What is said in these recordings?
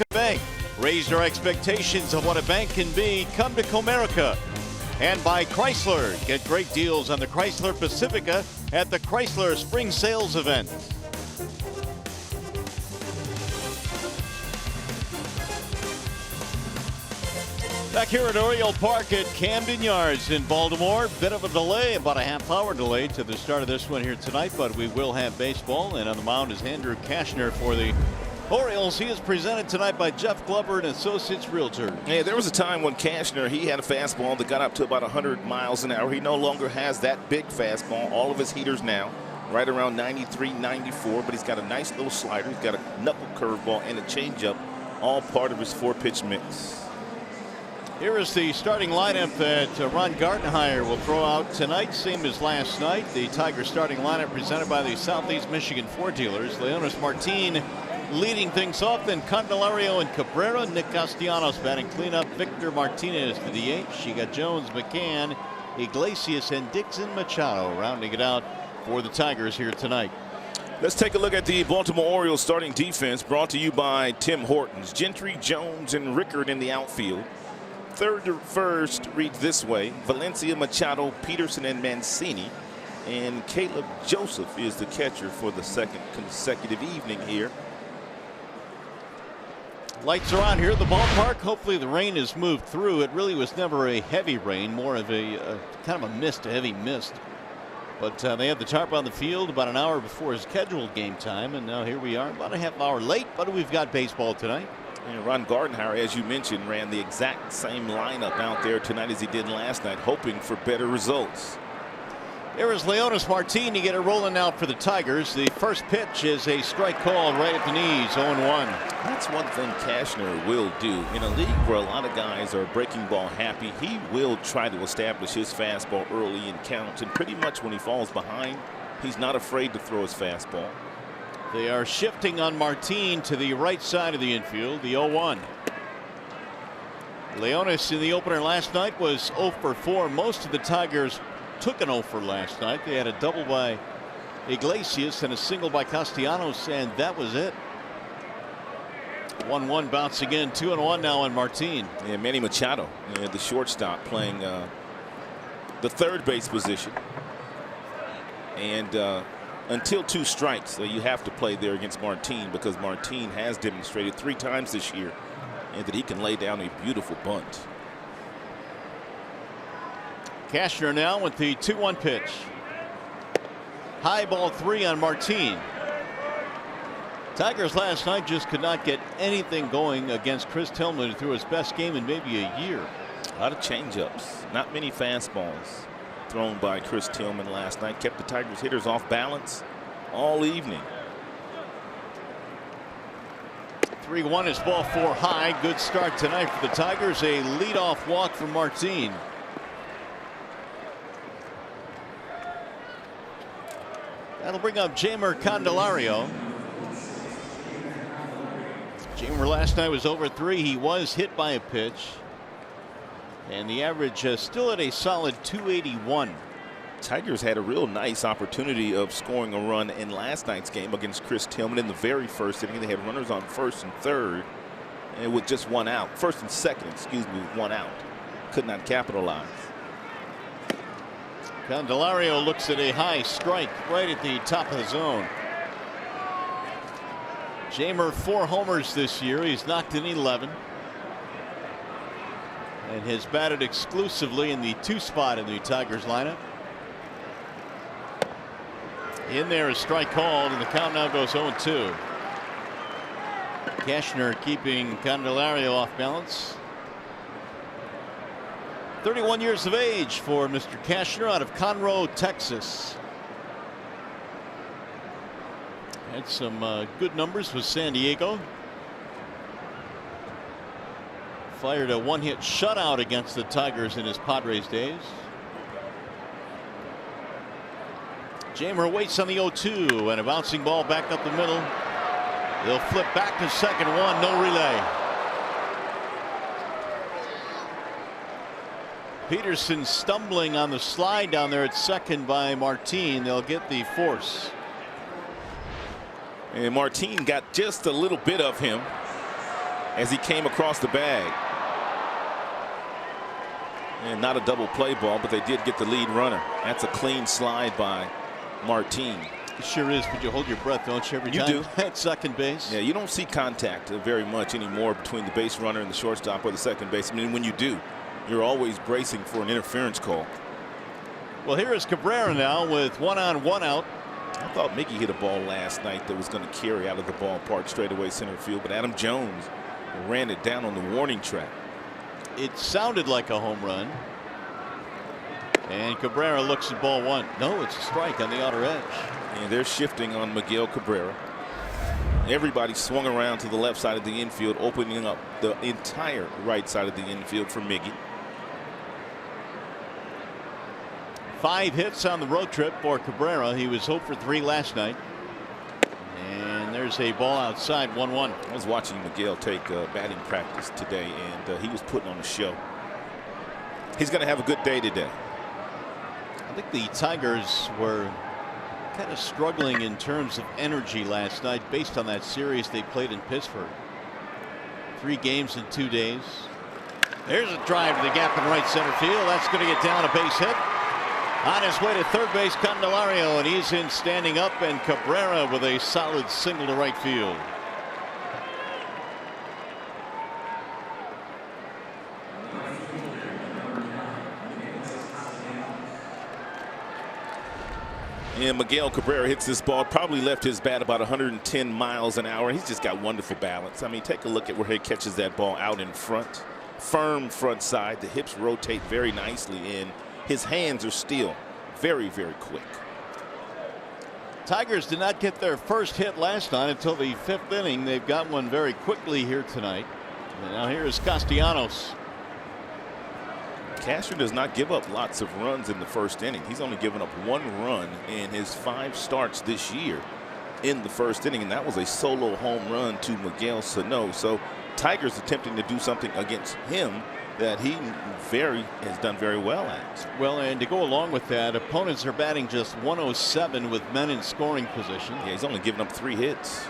Bank. Raise your expectations of what a bank can be. Come to Comerica. And by Chrysler. Get great deals on the Chrysler Pacifica at the Chrysler Spring Sales event. Back here at Oriole Park at Camden Yards in Baltimore. Bit of a delay, about a half-hour delay to the start of this one here tonight, but we will have baseball. And on the mound is Andrew Kashner for the Orioles. He is presented tonight by Jeff Glover and Associates Realtor. Yeah, there was a time when Kashner, he had a fastball that got up to about 100 miles an hour. He no longer has that big fastball. All of his heaters now right around 93, 94, but he's got a nice little slider. He's got a knuckle curveball and a changeup, all part of his 4-pitch mix. Here is the starting lineup that Ron Gartenhire will throw out tonight, same as last night. The Tigers starting lineup presented by the Southeast Michigan Ford dealers. Leonis Martin leading things off, then Candelario and Cabrera. Nick Castellanos batting cleanup. Victor Martinez to the DH. You got Jones, McCann, Iglesias, and Dixon Machado rounding it out for the Tigers here tonight. Let's take a look at the Baltimore Orioles starting defense, brought to you by Tim Hortons. Gentry, Jones, and Rickard in the outfield. Third to first reads this way: Valencia, Machado, Peterson, and Mancini. And Caleb Joseph is the catcher for the second consecutive evening here. Lights are on here at the ballpark. Hopefully the rain has moved through. It really was never a heavy rain, more of a kind of a mist, a heavy mist. But they had the tarp on the field about an hour before scheduled game time, and now here we are, about a half hour late, but we've got baseball tonight. And Ron Gartenhire, as you mentioned, ran the exact same lineup out there tonight as he did last night, hoping for better results. There is Leonis Martin. You get it rolling now for the Tigers. The first pitch is a strike call right at the knees, 0-1. That's one thing Kashner will do. In a league where a lot of guys are breaking ball happy, he will try to establish his fastball early in counts. And pretty much when he falls behind, he's not afraid to throw his fastball. They are shifting on Martin to the right side of the infield, the 0-1. Leonis in the opener last night was 0 for 4. Most of the Tigers took an 0 for last night. They had a double by Iglesias and a single by Castellanos, and that was it. 1-1 bounce again, 2-1 now on Martin. And Manny Machado, the shortstop, playing the third base position. And until 2 strikes, you have to play there against Martin, because Martin has demonstrated 3 times this year and that he can lay down a beautiful bunt. Kashner now with the 2-1 pitch. High ball 3 on Martin. Tigers last night just could not get anything going against Chris Tillman, who threw his best game in maybe a year. A lot of changeups, not many fastballs thrown by Chris Tillman last night. Kept the Tigers hitters off balance all evening. 3-1 is ball 4 high. Good start tonight for the Tigers. A leadoff walk from Martin. That'll bring up Jeimer Candelario. Jeimer last night was over 3. He was hit by a pitch. And the average still at a solid 281. Tigers had a real nice opportunity of scoring a run in last night's game against Chris Tillman in the very first inning. They had runners on first and third, and with just 1 out. First and second, excuse me, with 1 out. Could not capitalize. Candelario looks at a high strike right at the top of the zone. Jeimer 4 homers this year. He's knocked in 11. And has batted exclusively in the 2 spot in the Tigers lineup. In there, a strike called, and the count now goes 0-2. Kashner keeping Candelario off balance. 31 years of age for Mr. Kashner, out of Conroe, Texas. Had some good numbers with San Diego. Fired a 1-hit shutout against the Tigers in his Padres days. Jeimer waits on the 0-2, and a bouncing ball back up the middle. They'll flip back to second, 1, no relay. Peterson stumbling on the slide down there at second by Martin. They'll get the force. And Martin got just a little bit of him. as he came across the bag. And not a double play ball, but they did get the lead runner. That's a clean slide by Martinez. It sure is, but you hold your breath, don't you, every time? You do. At second base. Yeah, you don't see contact very much anymore between the base runner and the shortstop or the second baseman. And when you do, you're always bracing for an interference call. Well, here is Cabrera now with 1 on, 1 out. I thought Mickey hit a ball last night that was going to carry out of the ballpark straightaway center field, but Adam Jones ran it down on the warning track. It sounded like a home run. And Cabrera looks at ball 1. No, it's a strike on the outer edge. And they're shifting on Miguel Cabrera. Everybody swung around to the left side of the infield, opening up the entire right side of the infield for Miggy. 5 hits on the road trip for Cabrera. He was 0 for 3 last night. And there's a ball outside, 1-1. I was watching Miguel take batting practice today, and he was putting on a show. He's going to have a good day today. I think the Tigers were kind of struggling in terms of energy last night based on that series they played in Pittsburgh. 3 games in 2 days. There's a drive to the gap in right center field. That's going to get down a base hit. On his way to third base, Candelario, and he's in standing up, and Cabrera with a solid single to right field. And Miguel Cabrera hits this ball, probably left his bat about 110 miles an hour. He's just got wonderful balance. I mean, take a look at where he catches that ball out in front. Firm front side. The hips rotate very nicely, and his hands are still very, very quick. Tigers did not get their first hit last night until the 5th inning. They've got one very quickly here tonight. And now here is Castellanos. Castro does not give up lots of runs in the first inning. He's only given up 1 run in his 5 starts this year in the first inning, and that was a solo home run to Miguel Sano. So Tigers attempting to do something against him that he has done very well at. Well, and to go along with that, opponents are batting just 107 with men in scoring position. Yeah, he's only given up 3 hits.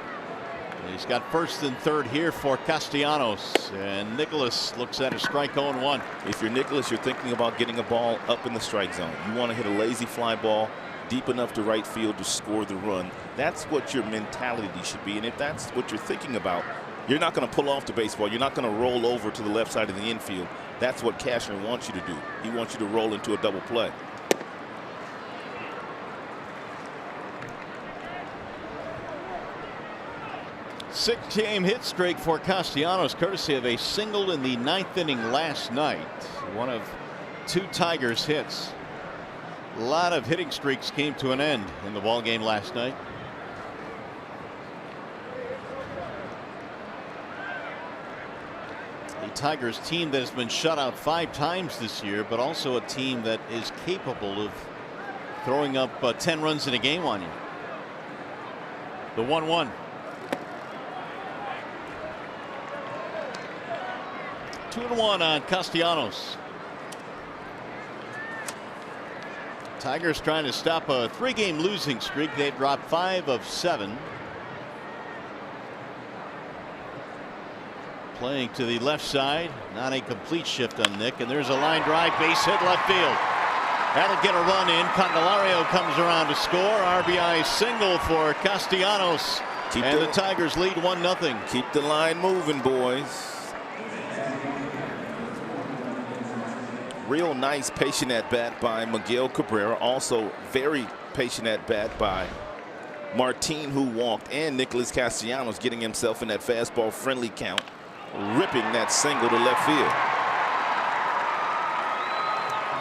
He's got first and third here for Castellanos, and Nicholas looks at a strike 0-1. If you're Nicholas, you're thinking about getting a ball up in the strike zone. You want to hit a lazy fly ball deep enough to right field to score the run. That's what your mentality should be, and if that's what you're thinking about, you're not going to pull off the baseball. You're not going to roll over to the left side of the infield. That's what Cashner wants you to do. He wants you to roll into a double play. Six-game hit streak for Castellanos, courtesy of a single in the 9th inning last night. One of 2 Tigers hits. A lot of hitting streaks came to an end in the ball game last night. The Tigers team that has been shut out 5 times this year, but also a team that is capable of throwing up 10 runs in a game on you. The 1-1. 2-1 on Castellanos. Tigers trying to stop a 3-game losing streak. They dropped 5 of 7. Playing to the left side, not a complete shift on Nick, and there's a line drive, base hit left field. That'll get a run in. Candelario comes around to score. RBI single for Castellanos, and the Tigers lead 1-0. Keep the line moving, boys. Real nice patient at bat by Miguel Cabrera. Also very patient at bat by Martinez, who walked, and Nicholas Castellanos getting himself in that fastball friendly count, ripping that single to left field.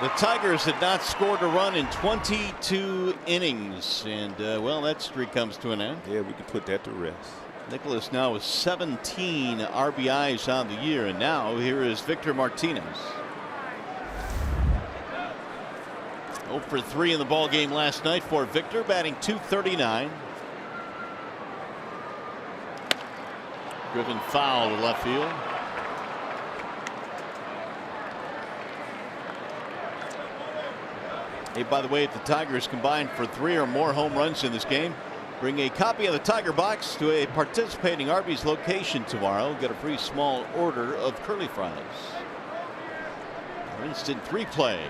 The Tigers had not scored a run in 22 innings, and well, that streak comes to an end. Yeah, we can put that to rest. Nicholas now with 17 RBIs on the year, and now here is Victor Martinez. 0 for 3 in the ball game last night for Victor, batting .239. Driven foul to left field. Hey, by the way, if the Tigers combined for 3 or more home runs in this game, Bring a copy of the Tiger Box to a participating Arby's location tomorrow. Get a free small order of curly fries. Instant 3-play.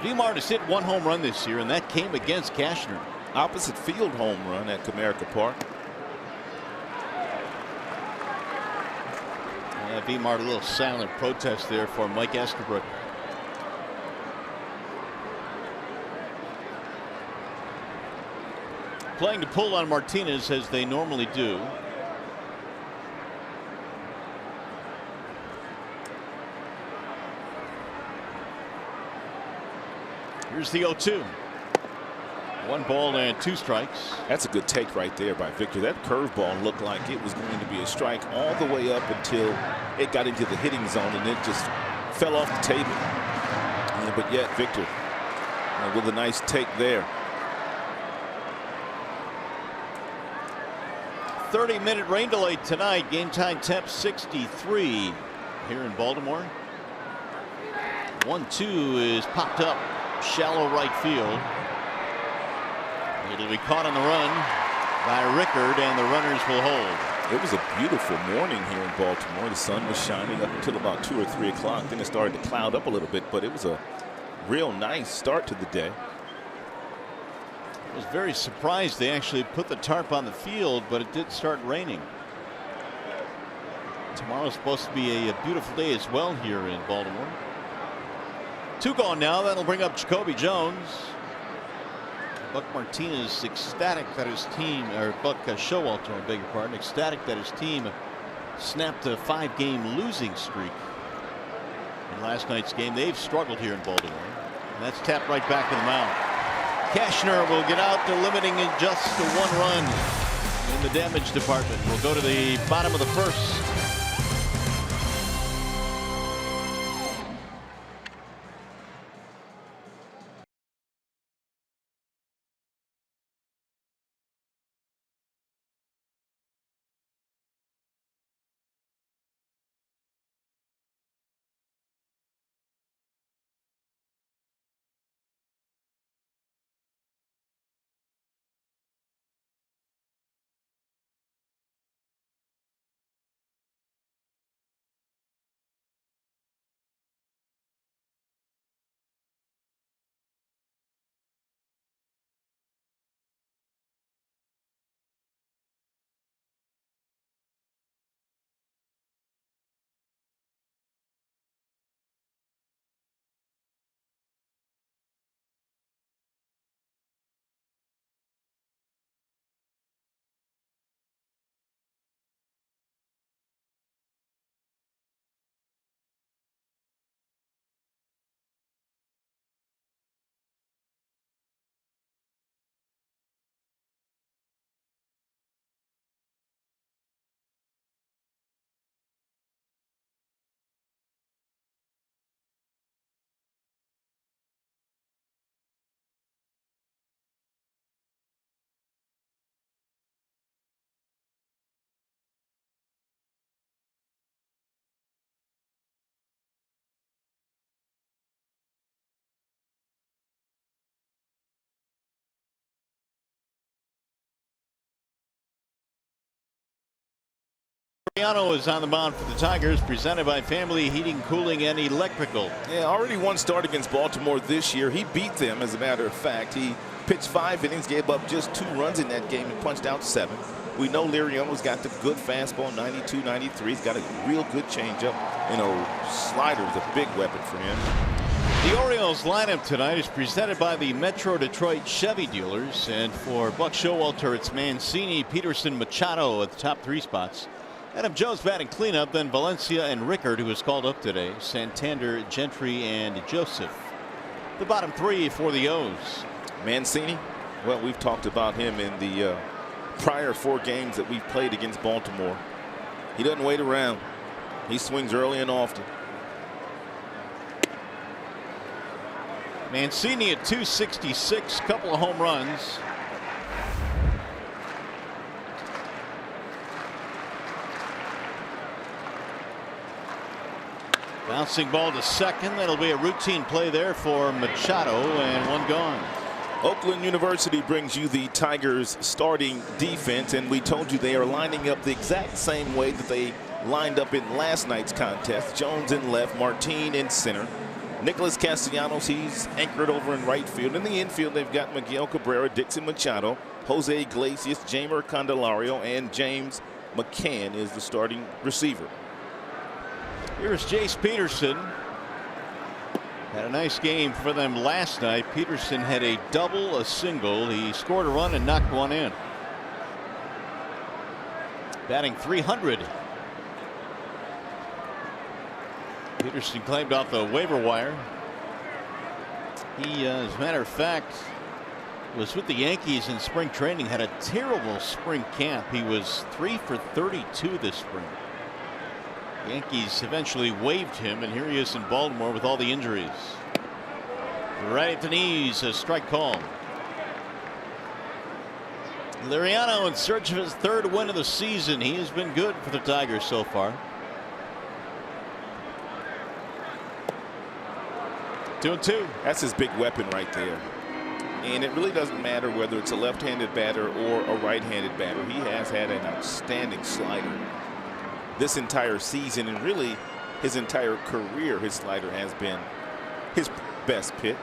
Vimart has hit 1 home run this year, and that came against Cashner. Opposite field home run at Comerica Park. Vimart, a little silent protest there for Mike Estabrook. Playing to pull on Martinez as they normally do. Here's the 0-2. 1 ball and 2 strikes. That's a good take right there by Victor. That curveball looked like it was going to be a strike all the way up until it got into the hitting zone, and it just fell off the table. But yet Victor with a nice take there. 30-minute rain delay tonight. Game time temp 63 here in Baltimore. 1-2 is popped up shallow right field. It'll be caught on the run by Rickard, and the runners will hold. It was a beautiful morning here in Baltimore. The sun was shining up until about 2 or 3 o'clock. Then it started to cloud up a little bit, but it was a real nice start to the day. I was very surprised they actually put the tarp on the field, but it did start raining. Tomorrow's supposed to be a beautiful day as well here in Baltimore. 2 gone now. That'll bring up Jacoby Jones. Buck Martinez ecstatic that his team, or Buck Showalter, I beg your pardon, ecstatic that his team snapped a 5-game losing streak in last night's game. They've struggled here in Baltimore, and that's tapped right back to the mound. Cashner will get out, limiting it just to 1 run in the damage department. We'll go to the bottom of the first. Liriano is on the mound for the Tigers, presented by Family Heating, Cooling, and Electrical. Yeah, already 1 start against Baltimore this year. He beat them, as a matter of fact. He pitched 5 innings, gave up just 2 runs in that game, and punched out 7. We know Liriano's got the good fastball, 92, 93. He's got a real good changeup, and a slider is a big weapon for him. The Orioles lineup tonight is presented by the Metro Detroit Chevy dealers, and for Buck Showalter, it's Mancini, Peterson, Machado at the top 3 spots. Adam Jones batting cleanup, then Valencia and Rickard, who was called up today, Santander, Gentry, and Joseph. The bottom 3 for the O's. Mancini, well, we've talked about him in the prior 4 games that we've played against Baltimore. He doesn't wait around. He swings early and often. Mancini at 266, couple of home runs. Bouncing ball to second. That'll be a routine play there for Machado, and 1 gone. Oakland University brings you the Tigers starting defense, and we told you they are lining up the exact same way that they lined up in last night's contest. Jones in left, Martinez in center. Nicholas Castellanos, he's anchored over in right field. In the infield, they've got Miguel Cabrera, Dixon Machado, Jose Iglesias, Jamer Candelario, and James McCann is the starting receiver. Here's Jace Peterson. Had a nice game for them last night. Peterson had a double, a single. He scored a run and knocked one in. Batting .300. Peterson claimed off the waiver wire. He, as a matter of fact, was with the Yankees in spring training. Had a terrible spring camp. He was 3 for 32 this spring. Yankees eventually waived him, and here he is in Baltimore with all the injuries. Right at the knees, a strike call. Liriano in search of his 3rd win of the season. He has been good for the Tigers so far. 2-2. That's his big weapon right there. And it really doesn't matter whether it's a left-handed batter or a right-handed batter. He has had an outstanding slider this entire season, and really his entire career. His slider has been his best pitch.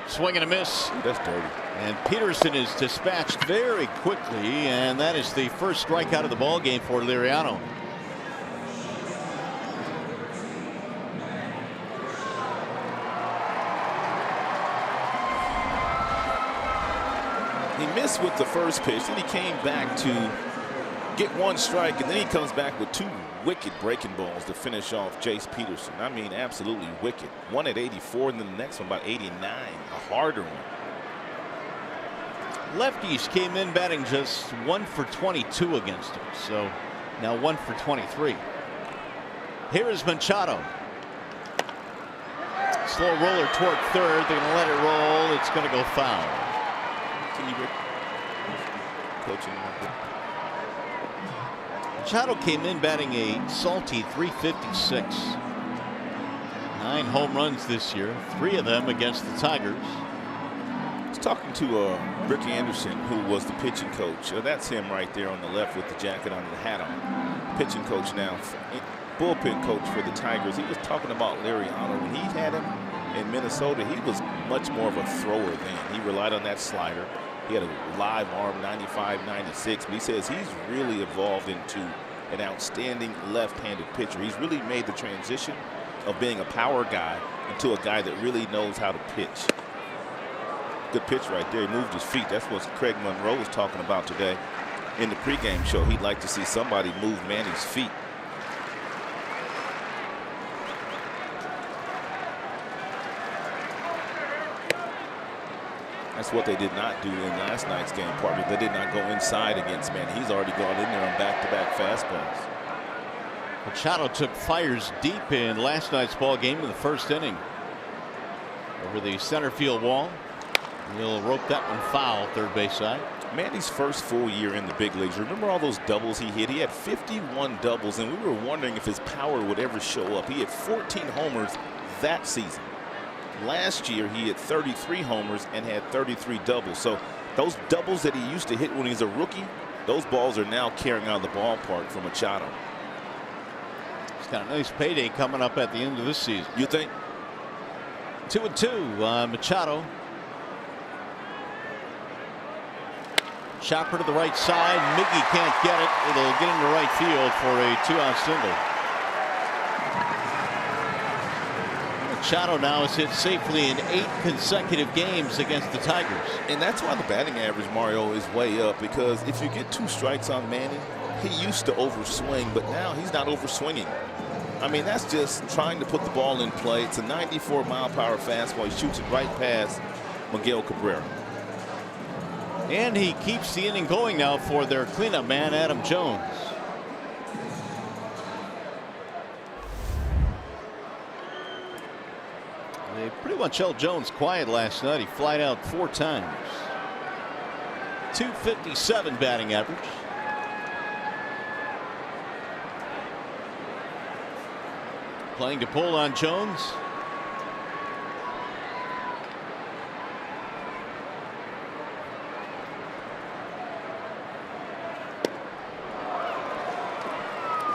Swing and a miss. Ooh, that's dirty. And Peterson is dispatched very quickly, and that is the first strikeout of the ball game for Liriano. He missed with the first pitch, then he came back to get 1 strike, and then he comes back with 2 wicked breaking balls to finish off Jace Peterson. I mean, absolutely wicked. One at 84, and then the next one about 89, a harder one. Lefties came in batting just 1 for 22 against him, so now 1 for 23. Here is Machado. Slow roller toward 3rd. They're going to let it roll. It's going to go foul. Coaching. Machado came in batting a salty .356. 9 home runs this year, 3 of them against the Tigers. I was talking to Rick Anderson, who was the pitching coach. That's him right there on the left with the jacket on and the hat on. Pitching coach now, bullpen coach for the Tigers. He was talking about Liriano. When he had him in Minnesota, he was much more of a thrower then. He relied on that slider. He had a live arm, 95, 96, but he says he's really evolved into an outstanding left-handed pitcher. He's really made the transition of being a power guy into a guy that really knows how to pitch. Good pitch right there. He moved his feet. That's what Craig Monroe was talking about today in the pregame show. He'd like to see somebody move Manny's feet. That's what they did not do in last night's game, partner. They did not go inside against Manny. He's already gone in there on back-to-back fastballs. Machado took fires deep in last night's ball game in the 1st inning. Over the center field wall. He'll rope that one foul, 3rd base side. Manny's first full year in the big leagues. Remember all those doubles he hit? He had 51 doubles, and we were wondering if his power would ever show up. He had 14 homers that season. Last year, he had 33 homers and had 33 doubles. So those doubles that he used to hit when he was a rookie, those balls are now carrying out of the ballpark for Machado. He's got a nice payday coming up at the end of this season. You think? 2-2. Machado. Chopper to the right side. Miggy can't get it. It'll get into right field for a 2-out single. Machado now has hit safely in 8 consecutive games against the Tigers. And that's why the batting average, Mario, is way up, because if you get 2 strikes on Manny, he used to overswing, but now he's not overswinging. I mean, that's just trying to put the ball in play. It's a 94-mile-per-hour fastball. He shoots it right past Miguel Cabrera. And he keeps the inning going now for their cleanup man, Adam Jones. They pretty much held Jones quiet last night. He flied out 4 times. .257 batting average. Playing to pull on Jones.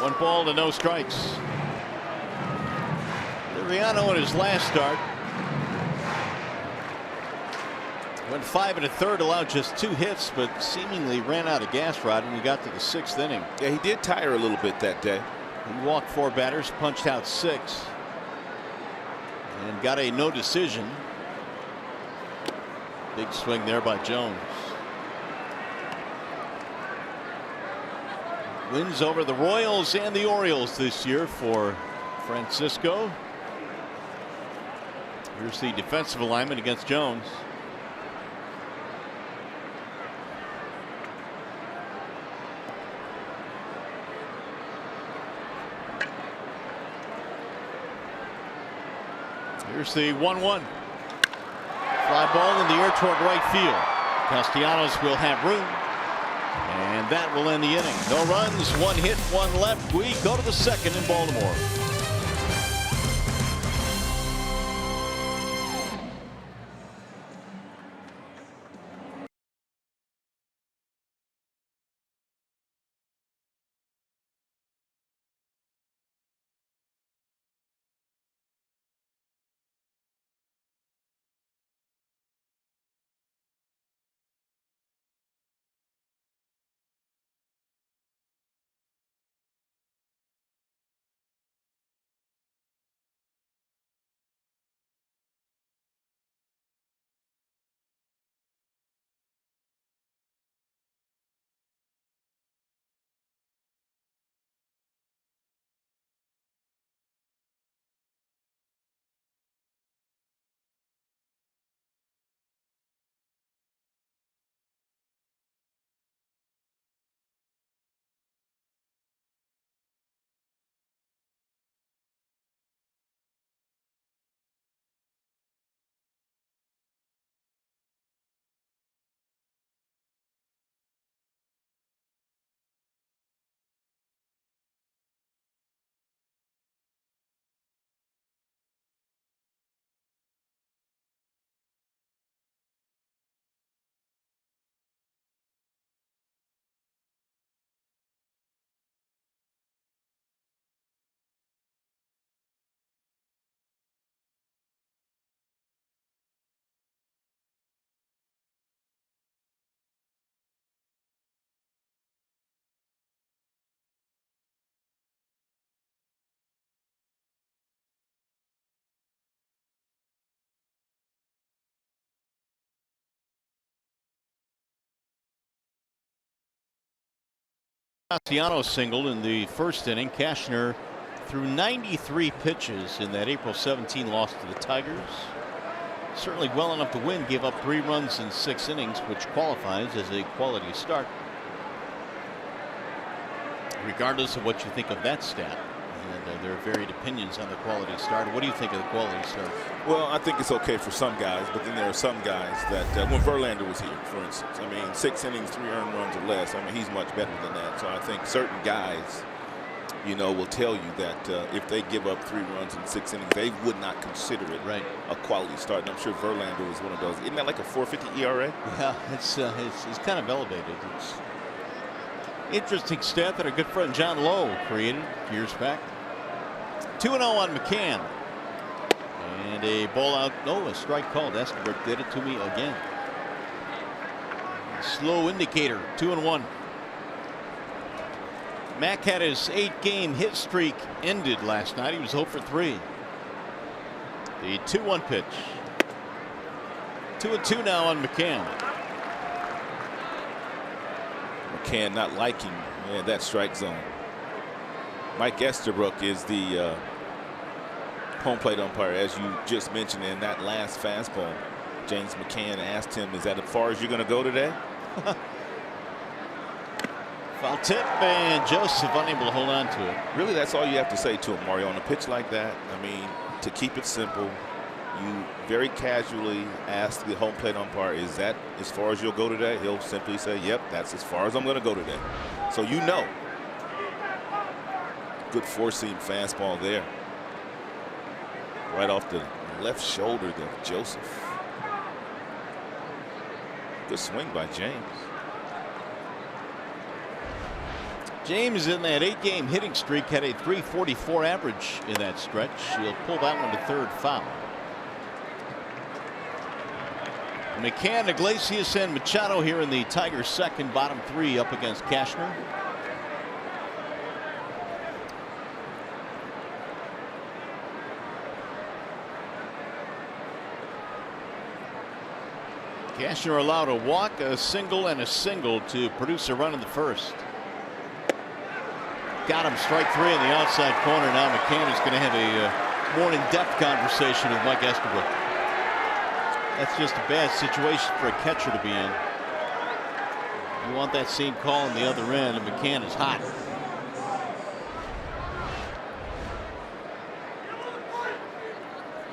1 ball to no strikes. Liriano in his last start went 5 1/3, allowed just 2 hits, but seemingly ran out of gas rod when we got to the 6th inning. Yeah, he did tire a little bit that day. He walked 4 batters, punched out 6, and got a no decision. Big swing there by Jones. Wins over the Royals and the Orioles this year for Francisco. Here's the defensive alignment against Jones. Here's the 1-1. Fly ball in the air toward right field. Castellanos will have room. And that will end the inning. No runs, 1 hit, 1 left. We go to the 2nd in Baltimore. Castellanos singled in the 1st inning. Cashner threw 93 pitches in that April 17 loss to the Tigers. Certainly well enough to win. Gave up 3 runs in 6 innings, which qualifies as a quality start. Regardless of what you think of that stat, and there are varied opinions on the quality start. What do you think of the quality start? Well, I think it's okay for some guys, but then there are some guys that when Verlander was here, for instance, I mean, 6 innings, 3 earned runs or less. I mean, he's much better than that. So I think certain guys, you know, will tell you that if they give up 3 runs in 6 innings, they would not consider it a quality start. And I'm sure Verlander was one of those. Isn't that like a 4.50 ERA? Yeah, it's kind of elevated. It's interesting stat that our good friend John Lowe created years back. 2-0 on McCann. And a ball out. No, a strike called. Escobar did it to me again. Slow indicator. 2-1. Mack had his 8-game hit streak ended last night. He was 0 for 3. The 2-1 pitch. 2-2 now on McCann. McCann not liking that strike zone. Mike Estabrook is the home plate umpire, as you just mentioned. In that last fastball, James McCann asked him, "Is that as far as you're going to go today?" Foul tip, and Joseph unable to hold on to it. Really, that's all you have to say to him, Mario, on a pitch like that. I mean, to keep it simple, you very casually ask the home plate umpire, "Is that as far as you'll go today?" He'll simply say, "Yep, that's as far as I'm going to go today." So you know. Good 4-seam fastball there. Right off the left shoulder to Joseph. Good swing by James. James in that 8-game hitting streak had a .344 average in that stretch. He'll pull that one to third foul. McCann, Iglesias, and Machado here in the Tigers' second bottom three up against Cashner. Cashner allowed a walk, a single, and a single to produce a run in the first. Got him, strike three in the outside corner. Now McCann is going to have a more in-depth conversation with Mike Estabrook. That's just a bad situation for a catcher to be in. You want that same call on the other end, and McCann is hot.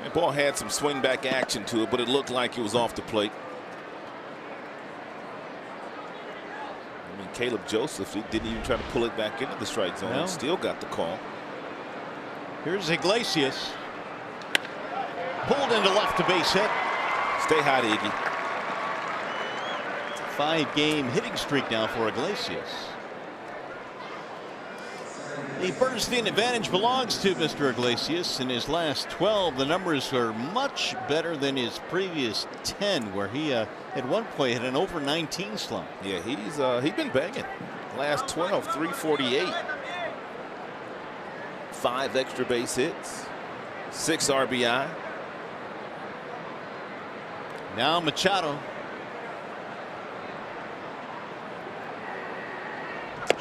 The ball had some swing back action to it, but it looked like it was off the plate. I mean, Caleb Joseph, he didn't even try to pull it back into the strike zone. No. Still got the call. Here's Iglesias. Pulled into left to base hit. Stay hot, Iggy. 5-game hitting streak now for Iglesias. The Bernstein advantage belongs to Mr. Iglesias. In his last 12, the numbers are much better than his previous 10, where he at one point had an over 19 slump. Yeah, he's been banging. Last 12, 348. 5 extra base hits, 6 RBI. Now Machado.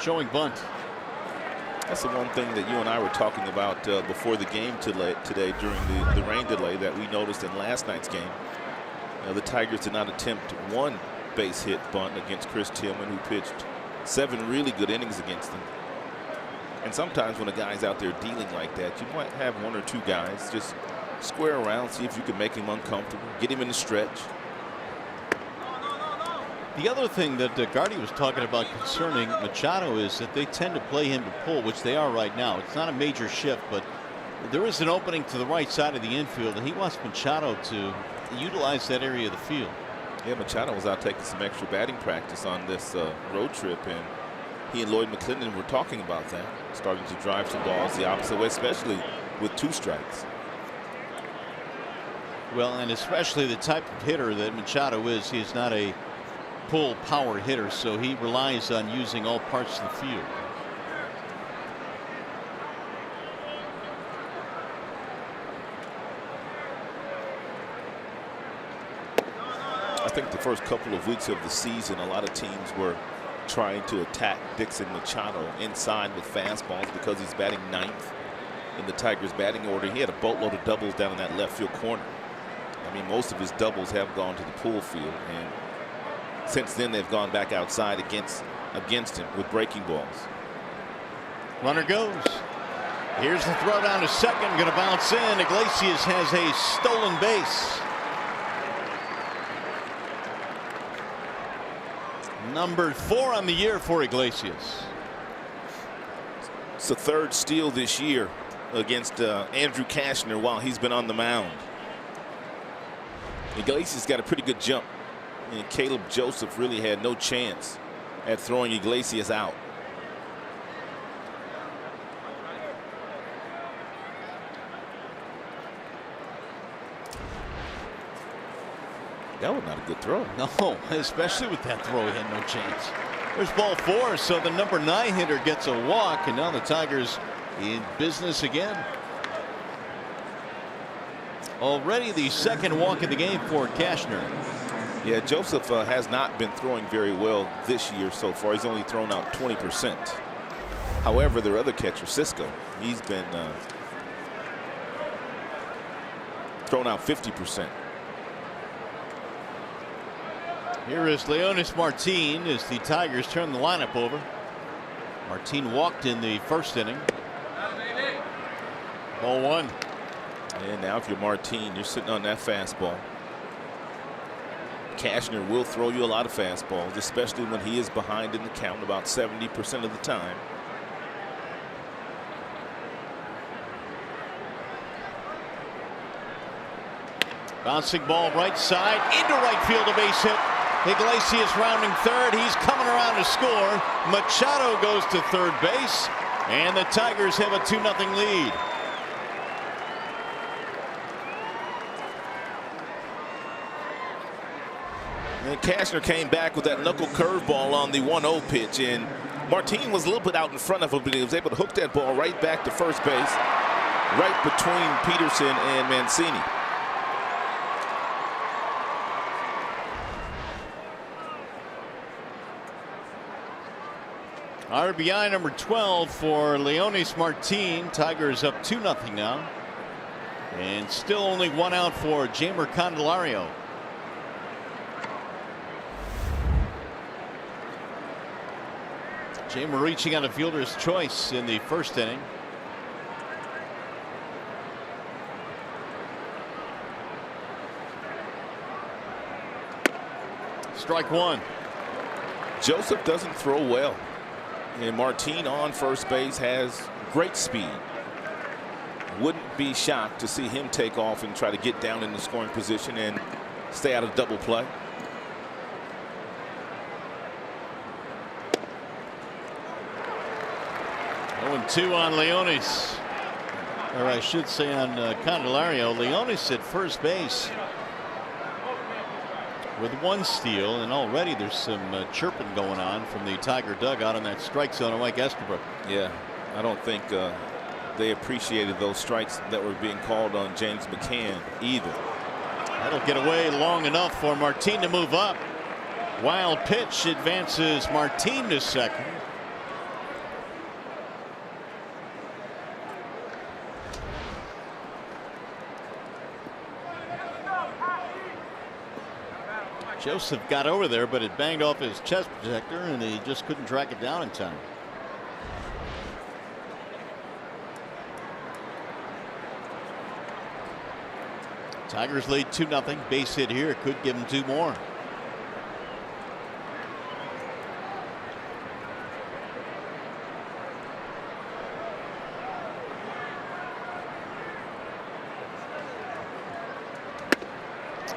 Showing bunt. That's the one thing that you and I were talking about before the game today during the rain delay that we noticed in last night's game. The Tigers did not attempt one base hit bunt against Chris Tillman, who pitched 7 really good innings against them. And sometimes when a guy's out there dealing like that, you might have 1 or 2 guys just square around, see if you can make him uncomfortable, get him in the stretch. The other thing that Gardy was talking about concerning Machado is that they tend to play him to pull, which they are right now. It's not a major shift, but there is an opening to the right side of the infield, and he wants Machado to utilize that area of the field. Yeah, Machado was out taking some extra batting practice on this road trip, and he and Lloyd McClendon were talking about that, starting to drive some balls the opposite way, especially with 2 strikes. Well, and especially the type of hitter that Machado is. He's not a pull power hitter, so he relies on using all parts of the field. I think the first couple of weeks of the season, a lot of teams were trying to attack Dixon Machado inside with fastballs because he's batting 9th in the Tigers batting order. He had a boatload of doubles down in that left field corner. I mean, most of his doubles have gone to the pull field, and since then they've gone back outside against him with breaking balls. Runner goes. Here's the throw down to second, going to bounce in. Iglesias has a stolen base. Number 4 on the year for Iglesias. It's the 3rd steal this year against Andrew Cashner while he's been on the mound. Iglesias got a pretty good jump, and Caleb Joseph really had no chance at throwing Iglesias out. That was not a good throw. No, especially with that throw, he had no chance. There's ball 4, so the number 9 hitter gets a walk, and now the Tigers in business again. Already the 2nd walk of the game for Cashner. Yeah, Joseph has not been throwing very well this year so far. He's only thrown out 20%. However, their other catcher, Cisco, he's been thrown out 50%. Here is Leonis Martin as the Tigers turn the lineup over. Martin walked in the first inning. Ball 1. And now if you're Martin, you're sitting on that fastball. Cashner will throw you a lot of fastballs, especially when he is behind in the count about 70% of the time. Bouncing ball right side into right field, a base hit. Iglesias rounding third. He's coming around to score. Machado goes to third base, and the Tigers have a 2-0 lead. And Cashner came back with that knuckle curveball on the 1-0 pitch, and Martinez was a little bit out in front of him, but he was able to hook that ball right back to first base, right between Peterson and Mancini. RBI number 12 for Leonis Martin. Tigers up 2-0 now. And still only one out for Jeimer Candelario. Jeimer reaching on a fielder's choice in the first inning. Strike one. Joseph doesn't throw well. And Martin on first base has great speed. Wouldn't be shocked to see him take off and try to get down in the scoring position and stay out of double play. Oh, 2 on Leonis. Or I should say on Candelario. Leonis at first base with 1 steal, and already there's some chirping going on from the Tiger dugout on that strike zone of Mike Estabrook. Yeah, I don't think they appreciated those strikes that were being called on James McCann either. That'll get away long enough for Martin to move up. Wild pitch advances Martin to second. Joseph got over there, but it banged off his chest protector, and he just couldn't track it down in time. Tigers lead 2-0. Base hit here could give them 2 more.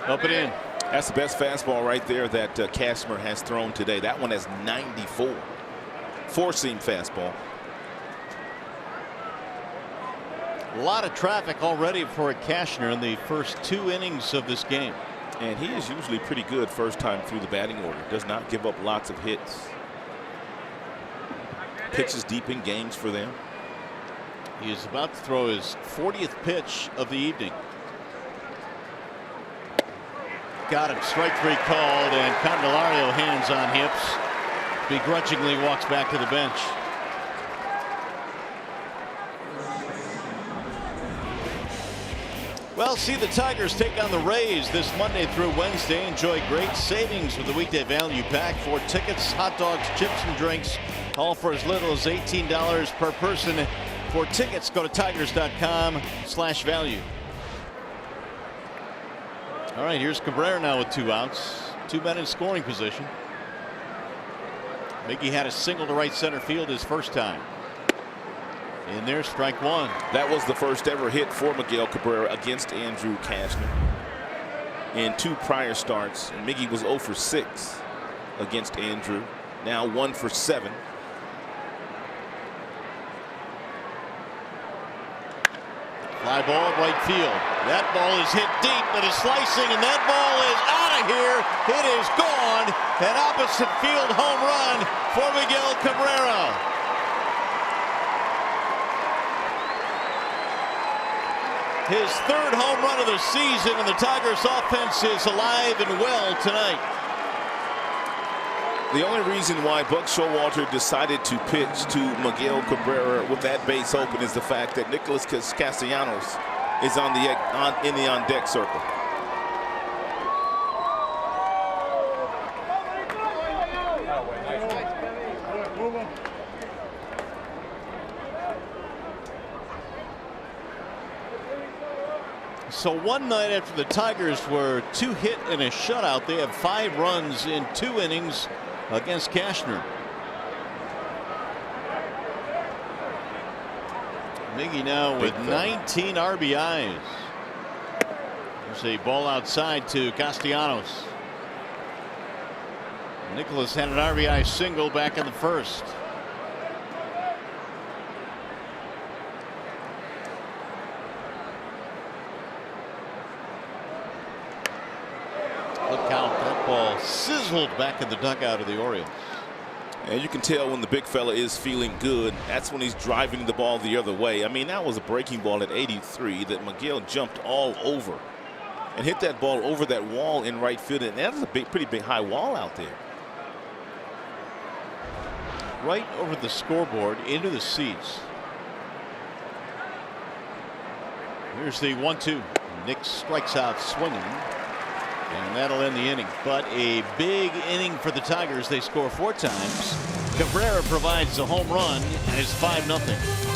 Up and in. That's the best fastball right there that Cashner has thrown today. That one has 94. 4-seam fastball. A lot of traffic already for Cashner in the first 2 innings of this game. And he is usually pretty good first time through the batting order. Does not give up lots of hits. Pitches deep in games for them. He is about to throw his 40th pitch of the evening. Got him. Strike 3 called, and Candelario hands on hips. Begrudgingly walks back to the bench. Well, see the Tigers take on the Rays this Monday through Wednesday. Enjoy great savings with the weekday value pack for tickets, hot dogs, chips, and drinks. All for as little as $18 per person. For tickets, go to tigers.com/value. All right, here's Cabrera now with 2 outs. 2 men in scoring position. Miggy had a single to right center field his first time. In there, strike 1. That was the first ever hit for Miguel Cabrera against Andrew Cashner. In 2 prior starts, Miggy was 0 for 6 against Andrew. Now 1 for 7. Fly ball, right field. That ball is hit deep, but it's slicing, and that ball is out of here. It is gone. An opposite field home run for Miguel Cabrera. His 3rd home run of the season, and the Tigers offense is alive and well tonight. The only reason why Buck Showalter decided to pitch to Miguel Cabrera with that base open is the fact that Nicholas Castellanos is in the on-deck circle. So one night after the Tigers were 2 hit and a shutout, they have 5 runs in 2 innings against Cashner. Miggy now with 19 RBIs. There's a ball outside to Castellanos. Nicholas had an RBI single back in the first. Look out, that ball sizzled back in the dugout of the Orioles. And you can tell when the big fella is feeling good. That's when he's driving the ball the other way. I mean, that was a breaking ball at 83 that Miguel jumped all over and hit that ball over that wall in right field. And that's a pretty big high wall out there. Right over the scoreboard into the seats. Here's the 1-2. Nick strikes out swinging, and that'll end the inning. But a big inning for the Tigers. They score 4 times. Cabrera provides the home run, and it's 5-0.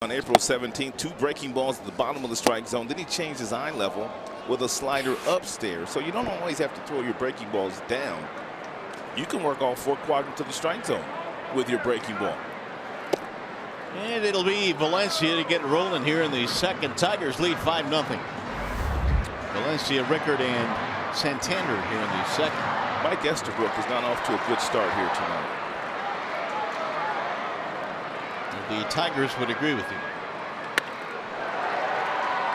On April 17th, 2 breaking balls at the bottom of the strike zone. Then he changed his eye level with a slider upstairs. So you don't always have to throw your breaking balls down. You can work all 4 quadrants of the strike zone with your breaking ball. And it'll be Valencia to get rolling here in the second. Tigers lead 5-0. Valencia, Rickard, and Santander here in the second. Mike Estabrook is not off to a good start here tonight. The Tigers would agree with you.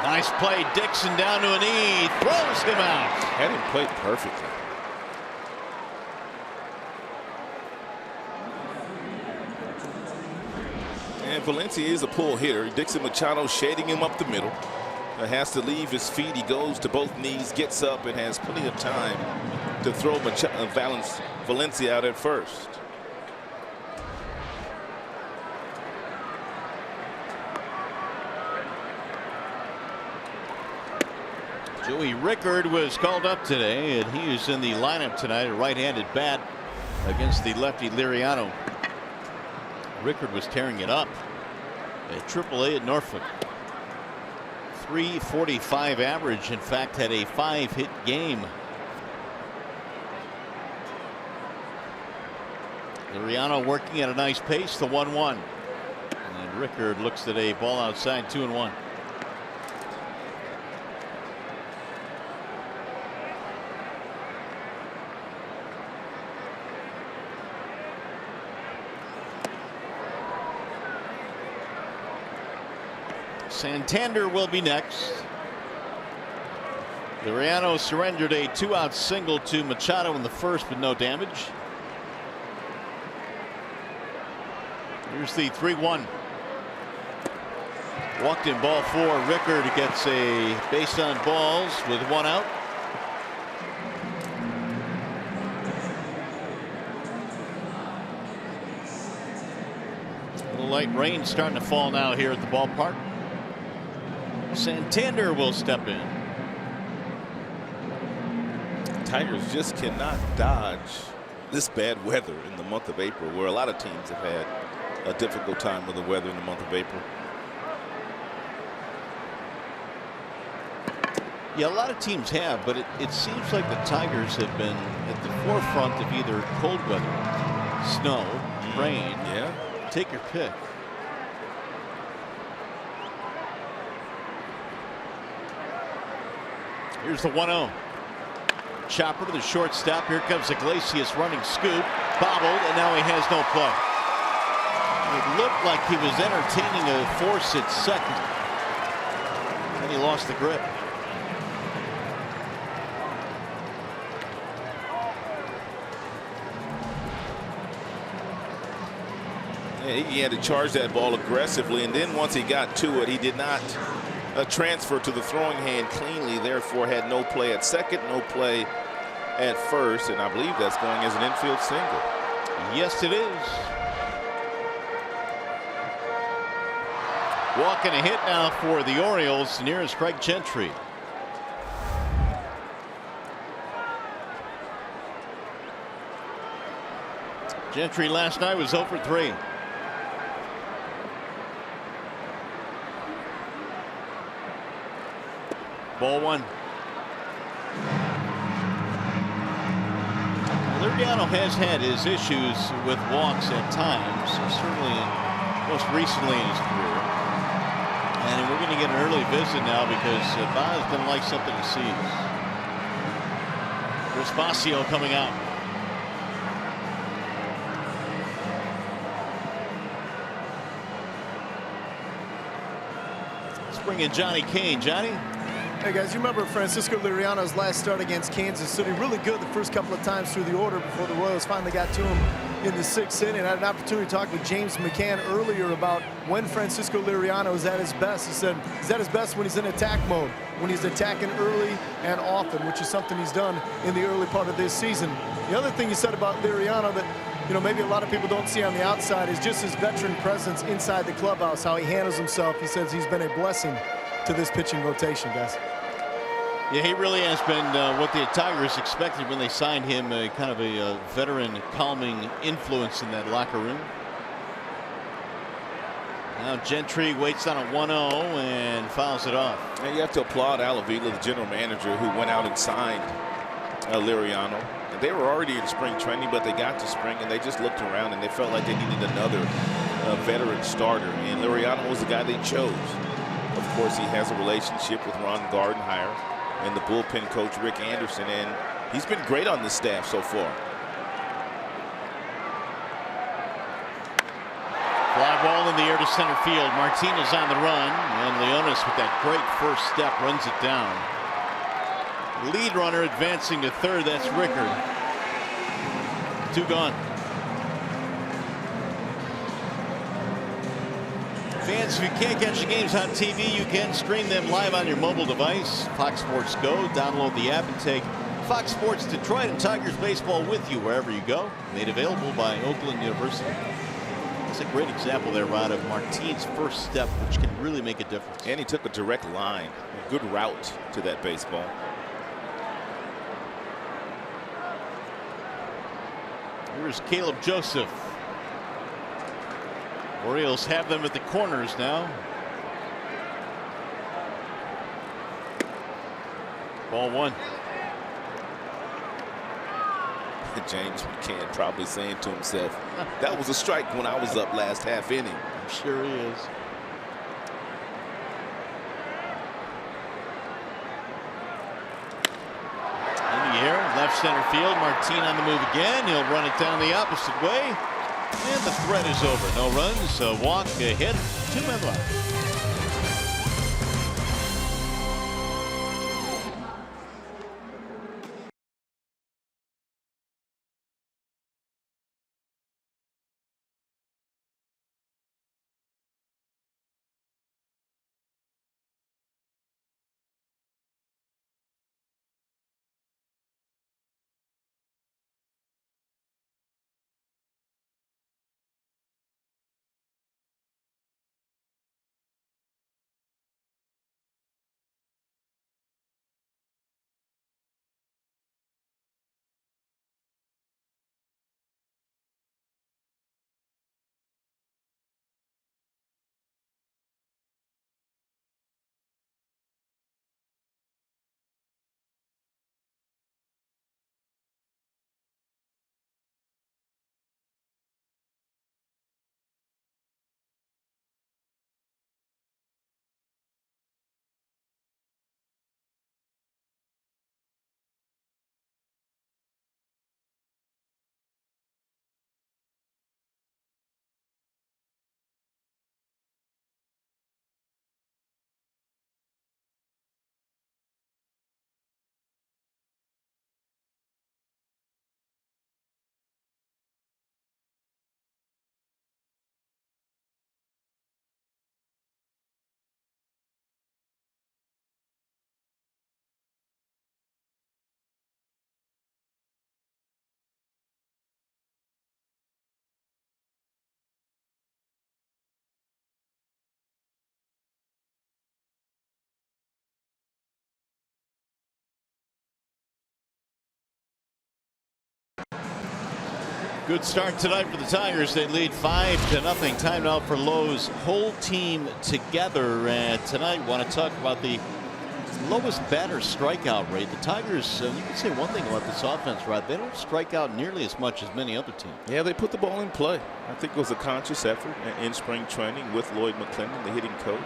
Nice play. Dixon down to a knee. Throws him out. Had him played perfectly. And Valencia is a pull hitter. Dixon Machado shading him up the middle. Has to leave his feet. He goes to both knees, gets up, and has plenty of time to throw Valencia out at first. Joey Rickard was called up today, and he is in the lineup tonight, a right-handed bat against the lefty Liriano. Rickard was tearing it up at AAA at Norfolk. .345 average, in fact, had a 5-hit game. Liriano working at a nice pace, the 1-1. And Rickard looks at a ball outside, 2-1. Santander will be next. Liriano surrendered a 2-out single to Machado in the first, but no damage. Here's the 3-1. Walked in ball 4. Rickard gets a base on balls with 1 out. light rain starting to fall now here at the ballpark. Santander will step in. Tigers just cannot dodge this bad weather in the month of April, where a lot of teams have had a difficult time with the weather in the month of April. Yeah, a lot of teams have, but it seems like the Tigers have been at the forefront of either cold weather, snow, rain. Yeah. Take your pick. Here's the 1-0. Chopper to the shortstop. Here comes Iglesias running scoop. Bobbled, and now he has no play. It looked like he was entertaining a force at second. And he lost the grip. Yeah, he had to charge that ball aggressively, and then once he got to it, he did not transfer to the throwing hand cleanly, therefore had no play at second, no play at first, and I believe that's going as an infield single. Yes, it is. Walking a hit now for the Orioles. Nearest Craig Gentry. Gentry last night was 0 for 3. Ball 1. Liriano has had his issues with walks at times, certainly most recently in his career. And we're going to get an early visit now because Ba's going to like something he sees. Respacio coming out. Let's bring in Johnny Kane. Johnny? Hey guys, you remember Francisco Liriano's last start against Kansas City? Really good the first couple of times through the order before the Royals finally got to him in the 6th inning. I had an opportunity to talk with James McCann earlier about when Francisco Liriano is at his best. He said he's at his best when he's in attack mode, when he's attacking early and often, which is something he's done in the early part of this season. The other thing he said about Liriano that, you know, maybe a lot of people don't see on the outside is just his veteran presence inside the clubhouse, how he handles himself. He says he's been a blessing to this pitching rotation, guys. Yeah, he really has been what the Tigers expected when they signed him, kind of a veteran calming influence in that locker room. Now Gentry waits on a 1-0 and fouls it off. And you have to applaud Al Avila, the general manager, who went out and signed Liriano. And they were already in spring training, but they got to spring and they just looked around and they felt like they needed another veteran starter. And Liriano was the guy they chose. Of course, he has a relationship with Ron Gardenhire and the bullpen coach Rick Anderson, and he's been great on this staff so far. Fly ball in the air to center field. Martinez on the run, and Leonis with that great first step runs it down. Lead runner advancing to third. That's Rickard. 2 gone. Fans, if you can't catch the games on TV, you can stream them live on your mobile device. Fox Sports Go. Download the app and take Fox Sports Detroit and Tigers baseball with you wherever you go. Made available by Oakland University. That's a great example there, Rod, of Martine's first step, which can really make a difference. And he took a direct line, a good route to that baseball. Here's Caleb Joseph. Orioles have them at the corners now. Ball 1. James McCann probably saying to himself, that was a strike when I was up last half inning. I'm sure he is. In the air, left center field. Martine on the move again. He'll run it down the opposite way. And the threat is over. No runs, a walk, a hit, 2 men left. Good start tonight for the Tigers. They lead 5-0. Time now for Lowe's whole team together. And tonight, want to talk about the lowest batter strikeout rate. The Tigers, you can say one thing about this offense, Rod. They don't strike out nearly as much as many other teams. Yeah, they put the ball in play. I think it was a conscious effort in spring training with Lloyd McClendon, the hitting coach.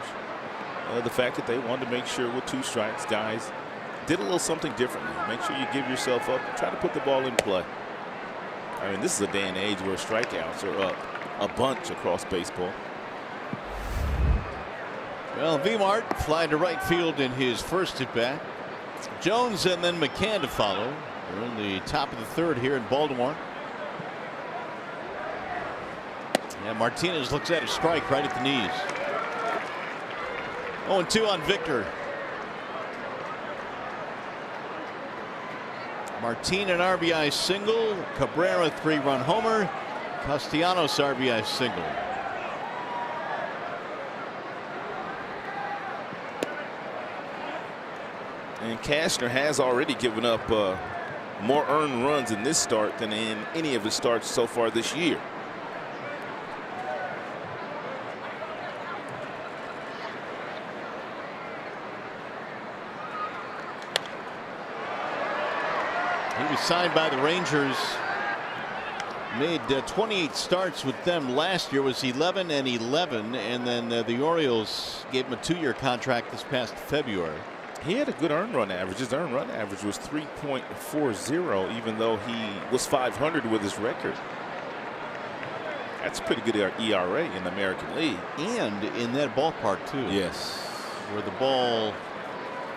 The fact that they wanted to make sure with 2 strikes, guys did a little something differently. Make sure you give yourself up. Try to put the ball in play. I mean, this is a day and age where strikeouts are up a bunch across baseball. Well, V-Mart flying to right field in his first at bat. Jones and then McCann to follow. We're in the top of the 3rd here in Baltimore. Yeah, Martinez looks at a strike right at the knees. 0-2 on Victor. Martin an RBI single. Cabrera 3-run homer. Castellanos RBI single. And Cashner has already given up more earned runs in this start than in any of his starts so far this year. He was signed by the Rangers. Made 28 starts with them last year. Was 11-11, and then the Orioles gave him a 2-year contract this past February. He had a good earned run average. His earned run average was 3.40, even though he was .500 with his record. That's a pretty good ERA in the American League. And in that ballpark, too. Yes. Where the ball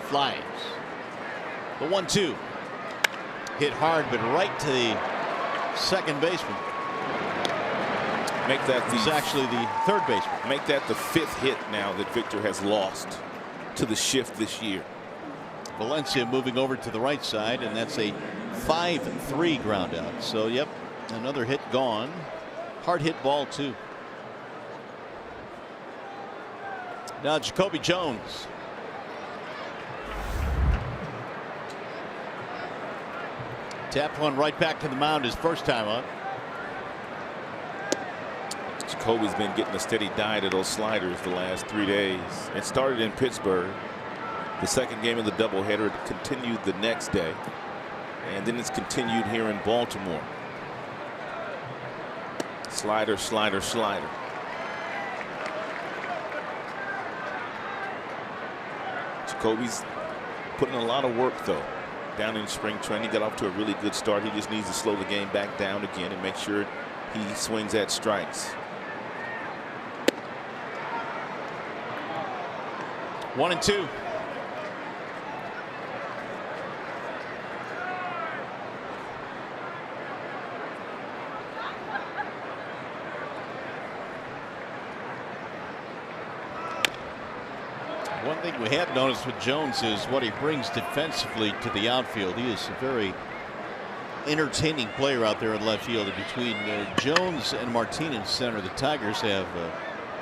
flies. The 1-2. Hit hard, but right to the second baseman. Make that He's actually the third baseman. Make that the 5th hit now that Victor has lost to the shift this year. Valencia moving over to the right side, and that's a 5-3 ground out. So, yep, another hit gone. Hard hit ball, too. Now, Jacoby Jones. Tapped one right back to the mound his first time up. Jacoby's been getting a steady diet of those sliders the last 3 days. It started in Pittsburgh. The second game of the doubleheader continued the next day. And then it's continued here in Baltimore. Slider, slider, slider. Jacoby's putting a lot of work, though, down in spring training. Got off to a really good start. He just needs to slow the game back down again and make sure he swings at strikes. 1-2. One thing we have noticed with Jones is what he brings defensively to the outfield. He is a very entertaining player out there in left field. Between Jones and Martinez center, the Tigers have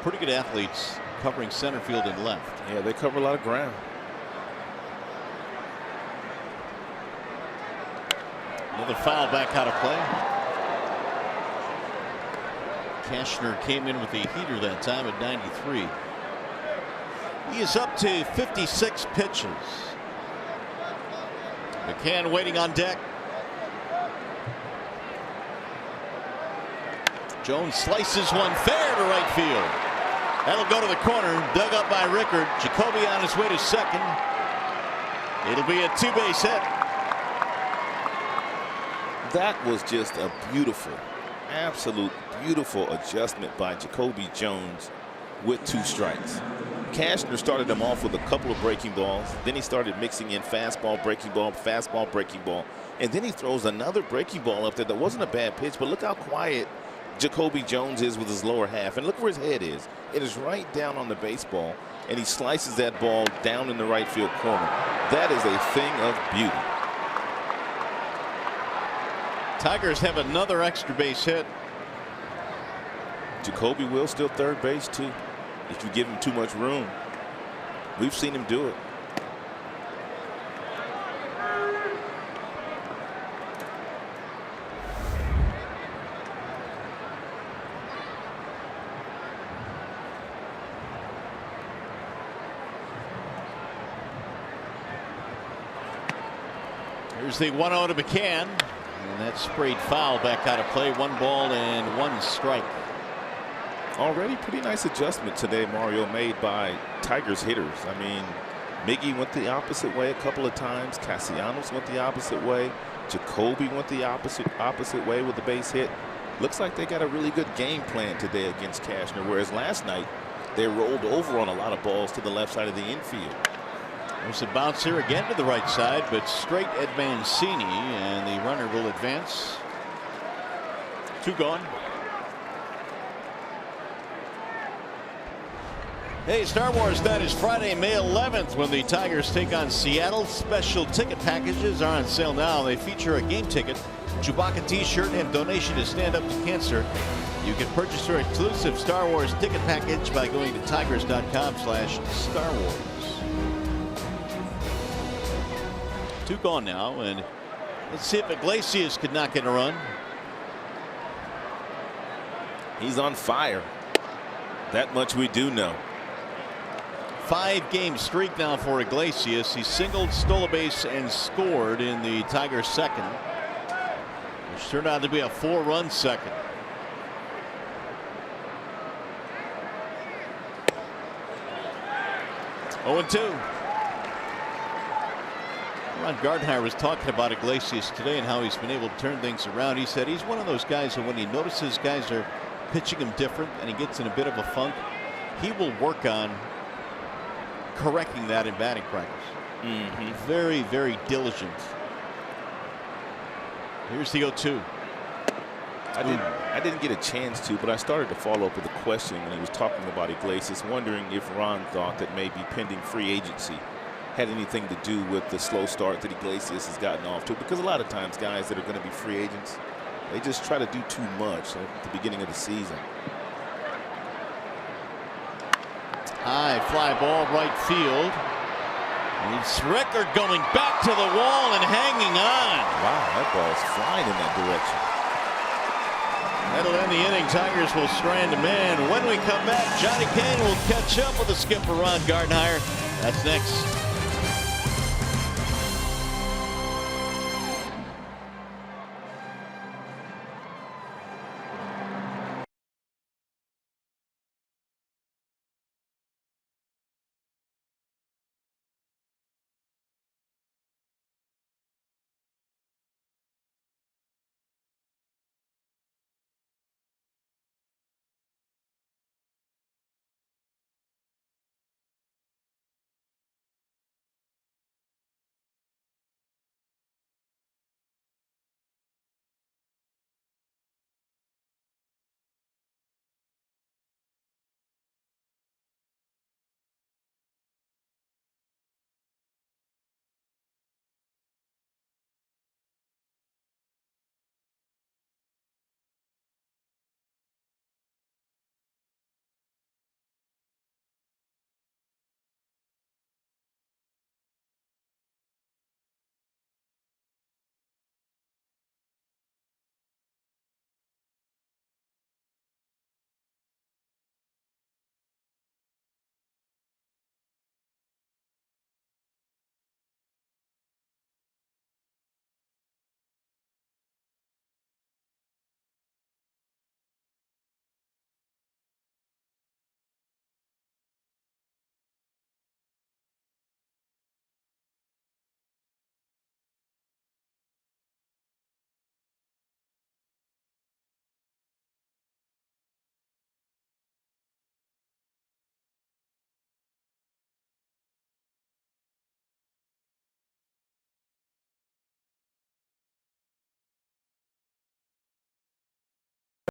pretty good athletes covering center field and left. Yeah, they cover a lot of ground. Another foul back out of play. Cashner came in with a heater that time at 93. He is up to 56 pitches. McCann waiting on deck. Jones slices one fair to right field. That'll go to the corner. Dug up by Rickard. Jacoby on his way to second. It'll be a 2-base hit. That was just a beautiful, absolute beautiful adjustment by Jacoby Jones with 2 strikes. Cashner started him off with a couple of breaking balls. Then he started mixing in fastball, breaking ball, and then he throws another breaking ball up there that wasn't a bad pitch, but look how quiet Jacoby Jones is with his lower half, and look where his head is. It is right down on the baseball, and he slices that ball down in the right field corner. That is a thing of beauty. Tigers have another extra base hit. Jacoby will still third base too, if you give him too much room. We've seen him do it. Here's the 1-0 to McCann, and that sprayed foul back out of play. 1 ball and 1 strike. Already pretty nice adjustment today, Mario, made by Tigers hitters. I mean, Miggy went the opposite way a couple of times. Castellanos went the opposite way. Jacoby went the opposite way with the base hit. Looks like they got a really good game plan today against Cashner, whereas last night they rolled over on a lot of balls to the left side of the infield. There's a bounce here again to the right side, but straight at Mancini, and the runner will advance. 2 gone. Hey, Star Wars, that is Friday, May 11th, when the Tigers take on Seattle. Special ticket packages are on sale now. They feature a game ticket, Chewbacca t-shirt, and donation to Stand Up to Cancer. You can purchase your exclusive Star Wars ticket package by going to tigers.com/Star Wars. 2 gone now, and let's see if Iglesias could not get a run. He's on fire. That much we do know. 5-game streak now for Iglesias. He singled, stole a base, and scored in the Tigers' second, which turned out to be a 4-run second. Oh, 2. Ron Gardenhire was talking about Iglesias today and how he's been able to turn things around. He said he's one of those guys who, when he notices guys are pitching him different and he gets in a bit of a funk, he will work on correcting that in batting practice. Very, very diligent. Here's the 0-2. I didn't get a chance to, but I started to follow up with a question when he was talking about Iglesias, wondering if Ron thought that maybe pending free agency had anything to do with the slow start that Iglesias has gotten off to, because a lot of times guys that are going to be free agents, they just try to do too much at the beginning of the season. High fly ball, right field. It's Rickard going back to the wall and hanging on. Wow, that ball's flying in that direction. That'll end the inning. Tigers will strand a man. When we come back, Johnny Kane will catch up with the skipper, Ron Gardenhire. That's next.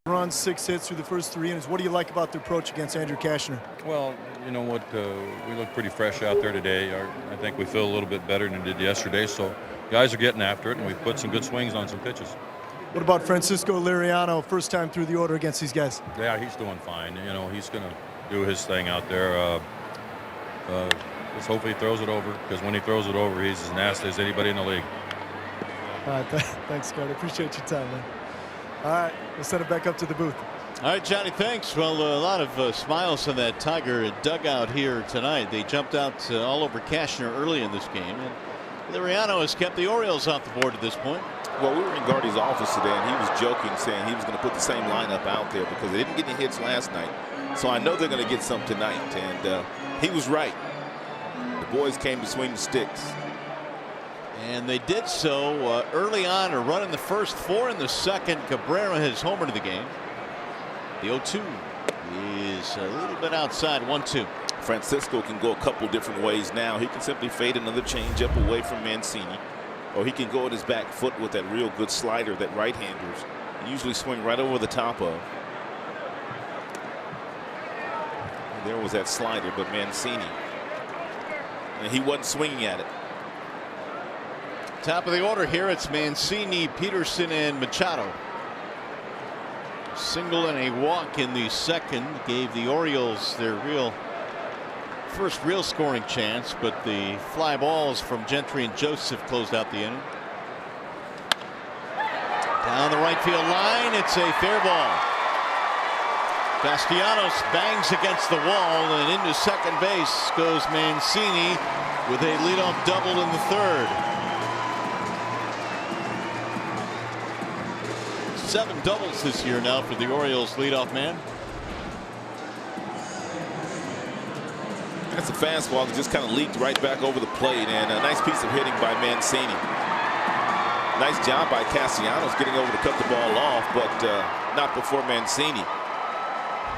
Runs, 6 hits through the first 3 innings. What do you like about the approach against Andrew Cashner? Well, you know what, we look pretty fresh out there today. I think we feel a little bit better than we did yesterday, so guys are getting after it, and we've put some good swings on some pitches. What about Francisco Liriano, first time through the order against these guys? Yeah, he's doing fine. You know, he's going to do his thing out there. Just hopefully he throws it over, because when he throws it over, he's as nasty as anybody in the league. All right, thanks, Scott. I appreciate your time, man. All right, we'll send it back up to the booth. All right, Johnny, thanks. Well, a lot of smiles in that Tiger dugout here tonight. They jumped out all over Cashner early in this game. And Liriano has kept the Orioles off the board at this point. Well, we were in Gardy's office today, and he was joking, saying he was going to put the same lineup out there because they didn't get any hits last night. So I know they're going to get some tonight, and he was right. The boys came to swing the sticks. And they did so early on, a run in the first, 4 in the second. Cabrera has homered the game. The 0-2 is a little bit outside, 1-2. Francisco can go a couple different ways now. He can simply fade another changeup away from Mancini, or he can go at his back foot with that real good slider that right-handers usually swing right over the top of. And there was that slider, but Mancini, and he wasn't swinging at it. Top of the order here, it's Mancini, Peterson, and Machado. Single and a walk in the second gave the Orioles their first real scoring chance, but the fly balls from Gentry and Joseph closed out the inning. Down the right field line, it's a fair ball. Castellanos bangs against the wall, and into second base goes Mancini with a leadoff double in the third. 7 doubles this year now for the Orioles leadoff man. That's a fastball that just kind of leaked right back over the plate, and a nice piece of hitting by Mancini. Nice job by Castellanos getting over to cut the ball off, but not before Mancini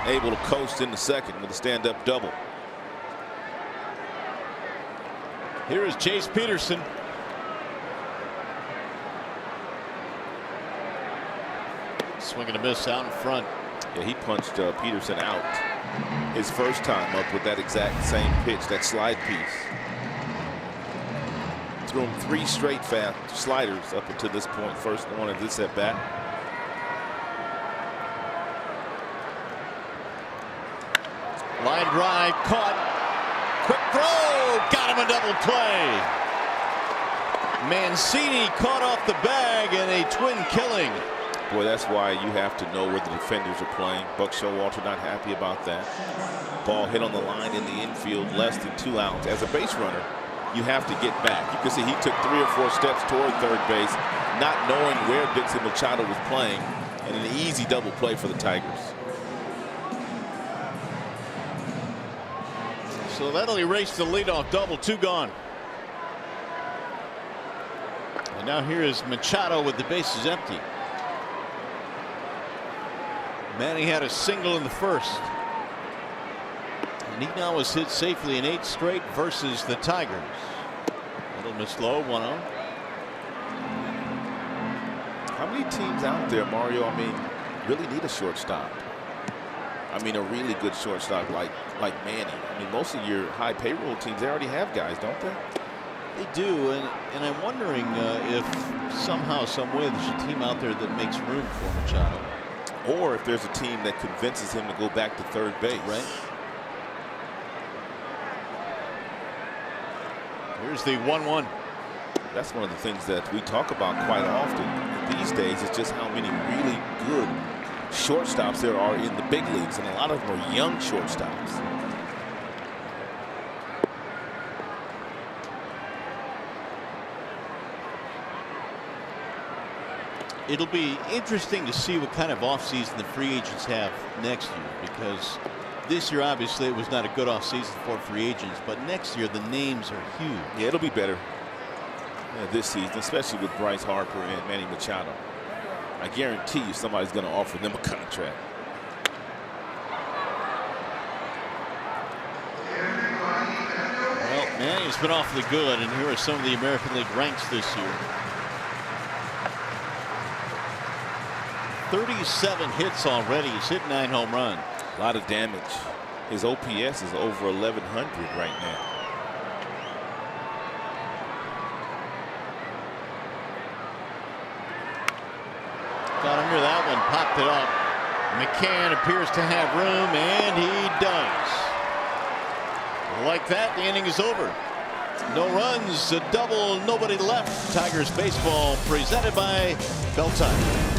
able to coast in the second with a stand-up double. Here is Jace Peterson. Swing and a miss out in front. Yeah, he punched Peterson out his first time up with that exact same pitch, that slide piece. Threw him 3 straight fast sliders up until this point. First one of this at bat. Line drive caught. Quick throw. Got him a double play. Mancini caught off the bag and a twin killing. Boy, that's why you have to know where the defenders are playing. Buck Showalter not happy about that. Ball hit on the line in the infield, less than 2 outs. As a base runner, you have to get back. You can see he took 3 or 4 steps toward third base, not knowing where Dixon Machado was playing, and an easy double play for the Tigers. So that'll erase the leadoff double. 2 gone. And now here is Machado with the bases empty. Manny had a single in the first, and he now has hit safely in 8 straight versus the Tigers. Little miss low, 1-0. How many teams out there, Mario, I mean, really need a shortstop? I mean, a really good shortstop like Manny. I mean, most of your high payroll teams, they already have guys, don't they? They do, and I'm wondering if somehow, some way, there's a team out there that makes room for Machado. Or if there's a team that convinces him to go back to third base. Right. Here's the 1-1. That's one of the things that we talk about quite often these days, is just how many really good shortstops there are in the big leagues, and a lot of them are young shortstops. It'll be interesting to see what kind of offseason the free agents have next year, because this year obviously it was not a good offseason for free agents, but next year the names are huge. Yeah, it'll be better this season, especially with Bryce Harper and Manny Machado. I guarantee you somebody's going to offer them a contract. Well, Manny's been awfully good, and here are some of the American League ranks this year. 37 hits already. He's hit 9 home runs. A lot of damage. His OPS is over 1,100 right now. Got him near that one, popped it up. McCann appears to have room, and he does. Like that, the inning is over. No runs, a double, nobody left. Tigers baseball presented by Pastime.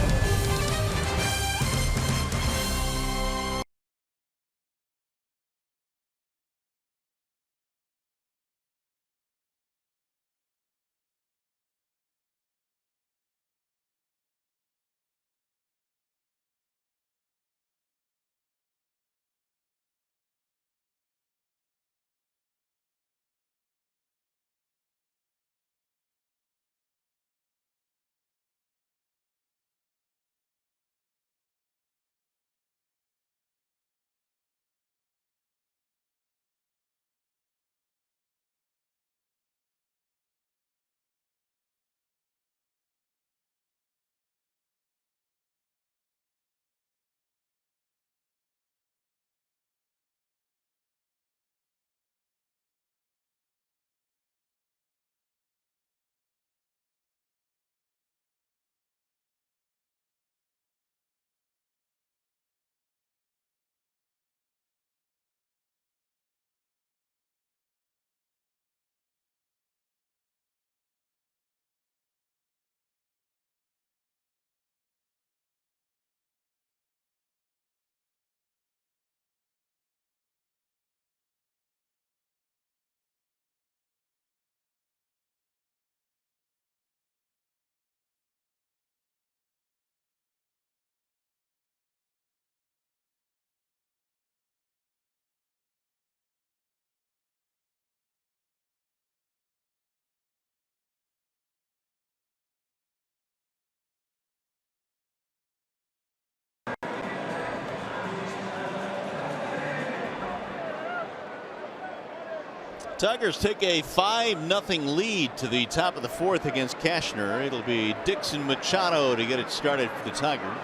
Tigers take a 5-0 lead to the top of the fourth against Cashner. It'll be Dixon Machado to get it started for the Tigers.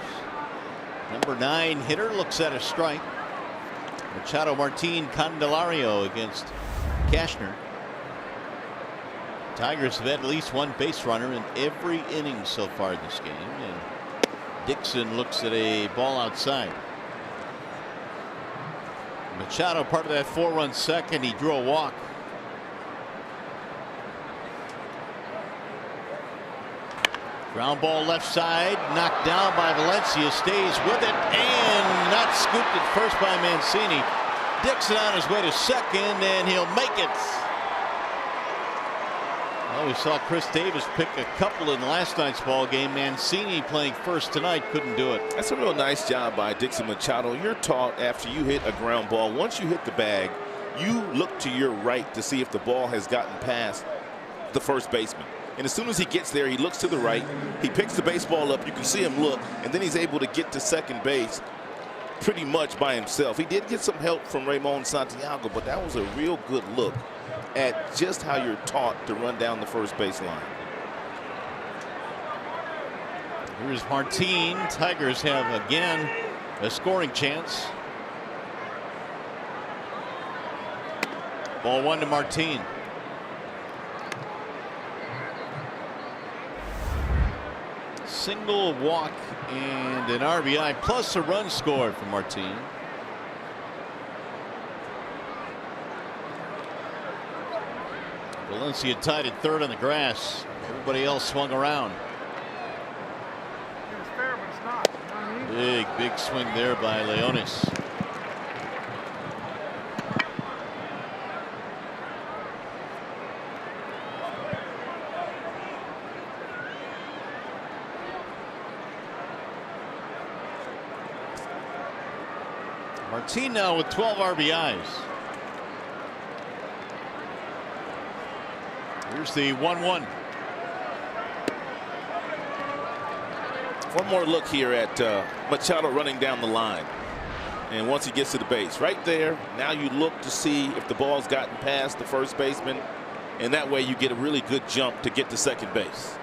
Number 9 hitter looks at a strike. Machado, Martin, Candelario against Cashner. Tigers have had at least one base runner in every inning so far in this game, and Dixon looks at a ball outside. Machado, part of that 4-run second, he drew a walk. Ground ball left side, knocked down by Valencia, stays with it, and not scooped at first by Mancini. Dixon on his way to second, and he'll make it. Well, we saw Chris Davis pick a couple in last night's ball game. Mancini playing first tonight couldn't do it. That's a real nice job by Dixon Machado. You're taught after you hit a ground ball, once you hit the bag, you look to your right to see if the ball has gotten past the first baseman. And as soon as he gets there, he looks to the right, he picks the baseball up, you can see him look, and then he's able to get to second base pretty much by himself. He did get some help from Ramon Santiago, but that was a real good look at just how you're taught to run down the first base line. Here's Martin. Tigers have again a scoring chance. Ball 1 to Martin. Single, walk, and an RBI plus a run scored for Martin. Valencia tied at third on the grass. Everybody else swung around. It's fair, but it's not. You know what I mean? Big swing there by Leonis. Martin now with 12 RBIs. Here's the 1-1. One more look here at Machado running down the line. And once he gets to the base, right there, now you look to see if the ball's gotten past the first baseman, and that way you get a really good jump to get to second base.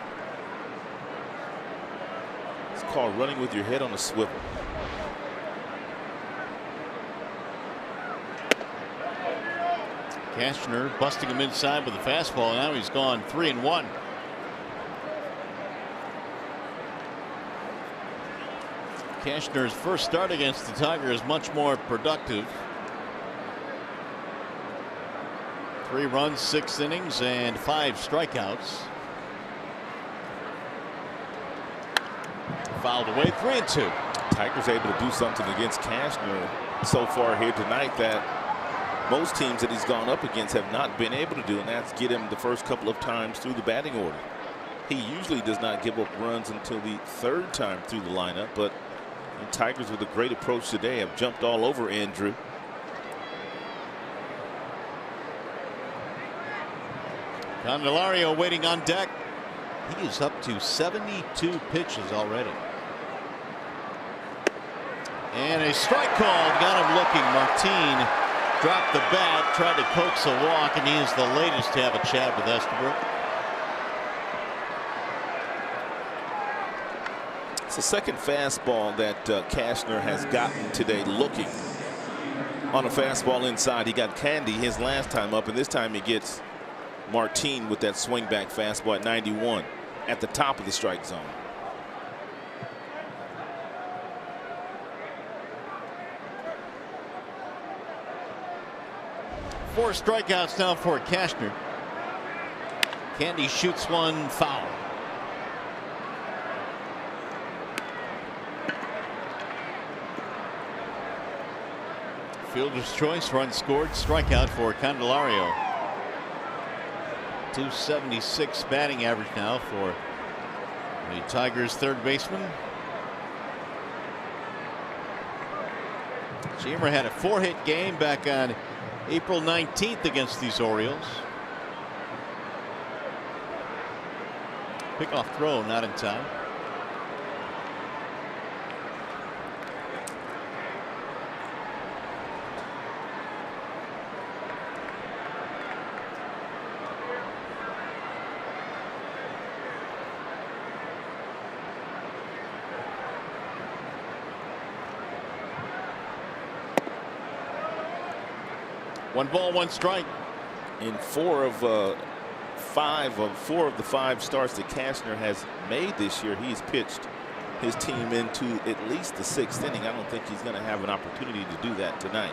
It's called running with your head on a swivel. Cashner busting him inside with a fastball. Now he's gone 3-1. Cashner's first start against the Tigers much more productive. 3 runs, 6 innings, and 5 strikeouts. Fouled away, 3-2. Tigers able to do something against Cashner so far here tonight that most teams that he's gone up against have not been able to do, and that's get him the first couple of times through the batting order. He usually does not give up runs until the 3rd time through the lineup, but the Tigers with a great approach today have jumped all over Andrew. Candelario waiting on deck. He is up to 72 pitches already. And a strike called, got him looking. Martin dropped the bat, tried to coax a walk, and he is the latest to have a chat with Estabrook. It's the second fastball that Cashner has gotten today looking on a fastball inside. He got Candy his last time up, and this time he gets Martin with that swing back fastball at 91 at the top of the strike zone. Four strikeouts now for Cashner. Candy shoots one foul. Fielder's choice, run scored, strikeout for Candelario. 276 batting average now for the Tigers' third baseman. Jemer had a 4-hit game back on April 19th against these Orioles. Pickoff throw not in time. 1 ball, 1 strike. In four of the five starts that Cashner has made this year, he's pitched his team into at least the 6th inning. I don't think he's going to have an opportunity to do that tonight.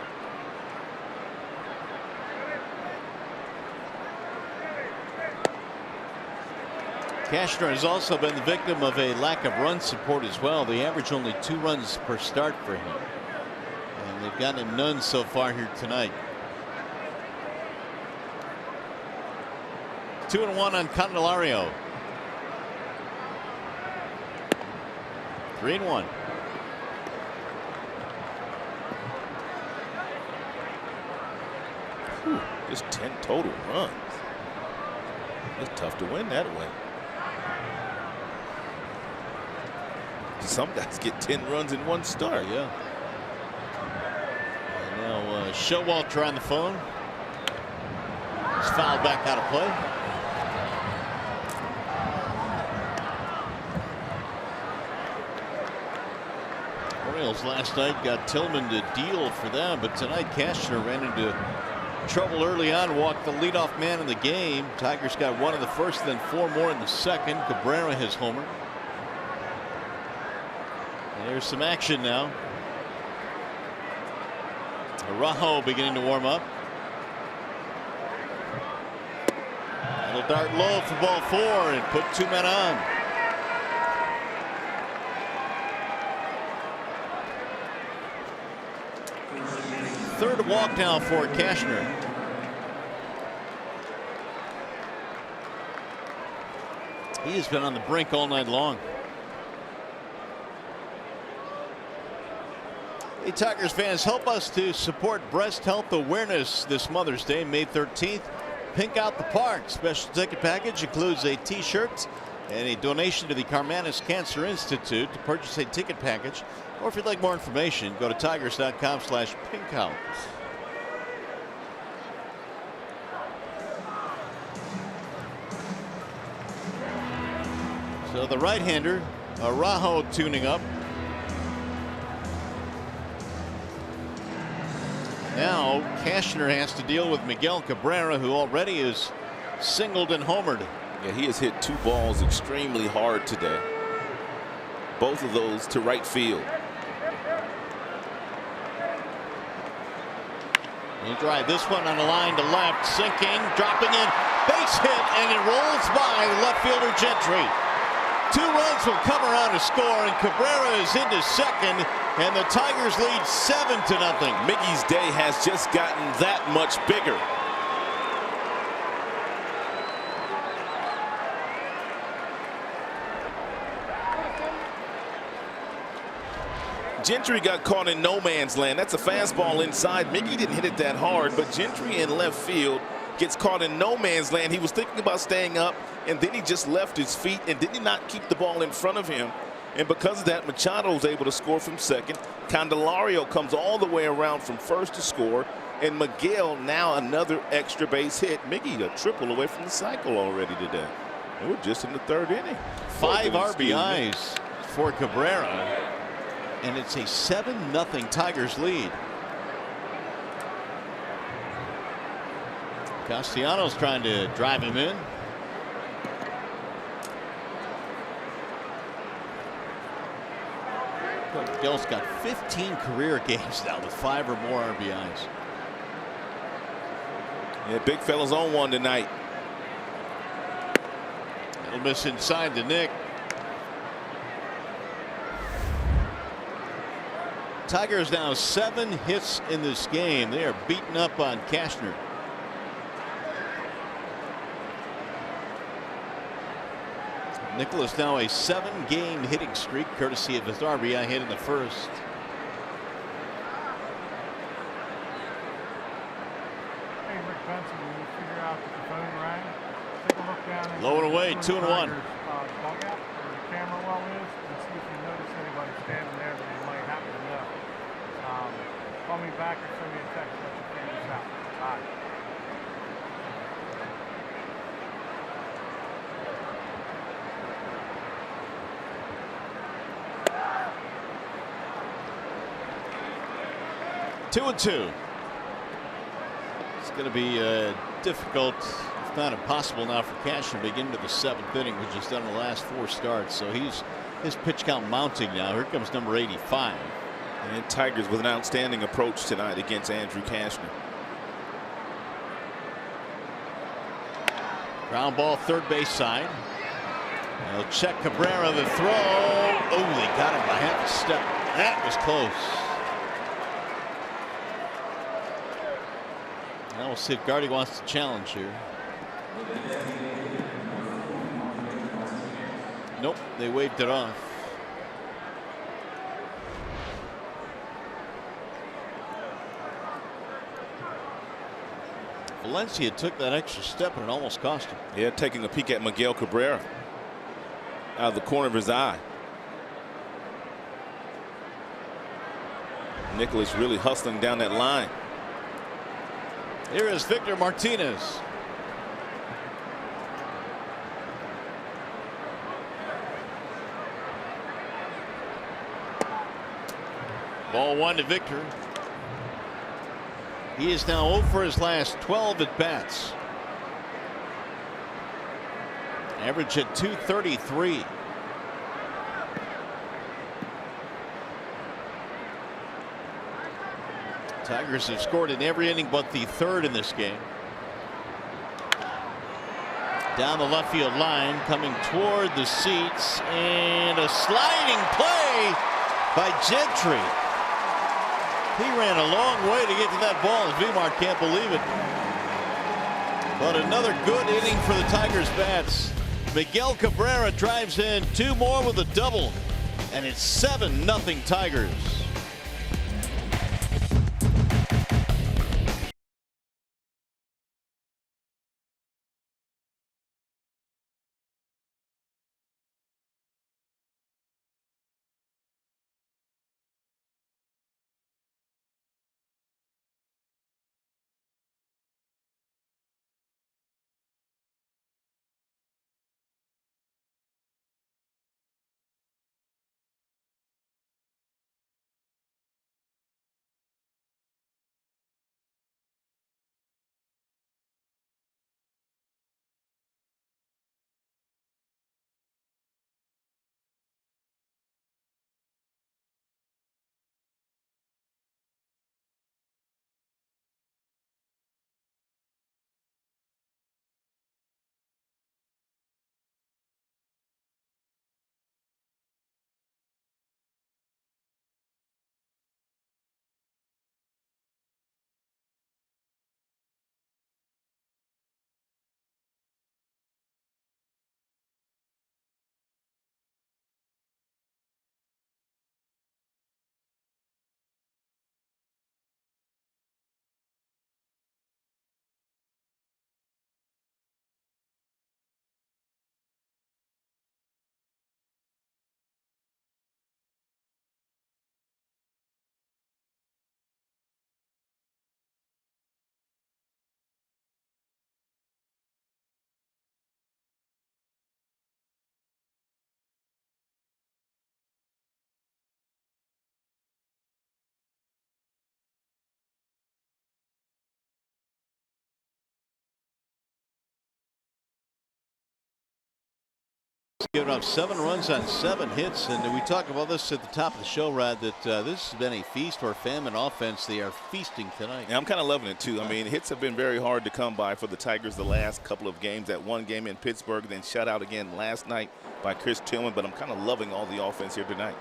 Cashner has also been the victim of a lack of run support as well. They average only 2 runs per start for him, and they've gotten him none so far here tonight. 2-1 on Candelario. 3-1. Just 10 total runs. It's tough to win that way. Some guys get 10 runs in 1 start. Yeah. And now Showalter on the phone. He's fouled back out of play. Orioles last night got Tillman to deal for them, but tonight Cashner ran into trouble early on, walked the leadoff man in the game. Tigers got 1 in the first, then 4 more in the second. Cabrera has homered. And there's some action now. Araujo beginning to warm up. It'll dart low for ball 4 and put 2 men on. Third walk now for Cashner. He has been on the brink all night long. Hey, Tigers fans, help us to support breast health awareness this Mother's Day, May 13th. Pink Out the Park special ticket package includes a t-shirt and a donation to the Karmanos Cancer Institute. To purchase a ticket package, or if you'd like more information, go to tigers.com/pinkout. So the right-hander Araujo tuning up. Now Cashner has to deal with Miguel Cabrera, who already is singled and homered. Yeah, he has hit 2 balls extremely hard today. Both of those to right field. He'll drive this one on the line to left, sinking, dropping in, base hit, and it rolls by left fielder Gentry. 2 runs will come around to score, and Cabrera is into second, and the Tigers lead 7-0. Miggy's day has just gotten that much bigger. Gentry got caught in no man's land. That's a fastball inside. Miggy didn't hit it that hard, but Gentry in left field gets caught in no man's land. He was thinking about staying up, and then he just left his feet, and did he not keep the ball in front of him? And because of that, Machado was able to score from second. Candelario comes all the way around from first to score, and Miguel now another extra base hit. Miggy a triple away from the cycle already today. And we're just in the 3rd inning. 5 RBIs for Cabrera, and it's a 7-0 Tigers lead. Castellanos trying to drive him in. Miguel's got 15 career games now with 5 or more RBIs. Yeah, big fella's on one tonight. It'll miss inside to Nick. Tigers now 7 hits in this game. They are beating up on Cashner. Nicholas now a 7-game hitting streak, courtesy of his RBI hit in the first. Hey, Rick Benson, when you figure out that the phone rang, take a look down at Low and away, 2-1. dugout where the camera well is, and see if you notice anybody standing there that you might happen to know. Call me back or send me a text. Let you figure this out. Bye. Two 2-2. going to be difficult, if not impossible now for Cashner to get into the 7th inning, which he's done in the last 4 starts. So his pitch count mounting now. Here comes number 85. And Tigers with an outstanding approach tonight against Andrew Cashner. Ground ball, third base side. They'll check Cabrera, the throw. Oh, they got him by half a step. That was close. Now we'll see if Gardy wants to challenge here. Nope, they waved it off. Valencia took that extra step and it almost cost him. Yeah, taking a peek at Miguel Cabrera out of the corner of his eye. Nicholas really hustling down that line. Here is Victor Martinez. Ball 1 to Victor. He is now 0 for his last 12 at bats. Average at 233. Tigers have scored in every inning but the 3rd in this game. Down the left field line, coming toward the seats, and a sliding play by Gentry. He ran a long way to get to that ball, and Vimar can't believe it. But another good inning for the Tigers bats. Miguel Cabrera drives in 2 more with a double, and it's 7-0 Tigers. Given up 7 runs on 7 hits, and we talked about this at the top of the show, Rod, that this has been a feast or famine offense. They are feasting tonight. Yeah, I'm kind of loving it too. I mean, hits have been very hard to come by for the Tigers the last couple of games. That one game in Pittsburgh, then shut out again last night by Chris Tillman, but I'm kind of loving all the offense here tonight.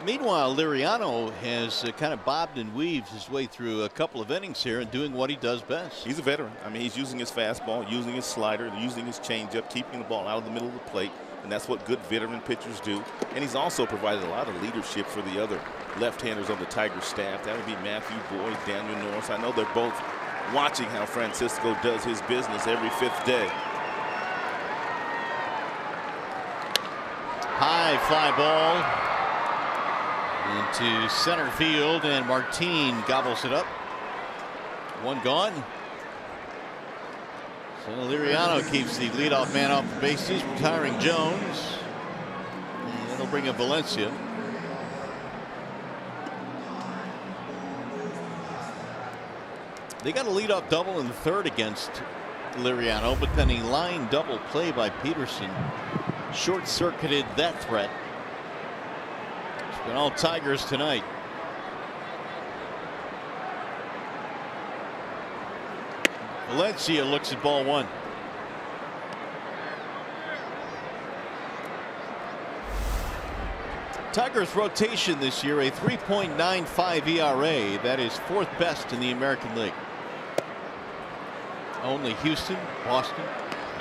Meanwhile, Liriano has kind of bobbed and weaved his way through a couple of innings here and doing what he does best. He's a veteran. I mean, he's using his fastball, using his slider, using his changeup, keeping the ball out of the middle of the plate. And that's what good veteran pitchers do. And he's also provided a lot of leadership for the other left-handers on the Tigers staff. That would be Matthew Boyd, Daniel Norris. I know they're both watching how Francisco does his business every 5th day. High fly ball into center field, and Martin gobbles it up. 1 gone. So Liriano keeps the leadoff man off the bases, retiring Jones. And that'll bring up Valencia. They got a leadoff double in the third against Liriano, but then a line double play by Peterson short-circuited that threat. It's been all Tigers tonight. Valencia looks at ball one. Tigers rotation this year, a 3.95 ERA. That is fourth best in the American League. Only Houston, Boston,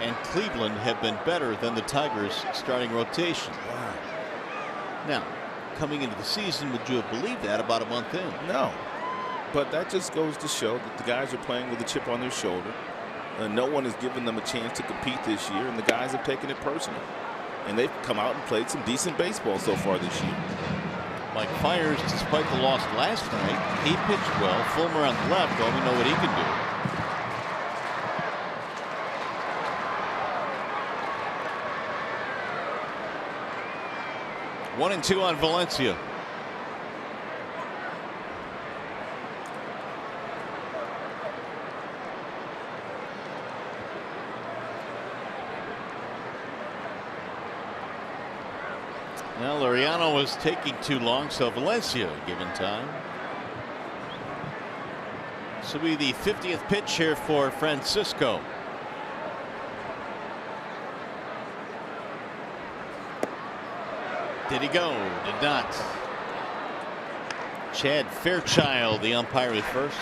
and Cleveland have been better than the Tigers starting rotation. Wow. Now, coming into the season, would you have believed that about a month in? No. But that just goes to show that the guys are playing with a chip on their shoulder. No one has given them a chance to compete this year, and the guys have taken it personal. And they've come out and played some decent baseball so far this year. Mike Fiers, despite the loss last night, he pitched well. Fulmer on the left, well, we know what he can do. 1-2 on Valencia. Now Liriano was taking too long, so Valencia given time. This will be the 50th pitch here for Francisco. Did he go? Did not. Chad Fairchild, the umpire at first.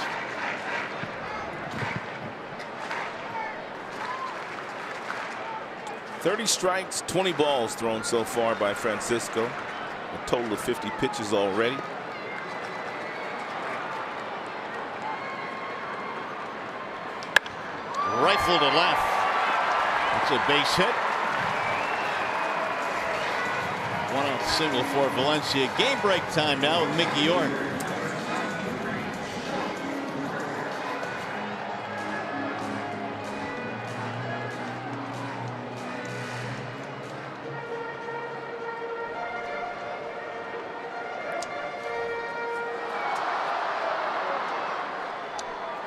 .30 strikes, 20 balls thrown so far by Francisco. A total of 50 pitches already. Rifle to left. It's a base hit. One out single for Valencia. Game break time now with Mickey York.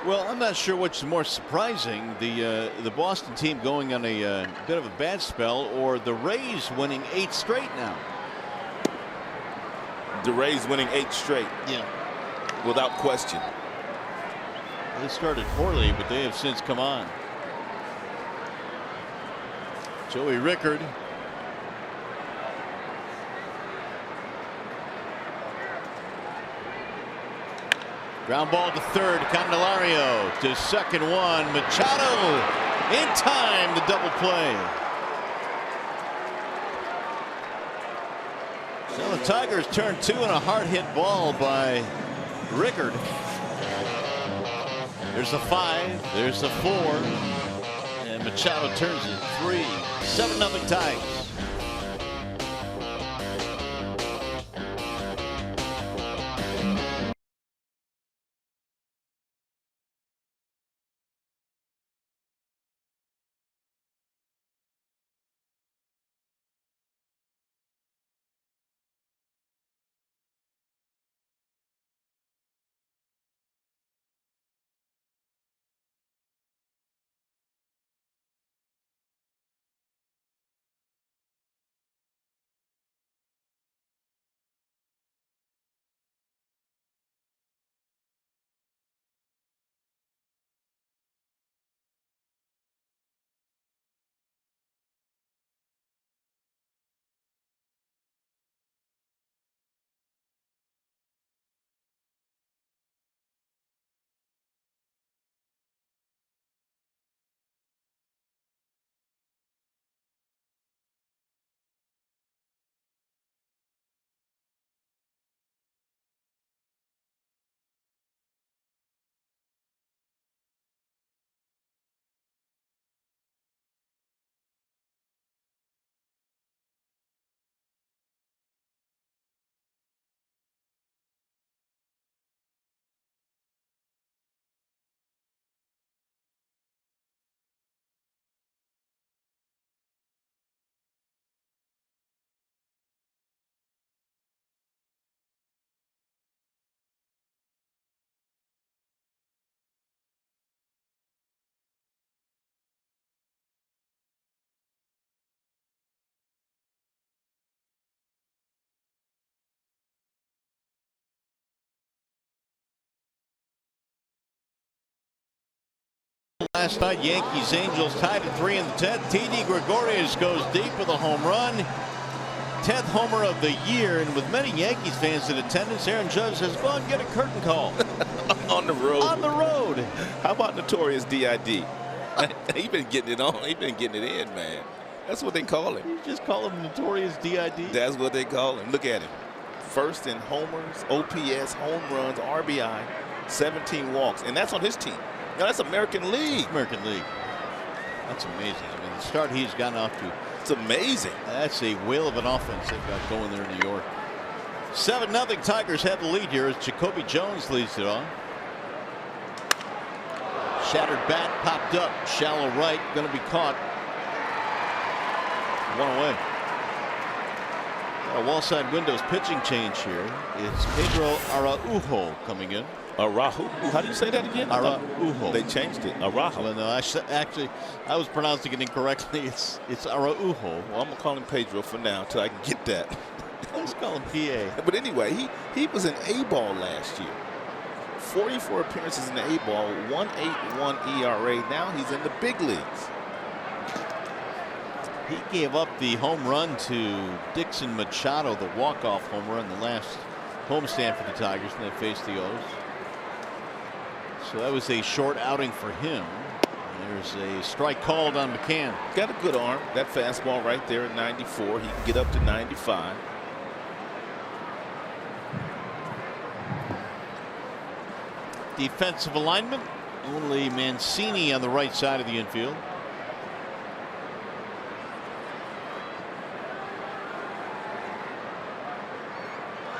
Well, I'm not sure what's more surprising, the Boston team going on a bit of a bad spell, or the Rays winning 8 straight now. The Rays winning 8 straight. Yeah. Without question. They started poorly, but they have since come on. Joey Rickard. Ground ball to third. Candelario to second one. Machado in time to double play. So the Tigers turn 2 on a hard hit ball by Rickard. There's the 5. There's the 4. And Machado turns it 3. 7-0 Tigers. Last night, Yankees Angels tied at 3 in the 10th. T.D. Gregorius goes deep with a home run. 10th homer of the year, and with many Yankees fans in attendance, Aaron Judge has gone get a curtain call. On the road. On the road. How about Notorious D.I.D.? He been getting it on. He been getting it in, man. That's what they call him. You just call him Notorious D.I.D.? That's what they call him. Look at him. First in homers, OPS, home runs, RBI, 17 walks, and that's on his team. Now that's American League. American League. That's amazing. I mean, the start he's gotten off to. It's amazing. That's a whale of an offense they've got going there in New York. 7-0 Tigers have the lead here as Jacoby Jones leads it on. Shattered bat popped up, shallow right, going to be caught. 1 away. A wall side windows pitching change here. It's Pedro Araujo coming in. Araujo? How do you say that again? Araujo. They changed it. Araujo. Well, no, actually, I was pronouncing it incorrectly. It's Araujo. Well, I'm gonna call him Pedro for now until I can get that. Let's call him PA. But anyway, he was in A-ball last year. 44 appearances in the A-ball, 1.81 ERA. Now he's in the big leagues. He gave up the home run to Dixon Machado, the walk-off home run, the last homestand for the Tigers, and they faced the O's. So that was a short outing for him. There's a strike called on McCann. Got a good arm. That fastball right there at 94. He can get up to 95. Defensive alignment. Only Mancini on the right side of the infield.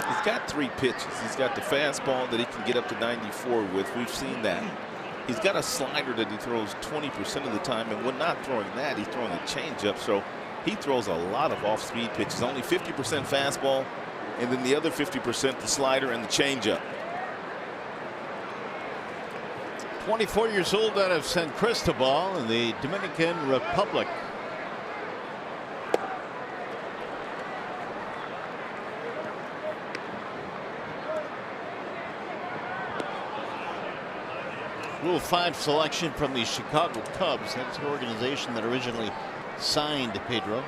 He's got 3 pitches. He's got the fastball that he can get up to 94 with. We've seen that. He's got a slider that he throws 20% of the time, and when not throwing that, he's throwing a changeup. So he throws a lot of off-speed pitches. Only 50% fastball, and then the other 50% the slider and the changeup. 24 years old out of San Cristobal in the Dominican Republic. Rule 5 selection from the Chicago Cubs. That's the organization that originally signed Pedro.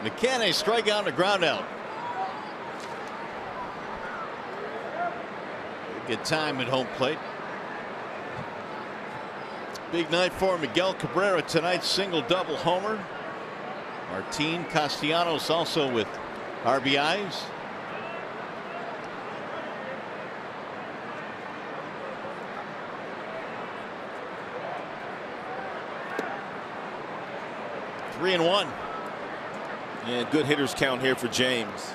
McCann, a strikeout and a ground out. Good time at home plate. Big night for Miguel Cabrera tonight. Single double homer. Martin Castellanos also with RBIs. Three and one. Yeah, good hitters count here for James.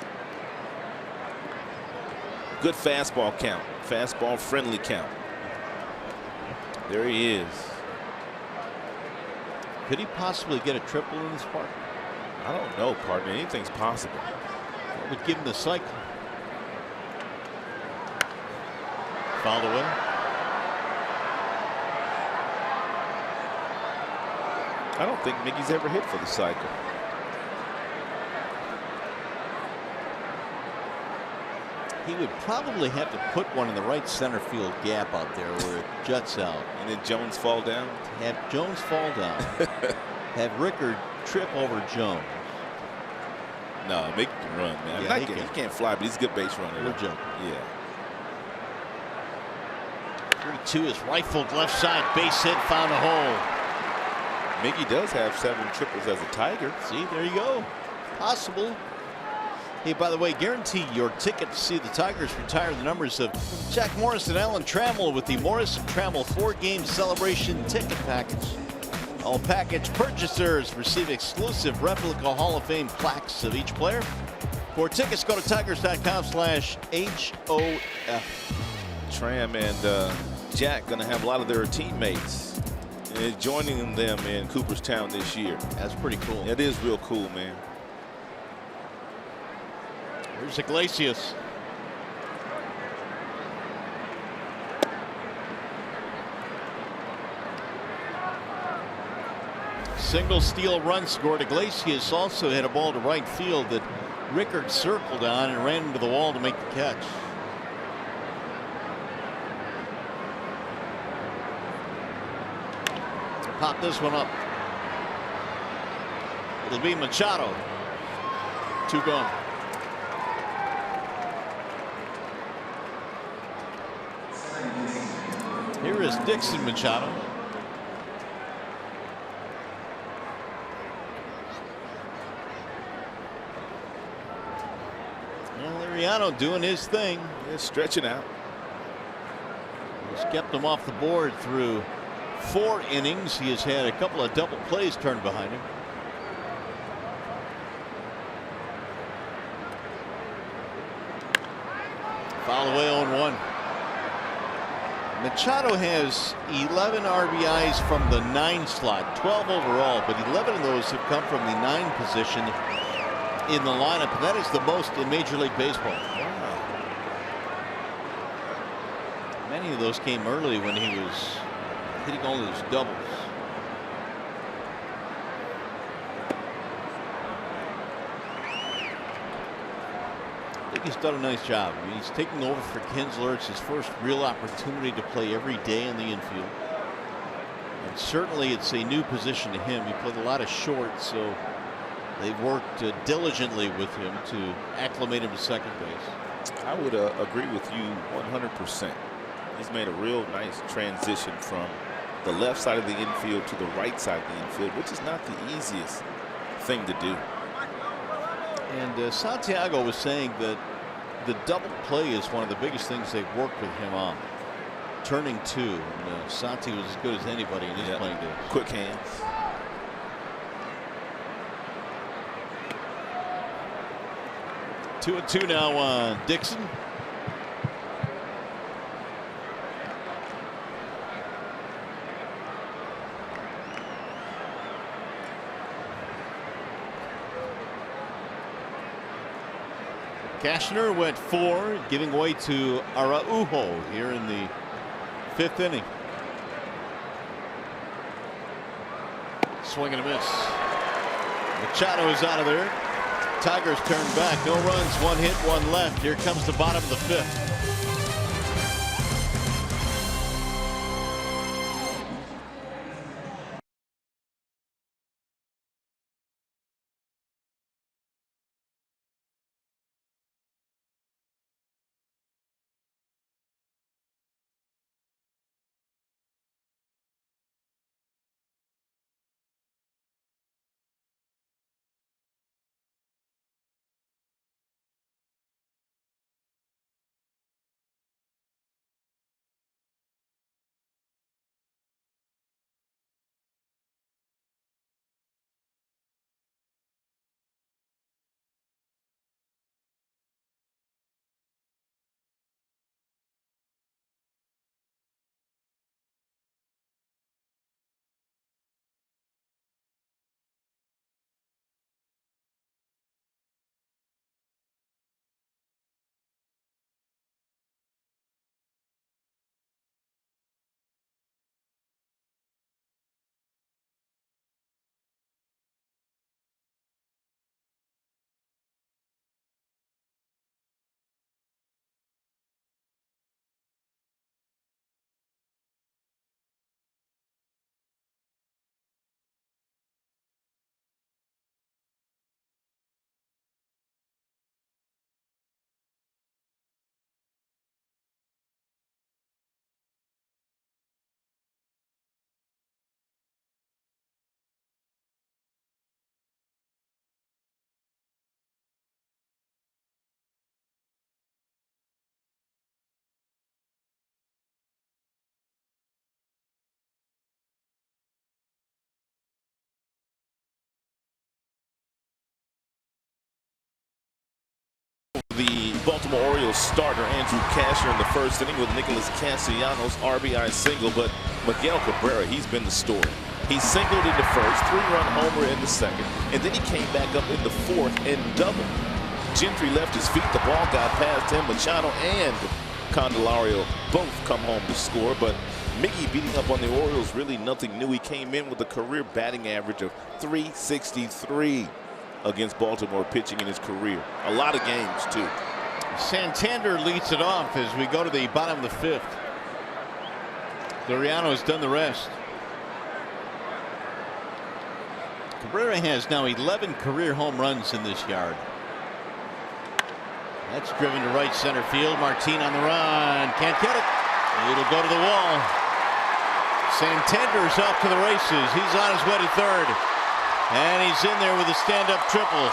Good fastball count. Fastball friendly count. There he is. Could he possibly get a triple in this park? I don't know, partner. Anything's possible. That would give him the cycle. Fouled away. I don't think Mickey's ever hit for the cycle. He would probably have to put one in the right center field gap out there where it juts out. And then Jones fall down? Have Jones fall down. Have Rickard trip over Jones. No, Mickey can run, man. Yeah, he can't fly, but he's a good base runner. We're joking. Yeah. 32 is rifled left side, base hit, found a hole. Mickey does have 7 triples as a Tiger. See, there you go. Possible. Hey, by the way, guarantee your ticket to see the Tigers retire the numbers of Jack Morris and Alan Trammell with the Morris and Trammell 4-game celebration ticket package. All package purchasers receive exclusive replica Hall of Fame plaques of each player. For tickets, go to tigers.com/HOF. Tram and Jack going to have a lot of their teammates joining them in Cooperstown this year. That's pretty cool. That is real cool, man. Here's Iglesias. Single steal run scored. Iglesias also hit a ball to right field that Rickard circled on and ran into the wall to make the catch. pop this one up. It'll be Machado. 2 gone. Here is Dixon Machado. And Liriano doing his thing. Yeah, stretching out. He's kept him off the board through 4 innings. He has had a couple of double plays turned behind him. Foul away 0-1. Machado has 11 RBIs from the 9 slot, 12 overall, but 11 of those have come from the 9 position in the lineup, and that is the most in Major League Baseball. Wow. Many of those came early when he was hitting all those doubles. I think he's done a nice job. I mean, he's taking over for Kinsler. It's his first real opportunity to play every day in the infield. And certainly it's a new position to him. He played a lot of short, so they've worked diligently with him to acclimate him to second base. I would agree with you 100%. He's made a real nice transition from the left side of the infield to the right side of the infield, which is not the easiest thing to do. And Santiago was saying that the double play is one of the biggest things they've worked with him on. Turning 2. And Santi was as good as anybody in his playing days. Quick hands. Two and 2 now on Dixon. Cashner went 4, giving way to Araujo here in the 5th inning. Swing and a miss. Machado is out of there. Tigers turn back. No runs, 1 hit, 1 left. Here comes the bottom of the 5th. The Baltimore Orioles starter Andrew Cashner in the 1st inning with Nicholas Castellanos' RBI single, but Miguel Cabrera, he's been the story. He singled in the 1st, 3-run homer in the 2nd, and then he came back up in the 4th and doubled. Gentry left his feet, the ball got past him. Machado and Candelario both come home to score, but Miggy beating up on the Orioles, really nothing new. He came in with a career batting average of .363 against Baltimore pitching in his career. A lot of games, too. Santander leads it off as we go to the bottom of the 5th. Liriano has done the rest. Cabrera has now 11 career home runs in this yard. That's driven to right center field. Martin on the run. Can't get it. It'll go to the wall. Santander's off to the races. He's on his way to third. And he's in there with a stand-up triple.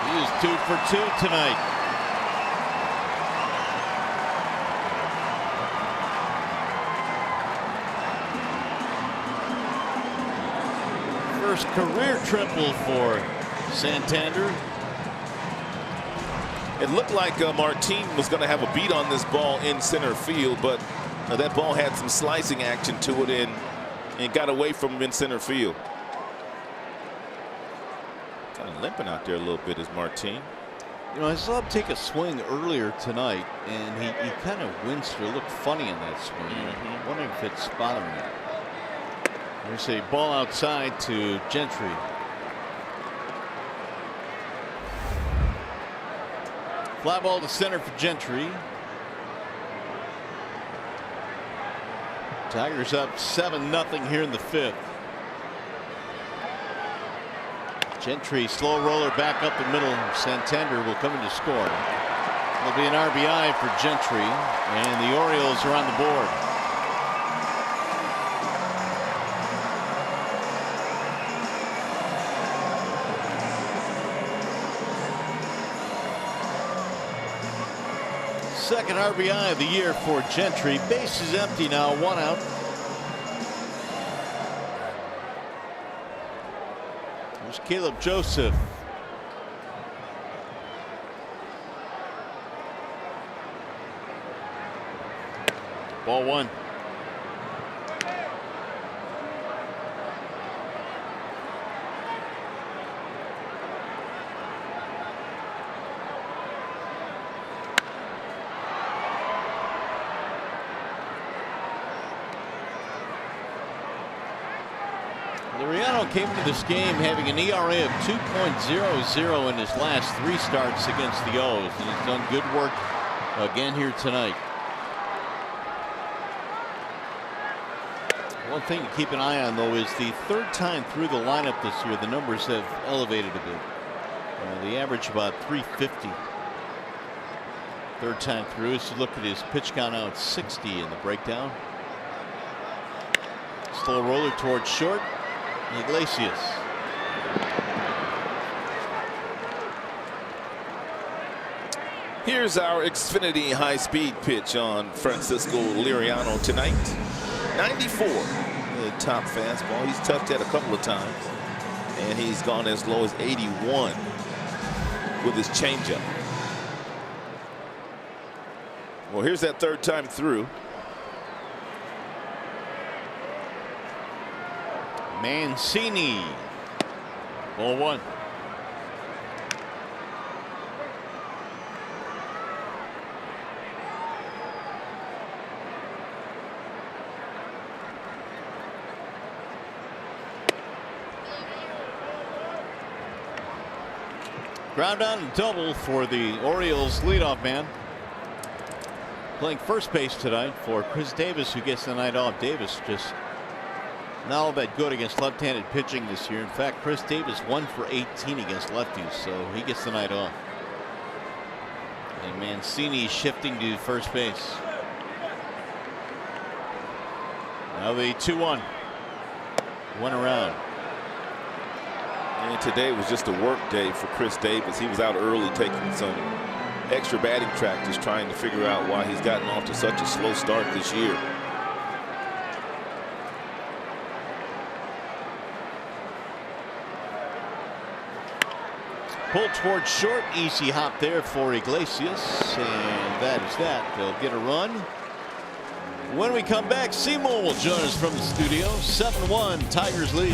He is 2 for 2 tonight. First career triple for Santander. It looked like Martin was going to have a beat on this ball in center field, but that ball had some slicing action to it and got away from him in center field. Kind of limping out there a little bit is Martin. You know, I saw him take a swing earlier tonight, and he kind of winced or looked funny in that swing. I'm wondering if it's bothering him. There's a ball outside to Gentry. Fly ball to center for Gentry. Tigers up 7-0 here in the 5th. Gentry, slow roller back up the middle. Santander will come in to score. It'll be an RBI for Gentry, and the Orioles are on the board. Second RBI of the year for Gentry. Base is empty now, 1 out. There's Caleb Joseph. Ball 1. Liriano came into this game having an ERA of 2.00 in his last 3 starts against the O's, and he's done good work again here tonight. One thing to keep an eye on, though, is the 3rd time through the lineup this year, the numbers have elevated a bit. The average about 350. 3rd time through. As you look at his pitch count now, it's 60 in the breakdown. Slow roller towards short. Iglesias. Here's our Xfinity high-speed pitch on Francisco Liriano tonight. 94, the top fastball. He's touched that a couple of times, and he's gone as low as 81 with his changeup. Well, here's that 3rd time through. Mancini. Ball 1. Ground out and double for the Orioles leadoff man. Playing first base tonight for Chris Davis, who gets the night off. Davis just not all that good against left-handed pitching this year. In fact, Chris Davis 1 for 18 against lefties, so he gets the night off. And Mancini shifting to first base. Now the 2-1. 1 around. And today was just a work day for Chris Davis. He was out early taking some extra batting practice, trying to figure out why he's gotten off to such a slow start this year. Pulled towards short, easy hop there for Iglesias, and that is that. They'll get a run. When we come back, Seymour will join us from the studio. 7-1, Tigers lead.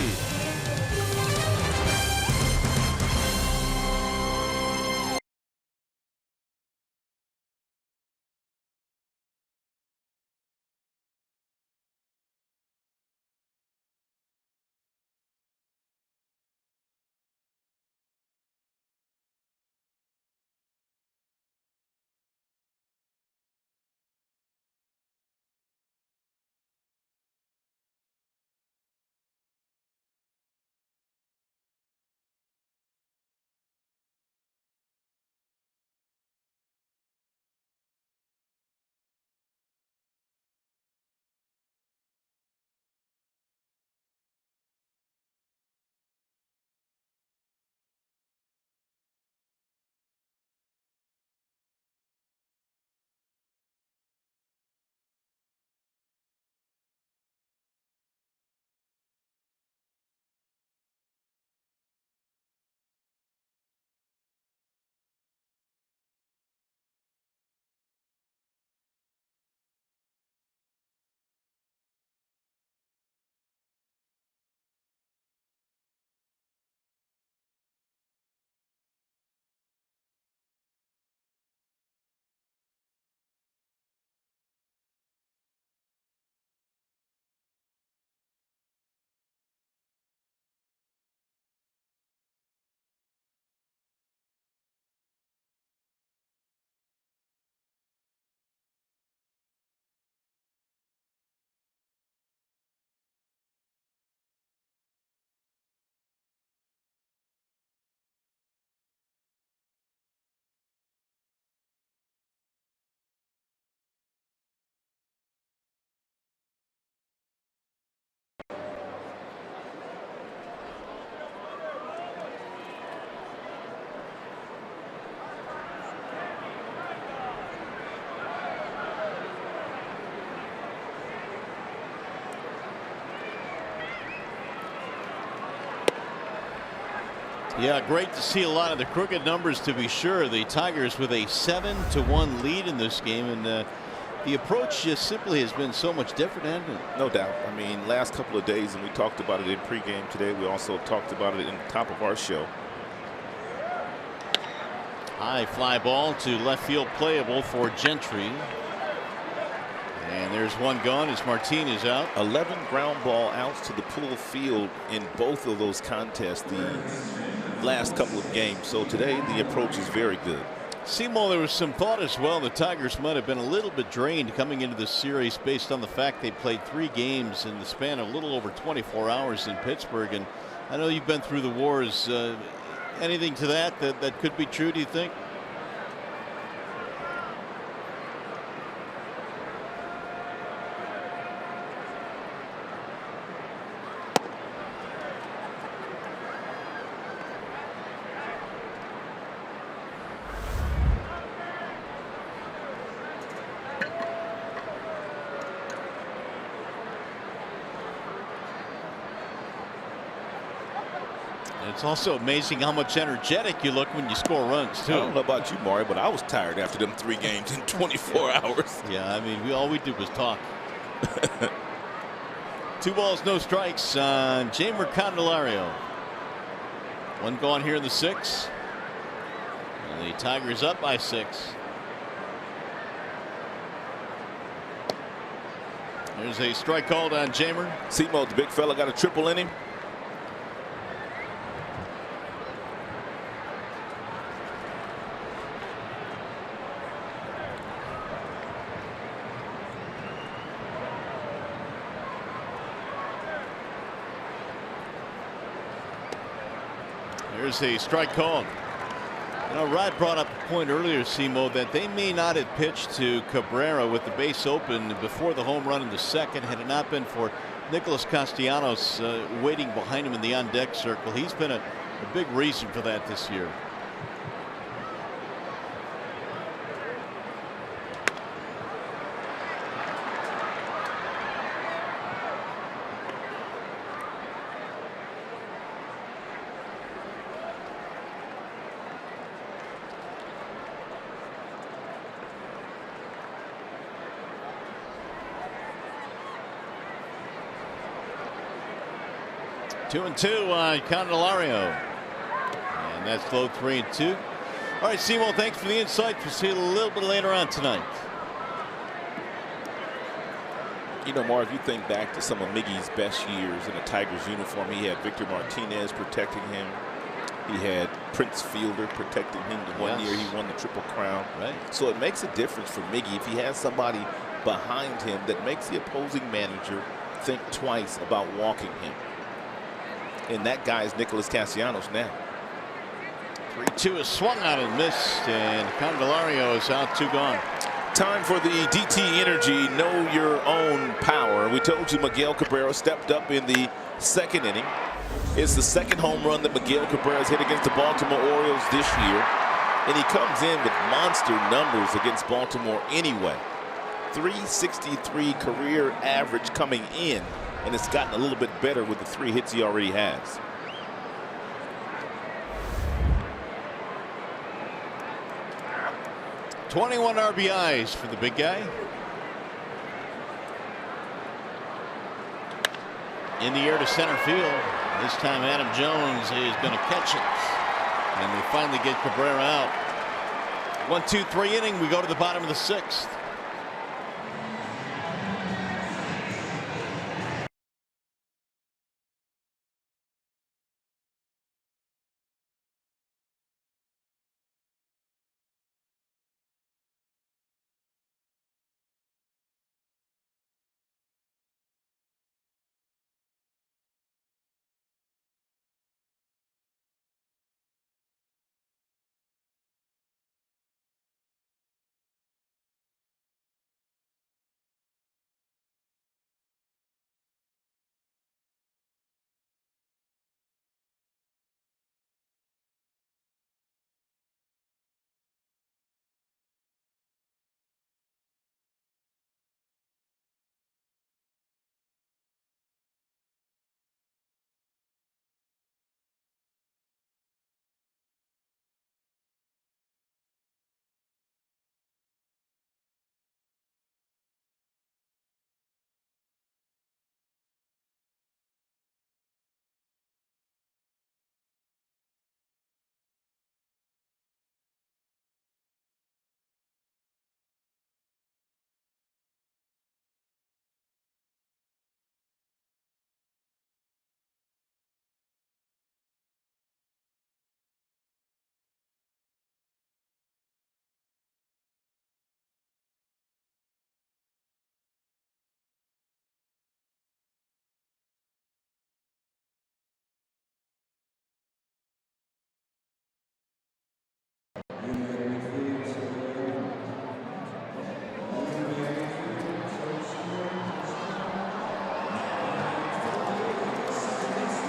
Yeah, great to see a lot of the crooked numbers, to be sure. The Tigers with a 7-1 lead in this game, and the approach just simply has been so much different, hasn't it? No doubt. I mean, last couple of days, and we talked about it in pregame today. We also talked about it in the top of our show. High fly ball to left field, playable for Gentry. And there's one gone as Martinez out. 11 ground ball outs to the pull field in both of those contests the last couple of games. So today the approach is very good. Seymour, there was some thought as well the Tigers might have been a little bit drained coming into this series based on the fact they played 3 games in the span of a little over 24 hours in Pittsburgh. And I know you've been through the wars. Anything to that could be true, do you think? 'It's also amazing how much energetic you look when you score runs, too. I don't know about you, Mario, but I was tired after them 3 games in 24 hours. Yeah, I mean, all we did was talk. 2 balls, no strikes on Jeimer Candelario. 1 gone here in the 6th. And the Tigers up by 6. There's a strike called on Jeimer. Seymour, the big fella, got a triple in him. There's a strike called. You know, Rod brought up a point earlier, Simo, that they may not have pitched to Cabrera with the base open before the home run in the 2nd had it not been for Nicholas Castellanos waiting behind him in the on-deck circle. He's been a big reason for that this year. Two and 2 on Candelario. And that's low 3-2. All right, Seymour, thanks for the insight. We'll see you a little bit later on tonight. You know, Marv, you think back to some of Miggy's best years in a Tigers uniform. He had Victor Martinez protecting him. He had Prince Fielder protecting him. The one year he won the Triple Crown. Right. So it makes a difference for Miggy if he has somebody behind him that makes the opposing manager think twice about walking him. And that guy is Nicholas Castellanos now. 3-2 is swung out and missed, and Candelario is out, 2 gone. Time for the DT Energy Know Your Own Power. We told you Miguel Cabrera stepped up in the 2nd inning. It's the 2nd home run that Miguel Cabrera's hit against the Baltimore Orioles this year. And he comes in with monster numbers against Baltimore anyway. 363 career average coming in. And it's gotten a little bit better with the 3 hits he already has. .21 RBIs for the big guy. In the air to center field. This time Adam Jones is going to catch it. And they finally get Cabrera out. 1-2-3 inning. We go to the bottom of the 6th.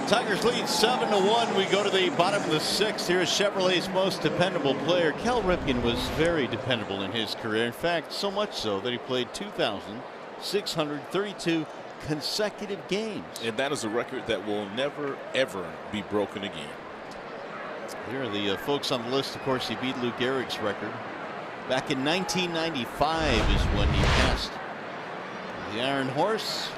Tigers lead 7-1. We go to the bottom of the 6th. Here's Chevrolet's most dependable player. Cal Ripken was very dependable in his career. In fact, so much so that he played 2,632 consecutive games. And that is a record that will never, ever be broken again. Here are the folks on the list. Of course, he beat Lou Gehrig's record. Back in 1995 is when he passed the Iron Horse.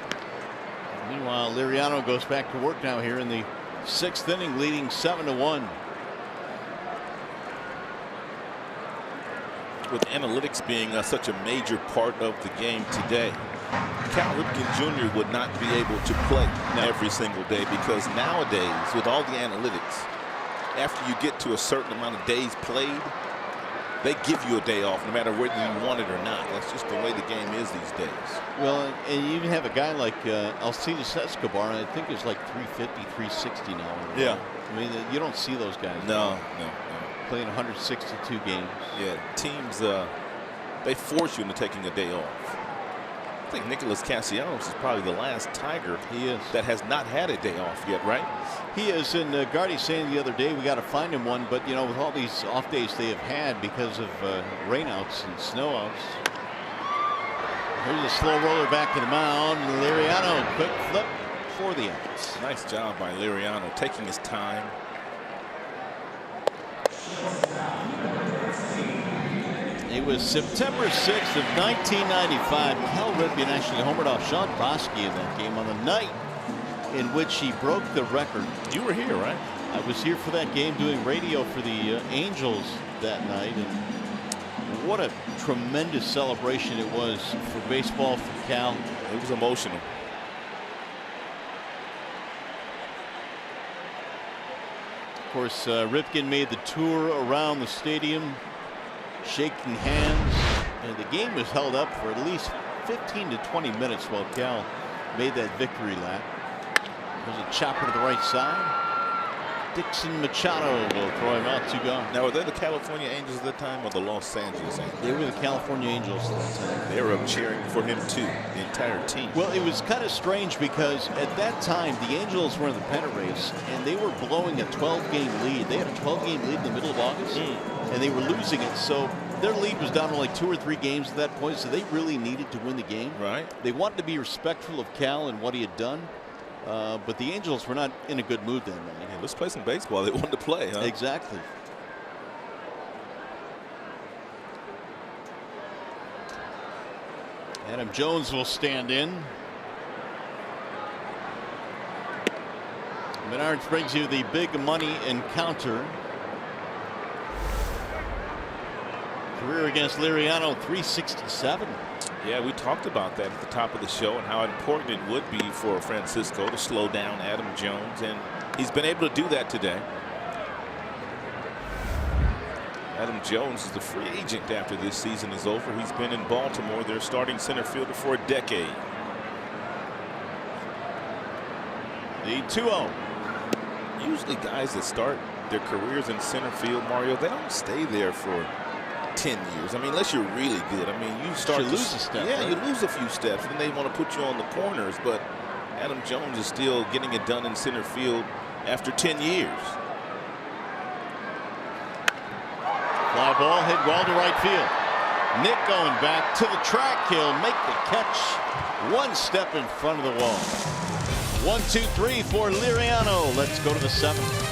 Meanwhile, Liriano goes back to work now here in the 6th inning, leading 7-1. With analytics being such a major part of the game today, Cal Ripken Jr. would not be able to play every single day, because nowadays, with all the analytics, after you get to a certain amount of days played, they give you a day off no matter whether you want it or not. That's just the way the game is these days. Well, and you even have a guy like Alcides Escobar, and I think it's like 350, 360 now. Yeah. I mean, you don't see those guys. No. Playing 162 games. Yeah, teams, they force you into taking a day off. I think Nicholas Castellanos is probably the last Tiger that has not had a day off yet, right? He is, and Gardy's saying the other day we got to find him one, but you know, with all these off days they have had because of rainouts and snowouts. Here's a slow roller back to the mound. Liriano, quick flip for the outs. Nice job by Liriano, taking his time. It was September 6th of 1995. Cal Ripken actually homered off Sean Bosky in that game on the night in which he broke the record. You were here, right? I was here for that game doing radio for the Angels that night, and what a tremendous celebration it was for baseball, for Cal. It was emotional. Of course, Ripken made the tour around the stadium, shaking hands, and the game was held up for at least 15 to 20 minutes while Cal made that victory lap. There's a chopper to the right side. Dixon Machado will throw him out, 2 gone. Now, were they the California Angels at that time or the Los Angeles Angels? They were the California Angels at that time. They were up cheering for him too, the entire team. Well, it was kind of strange because at that time the Angels were in the pennant race and they were blowing a 12-game lead. They had a 12-game lead in the middle of August, and they were losing it. So their lead was down to like 2 or 3 games at that point. So they really needed to win the game. Right. They wanted to be respectful of Cal and what he had done. But the Angels were not in a good mood that night. Yeah, let's play some baseball. They wanted to play, huh? Exactly. Adam Jones will stand in. Menards brings you the big money encounter. Career against Liriano, 367. Yeah, we talked about that at the top of the show and how important it would be for Francisco to slow down Adam Jones, and he's been able to do that today. Adam Jones is the free agent after this season is over. He's been in Baltimore, their starting center fielder, for a decade. The 2-0. Usually guys that start their careers in center field, Mario, they don't stay there for 10 years. I mean, unless you're really good. I mean, you start to lose a step. Yeah, right? you lose a few steps, and they want to put you on the corners. But Adam Jones is still getting it done in center field after 10 years. Fly ball hit well to right field. Nick going back to the track. He'll make the catch 1 step in front of the wall. 1, 2, 3 for Liriano. Let's go to the 7th.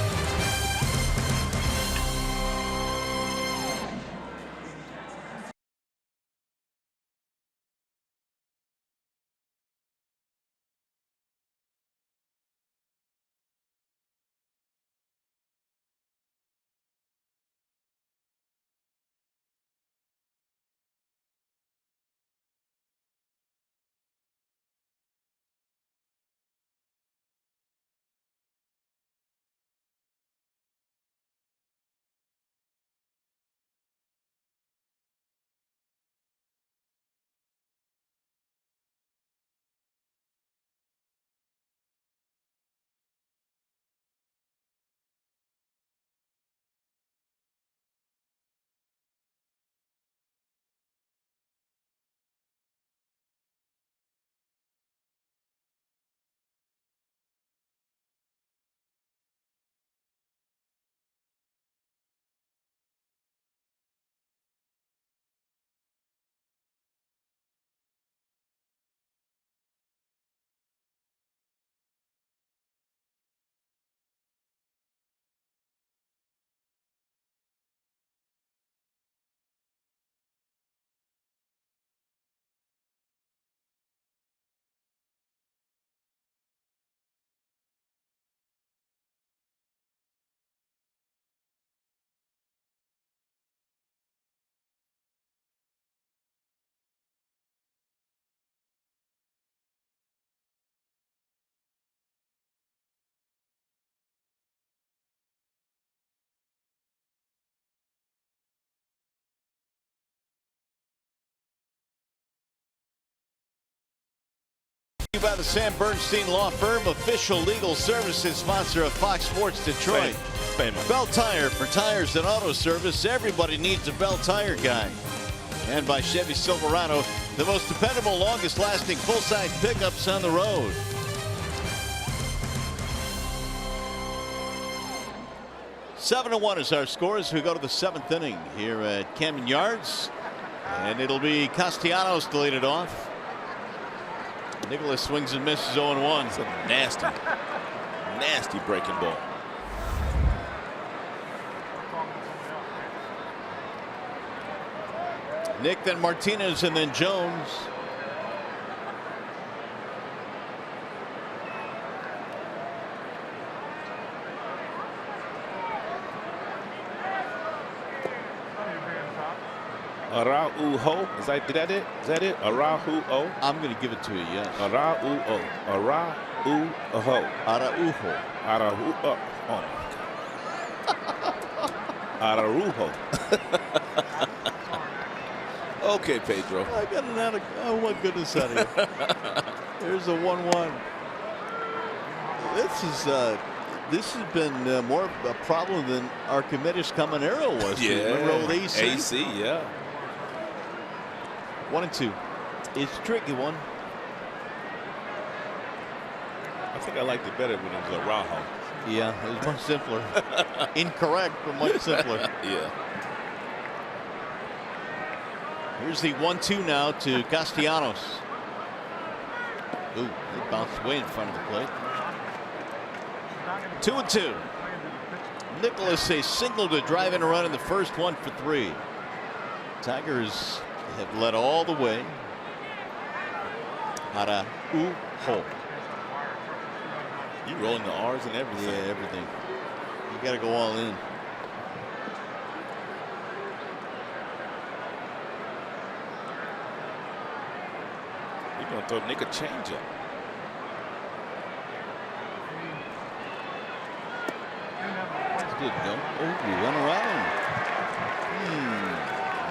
you by the Sam Bernstein Law Firm, official legal services sponsor of Fox Sports Detroit. Famous. Bell Tire, for tires and auto service, everybody needs a Bell Tire guy. And by Chevy Silverado, the most dependable, longest lasting full-size pickups on the road. Seven to 1 is our score as we go to the 7th inning here at Camden Yards. And it'll be Castellanos to lead it off. Nicholas swings and misses 0-1. It's a nasty, nasty breaking ball. Nick, then Martinez, and then Jones. Araujo. Did that it? Is that it? Araujo. I'm going to give it to you, yes. Araujo. Araujo. Araujo. Araujo. Oh my God. Araujo. Okay, Pedro. I got it out of, oh my goodness, out of here. There's a 1-1. This has been more of a problem than Archimedes Caminero was. Yeah. Remember with AC? AC, yeah. 1-2. It's a tricky one. I think I liked it better when it was Araujo. Yeah, it was much simpler. Incorrect, but much simpler. Yeah. Here's the 1-2 now to Castellanos. Ooh, he bounced way in front of the plate. 2-2. Nicholas a single to drive in a run in the first, 1 for 3. Tigers have led all the way. Araujo. You rolling the R's and everything. Yeah, everything. You got to go all in. You're going to throw Nick a changeup. Good go. Oh, we went around.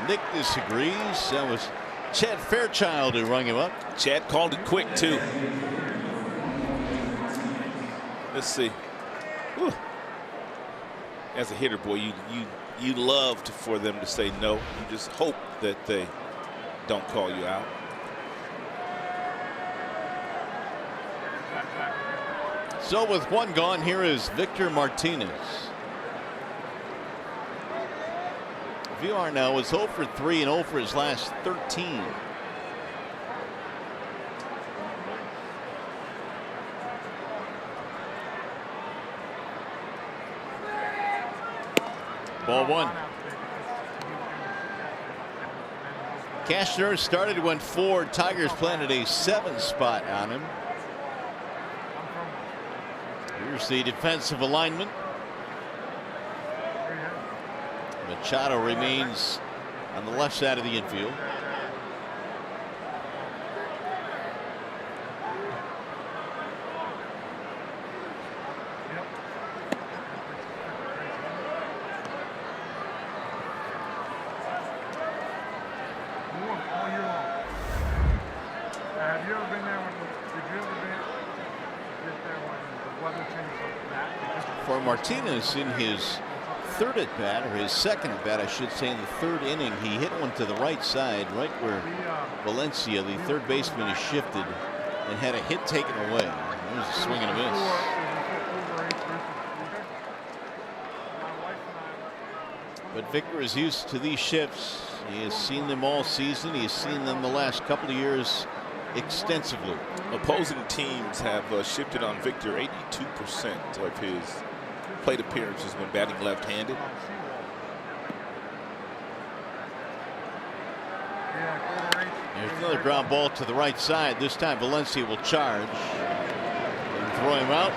Nick disagrees. That was Chad Fairchild who rung him up. Chad called it quick, too. Let's see. Whew. As a hitter, boy, you loved for them to say no. You just hope that they don't call you out. So with 1 gone, here is Victor Martinez. VR now is 0 for 3 and 0 for his last 13. Ball 1. Cashner started, went 4. Tigers planted a 7 spot on him. Here's the defensive alignment. Machado remains on the left side of the infield. Have you ever been there when did you ever been there when the weather changed like that? For Martinez in his 3rd at bat, or his 2nd at bat, I should say, in the 3rd inning, he hit one to the right side, right where Valencia, the 3rd baseman, is shifted, and had a hit taken away. It was a swing and a miss. But Victor is used to these shifts. He has seen them all season. He has seen them the last couple of years extensively. Opposing teams have shifted on Victor 82% of his plate appearances when batting left-handed. There's another ground ball to the right side. This time Valencia will charge and throw him out.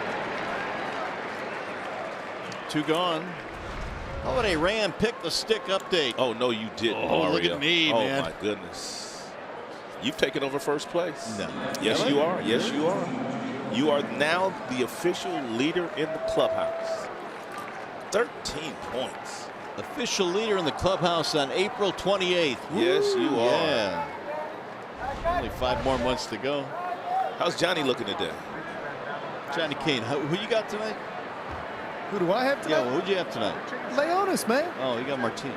2 gone. How about a Ram pick the stick update? Oh, no, you didn't. Oh, Mario. look at me, man. Oh, my goodness. You've taken over first place. No. Yes, you are. Yes, you are. You are now the official leader in the clubhouse. 13 points. Official leader in the clubhouse on April 28th. Yes, you are. Yeah. Only 5 more months to go. How's Johnny looking today? Johnny Kane, who you got tonight? Who do I have tonight? Yeah, well, who'd you have tonight? Leonis, man. Oh, you got Martinez.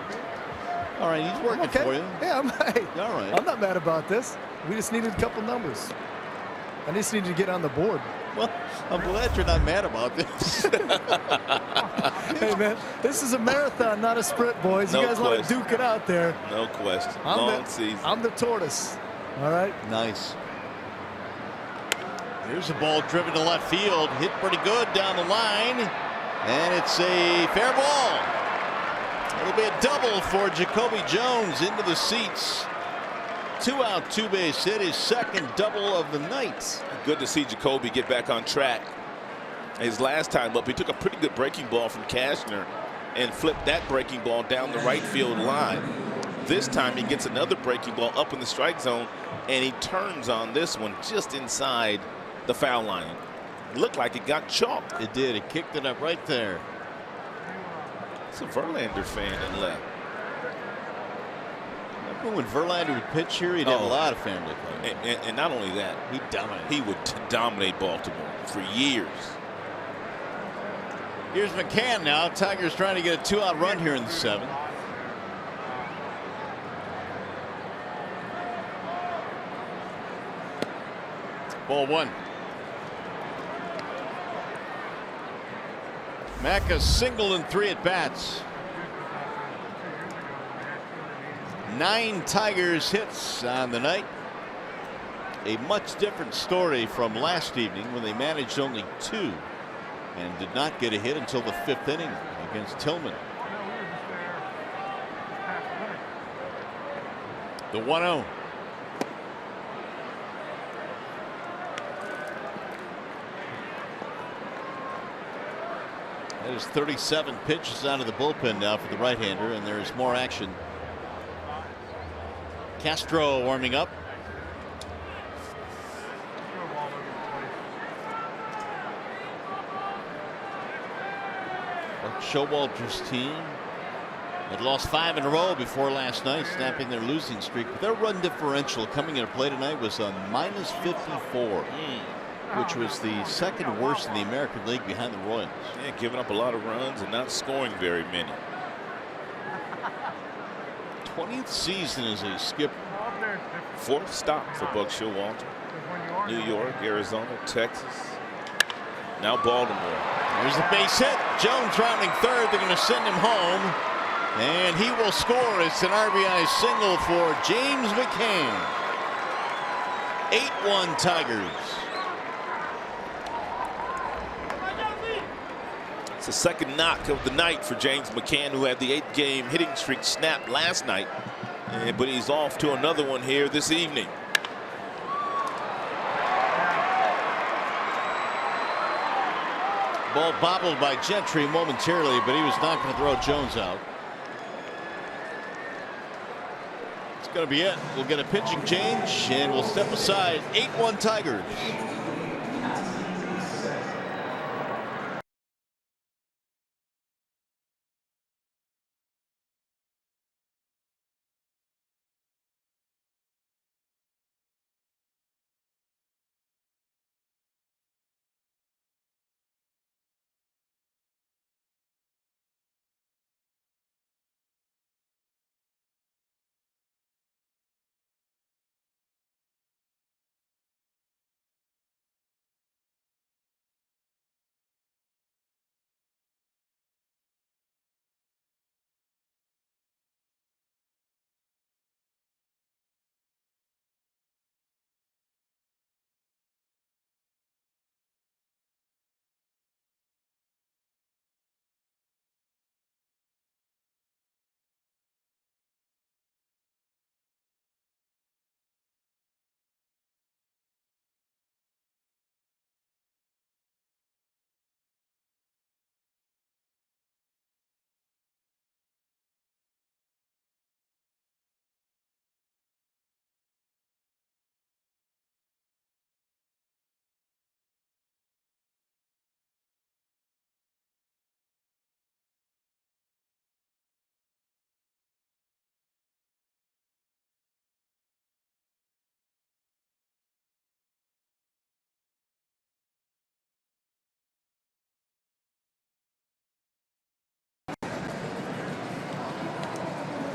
All right, he's working Okay. for you. Yeah, hey, All right. I'm not mad about this. We just needed a couple numbers. I just needed to get on the board. Well, I'm glad you're not mad about this. Hey, man, this is a marathon, not a sprint, boys. No You guys want to question. duke it out there. No question. Long season. I'm the tortoise. All right. Nice. Here's a ball driven to left field. Hit pretty good down the line. And it's a fair ball. It'll be a double for Jacoby Jones into the seats. 2 out, 2 base hit, his second double of the night. Good to see Jacoby get back on track. His last time up, he took a pretty good breaking ball from Cashner and flipped that breaking ball down the right field line. This time he gets another breaking ball up in the strike zone, and he turns on this one just inside the foul line. It looked like it got chalked. It did. It kicked it up right there. It's a Verlander fan in left. Remember when Verlander would pitch here, he'd have a lot of family fun. And not only that, He'd dominate. he would dominate Baltimore for years. Here's McCann now. Tigers trying to get a 2-out run here in the 7th. Ball 1. Macca single in 3 at bats. 9 Tigers hits on the night. A much different story from last evening when they managed only 2 and did not get a hit until the 5th inning against Tillman. The 1-0. That is 37 pitches out of the bullpen now for the right-hander, and there is more action. Castro warming up. Showalter's team had lost 5 in a row before last night, snapping their losing streak. But their run differential coming into play tonight was on -54, which was the second worst in the American League behind the Royals. Yeah, giving up a lot of runs and not scoring very many. 20th season as a skipper. 4th stop for Buck Showalter. New York, Arizona, Texas, now Baltimore. There's the base hit. Jones rounding third. They're going to send him home. And he will score. It's an RBI single for James McCann. 8-1 Tigers. It's the second knock of the night for James McCann, who had the 8-game hitting streak snapped last night. But he's off to another one here this evening. Ball bobbled by Gentry momentarily, but he was not going to throw Jones out. It's going to be it. We'll get a pitching change, and we'll step aside. 8-1 Tigers.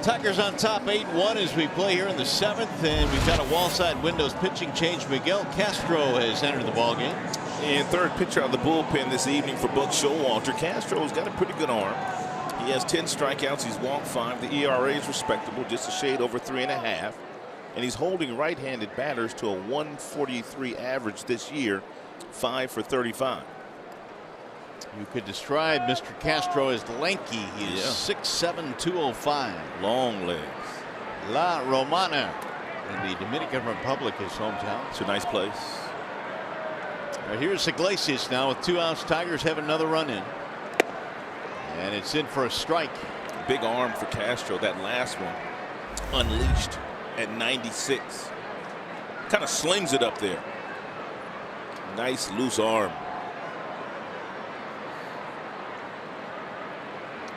Tigers on top 8-1 as we play here in the 7th, and we've got a wall-side windows pitching change. Miguel Castro has entered the ballgame. And third pitcher out of the bullpen this evening for Buck Showalter. Castro's got a pretty good arm. He has 10 strikeouts. He's walked 5. The ERA is respectable, just a shade over 3.5. And he's holding right-handed batters to a 143 average this year, 5 for 35. You could describe Mr. Castro as lanky. He is 6'7", 205. Long legs. La Romana in the Dominican Republic, his hometown. It's a nice place. Here's Iglesias now with 2 outs. Tigers have another run in. And it's in for a strike. Big arm for Castro. That last one unleashed at 96. Kind of slings it up there. Nice loose arm.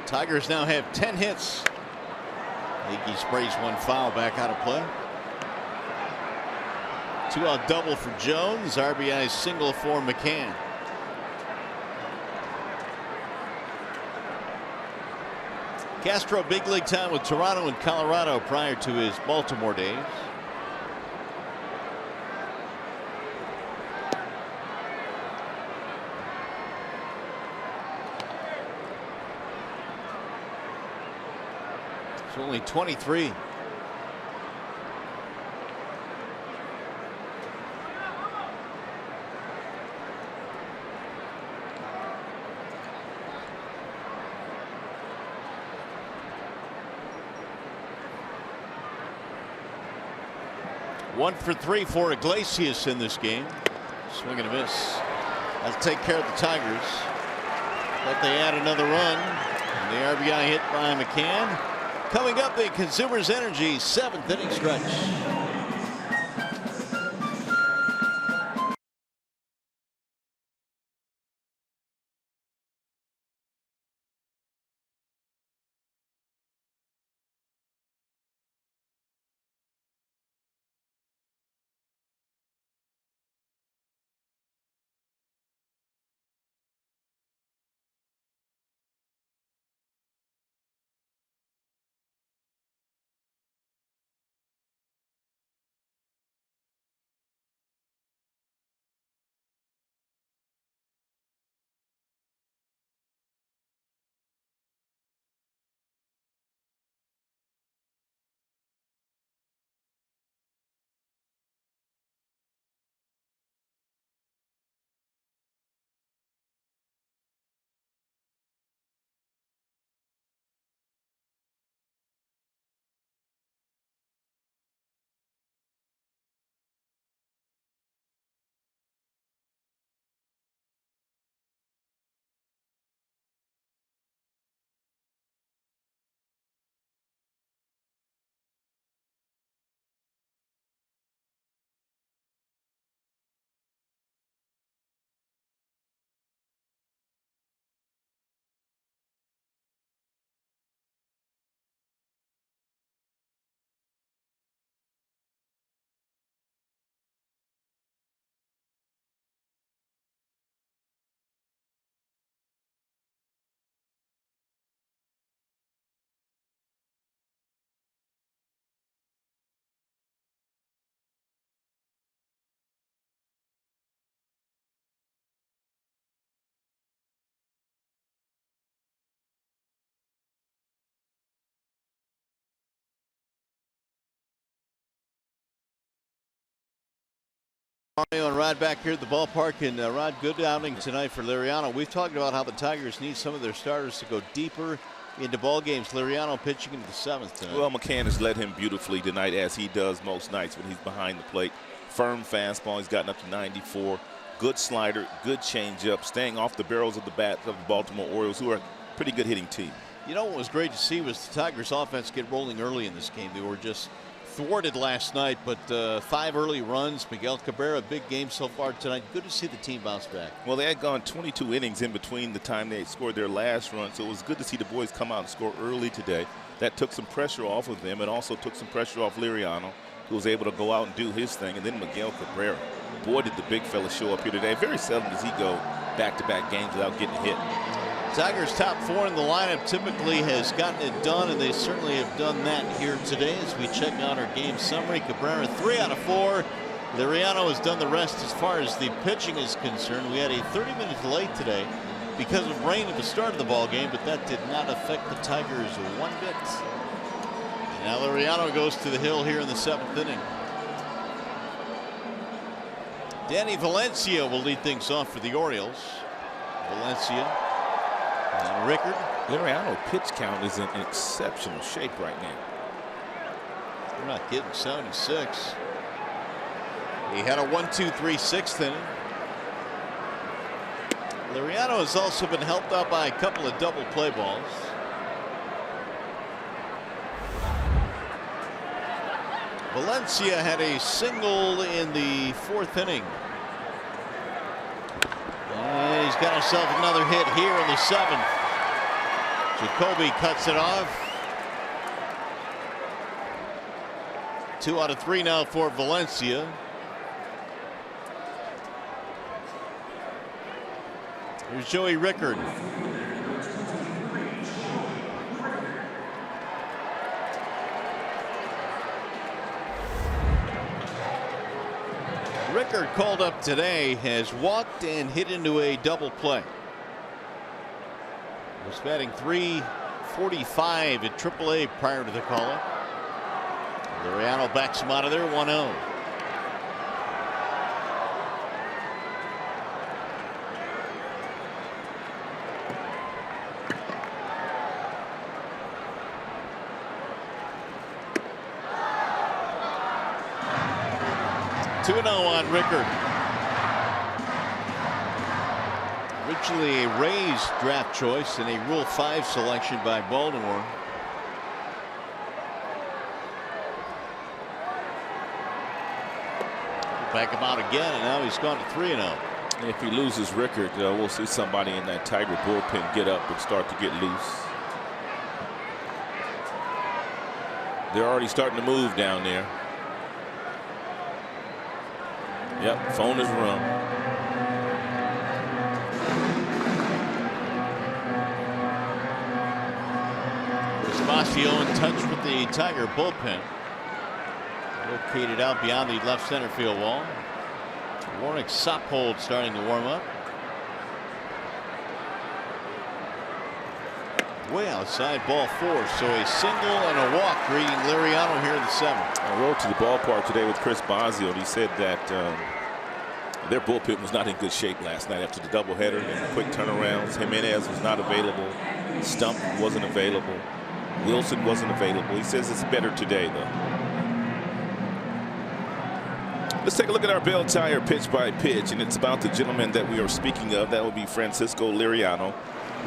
Tigers now have 10 hits. Iggy sprays one foul back out of play. 2-out double for Jones. RBI single for McCann. Castro big league time with Toronto and Colorado prior to his Baltimore days. It's only 23. One for 3 for Iglesias in this game. Swing and a miss. That'll take care of the Tigers. But they add another run. And the RBI hit by McCann. Coming up, the Consumers Energy 7th inning stretch. Mario and Rod back here at the ballpark, and Rod, good outing tonight for Liriano. We've talked about how the Tigers need some of their starters to go deeper into ball games. Liriano pitching into the 7th tonight. Well, McCann has led him beautifully tonight, as he does most nights when he's behind the plate. Firm fastball. He's gotten up to 94. Good slider, good changeup, staying off the barrels of the bats of the Baltimore Orioles, who are a pretty good hitting team. You know what was great to see was the Tigers offense get rolling early in this game. They were just thwarted last night, but 5 early runs. Miguel Cabrera, big game so far tonight. Good to see the team bounce back. Well, they had gone 22 innings in between the time they scored their last run, so it was good to see the boys come out and score early today. That took some pressure off of them and also took some pressure off Liriano, who was able to go out and do his thing. And then Miguel Cabrera. Boy, did the big fella show up here today. Very seldom does he go back-to-back games without getting hit. Tigers top 4 in the lineup typically has gotten it done, and they certainly have done that here today as we check out our game summary. Cabrera 3 out of 4. Liriano has done the rest as far as the pitching is concerned. We had a 30-minute delay today because of rain at the start of the ball game, but that did not affect the Tigers one bit. And now Liriano goes to the hill here in the 7th inning. Danny Valencia will lead things off for the Orioles. Valencia and Rickard. Liriano pitch count is in exceptional shape right now. We're not getting 76. He had a 1-2-3 6th inning. Liriano has also been helped out by a couple of double play balls. Valencia had a single in the 4th inning. And he's got himself another hit here in the 7th. Jacoby cuts it off. 2 out of 3 now for Valencia. Here's Joey Rickard. Rickard, called up today, has walked and hit into a double play. Was batting .345 at AAA prior to the call-up. Liriano backs him out of there, 1-0. On Rickard. Originally a Rays draft choice and a Rule 5 selection by Baltimore. Back him out again, and now he's gone to 3-0. If he loses Rickard, we'll see somebody in that Tiger bullpen get up and start to get loose. They're already starting to move down there. Yep, phone is rung. Espacio in touch with the Tiger bullpen. Located out beyond the left center field wall. Warnick Sophold starting to warm up. Way outside, ball 4. So a single and a walk greeting Liriano here in the 7th. I rode to the ballpark today with Chris Bosio, and he said that their bullpen was not in good shape last night after the doubleheader and quick turnarounds. Jimenez was not available. Stump wasn't available. Wilson wasn't available. He says it's better today, though. Let's take a look at our Bell Tire pitch by pitch, and it's about the gentleman that we are speaking of. That would be Francisco Liriano.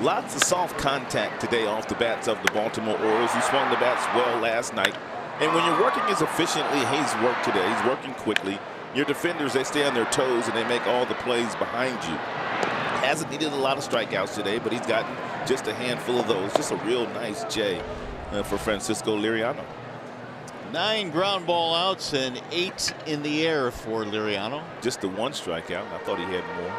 Lots of soft contact today off the bats of the Baltimore Orioles, who swung the bats well last night. And when you're working as efficiently as he's worked today, he's working quickly. Your defenders, they stay on their toes and they make all the plays behind you. Hasn't needed a lot of strikeouts today, but he's gotten just a handful of those. Just a real nice J for Francisco Liriano. 9 ground ball outs and 8 in the air for Liriano. Just the 1 strikeout. I thought he had more.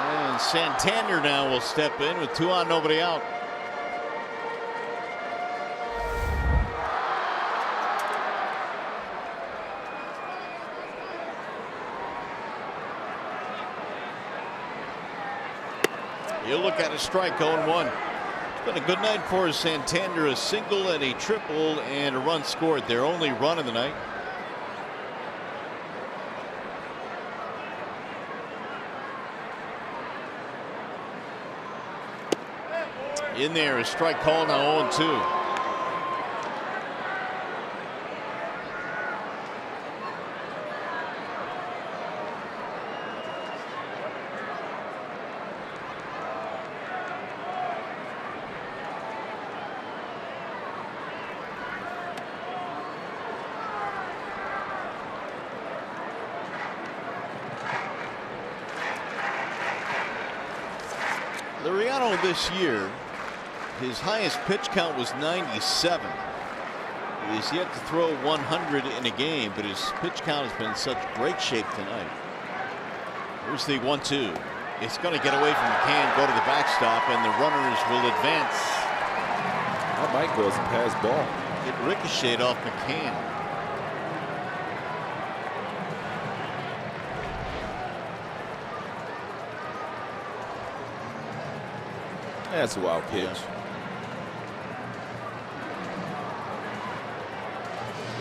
And Santander now will step in with 2 on, nobody out. You look at a strike, 0-1. It's been a good night for Santander. A single and a triple and a run scored. Their only run of the night. In there, a strike call, now 0-2. Liriano this year, his highest pitch count was 97. He has yet to throw 100 in a game, but his pitch count has been in such great shape tonight. Here's the 1-2. It's going to get away from McCann, go to the backstop, and the runners will advance. That might go as a pass ball. It ricocheted off McCann. That's a wild pitch. Yeah.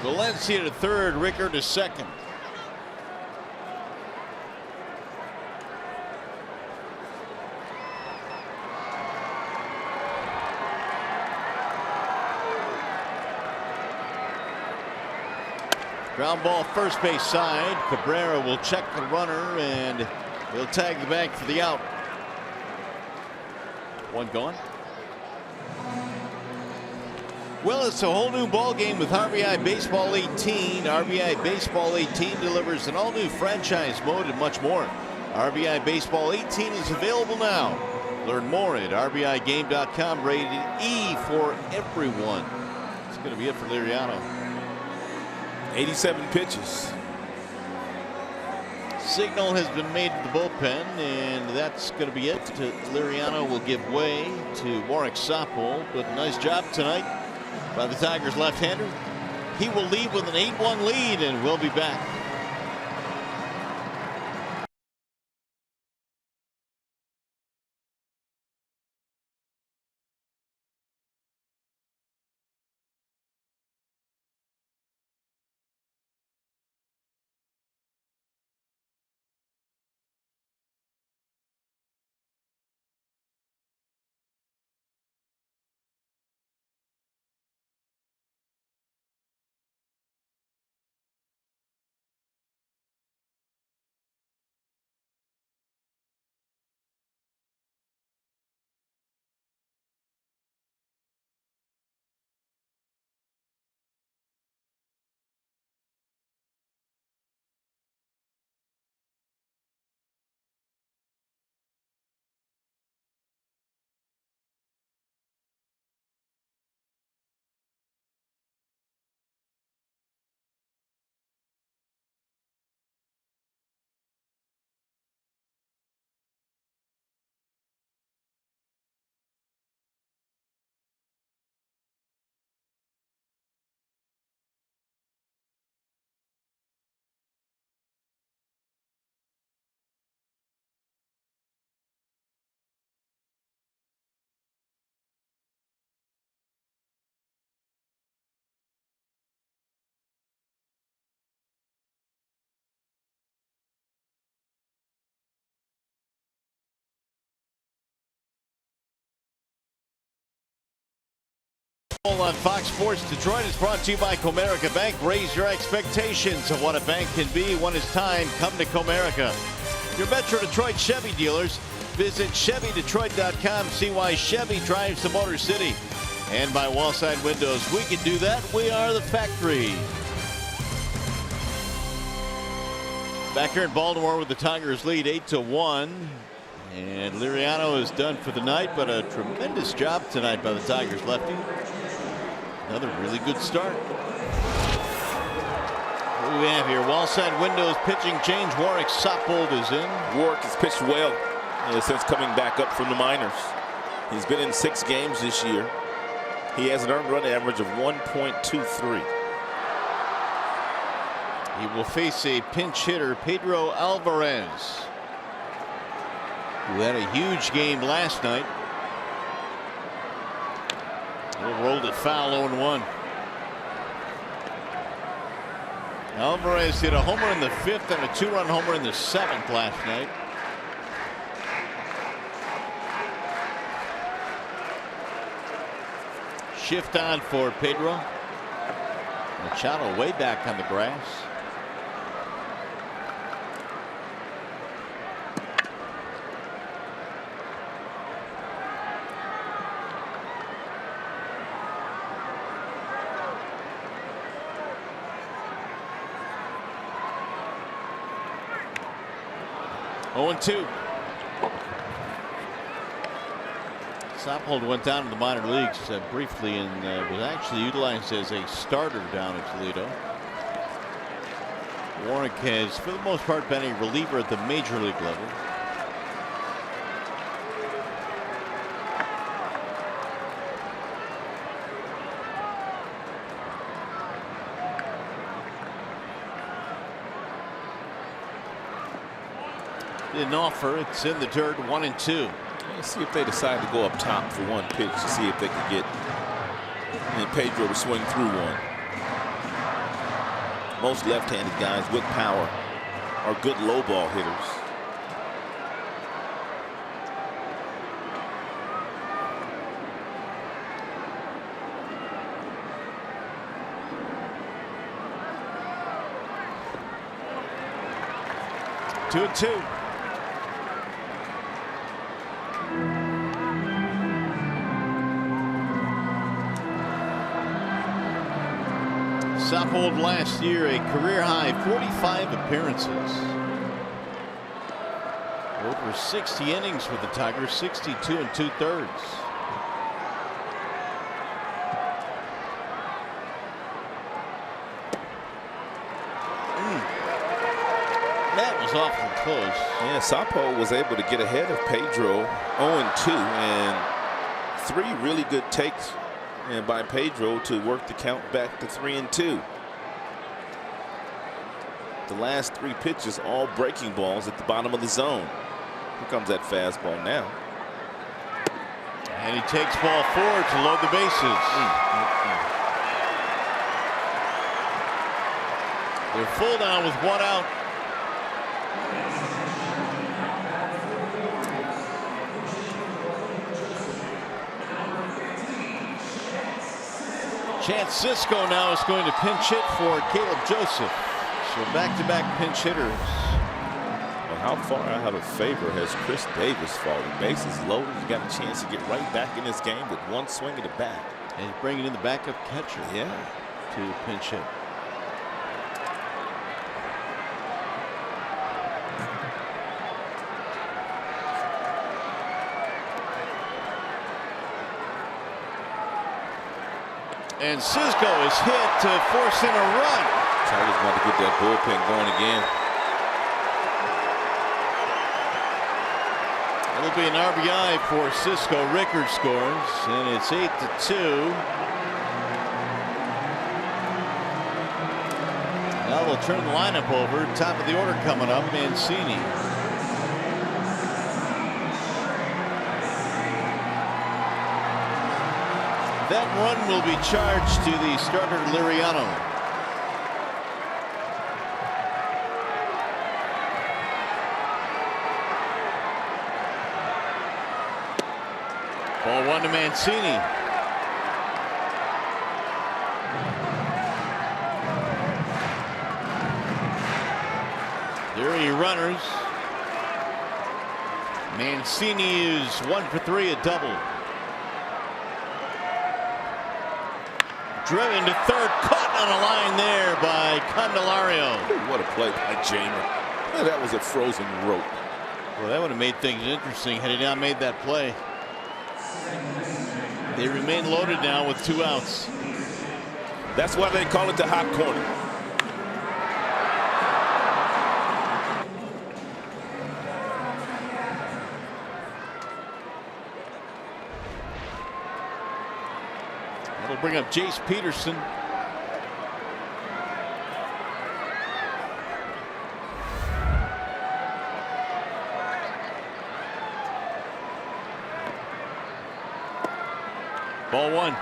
Valencia to third, Rickard to second. Ground ball first base side. Cabrera will check the runner and he'll tag the bag for the out. One gone. Well, it's a whole new ball game with RBI Baseball 18. RBI Baseball 18 delivers an all-new franchise mode and much more. RBI Baseball 18 is available now. Learn more at RBIGame.com. Rated E for everyone. It's going to be it for Liriano. 87 pitches. Signal has been made to the bullpen, and that's going to be it. Liriano will give way to Warwick Soppel, but nice job tonight by the Tigers left-hander. He will leave with an 8-1 lead, and we'll be back. On Fox Sports Detroit is brought to you by Comerica Bank. Raise your expectations of what a bank can be when it's time. Come to Comerica. Your Metro Detroit Chevy dealers. Visit ChevyDetroit.com. See why Chevy drives the Motor City. And by Wallside Windows. We can do that. We are the factory. Back here in Baltimore with the Tigers lead 8-1. And Liriano is done for the night, but a tremendous job tonight by the Tigers lefty. Another really good start. What do we have here? Wallside Windows pitching change. Warwick Soppold is in. Warwick has pitched well since coming back up from the minors. He's been in 6 games this year. He has an earned run average of 1.23. He will face a pinch hitter, Pedro Alvarez, who had a huge game last night. Rolled it foul, 0-1. Alvarez hit a homer in the 5th and a 2-run homer in the 7th last night. Shift on for Pedro. Machado way back on the grass. Oh, 0-2. Soppold went down to the minor leagues briefly and was actually utilized as a starter down in Toledo. Warwick has, for the most part, been a reliever at the major league level. Didn't offer. It's in the dirt, 1-2. Let's see if they decide to go up top for one pitch to see if they can get Pedro to swing through one. Most left-handed guys with power are good low ball hitters. Two and two. Soppold last year a career high 45 appearances. Over 60 innings with the Tigers, 62 2/3. That was awfully close. Yeah, Soppold was able to get ahead of Pedro 0-2, and 3 really good takes by Pedro to work the count back to 3-2. The last 3 pitches all breaking balls at the bottom of the zone. Here comes that fastball now. And he takes ball 4 to load the bases. They're full now with 1 out. Chance Cisco now is going to pinch hit for Caleb Joseph. So back-to-back pinch hitters. Well, how far out of favor has Chris Davis fallen? Bases loaded. You got a chance to get right back in this game with 1 swing of the bat. And he's bringing in the backup catcher. Yeah. To pinch hit. And Cisco is hit to force in a run. Tigers want to get that bullpen going again. It'll be an RBI for Cisco. Rickard scores, and it's 8-2. Now they'll turn the lineup over. Top of the order coming up, Mancini. That run will be charged to the starter Liriano. Ball 1 to Mancini. There are runners. Mancini is 1 for 3, a double. Driven to third, caught on a line there by Candelario. What a play by Jamer. That was a frozen rope. Well, that would have made things interesting had he not made that play. They remain loaded now with 2 outs. That's why they call it the hot corner. That'll bring up Jace Peterson. Ball 1.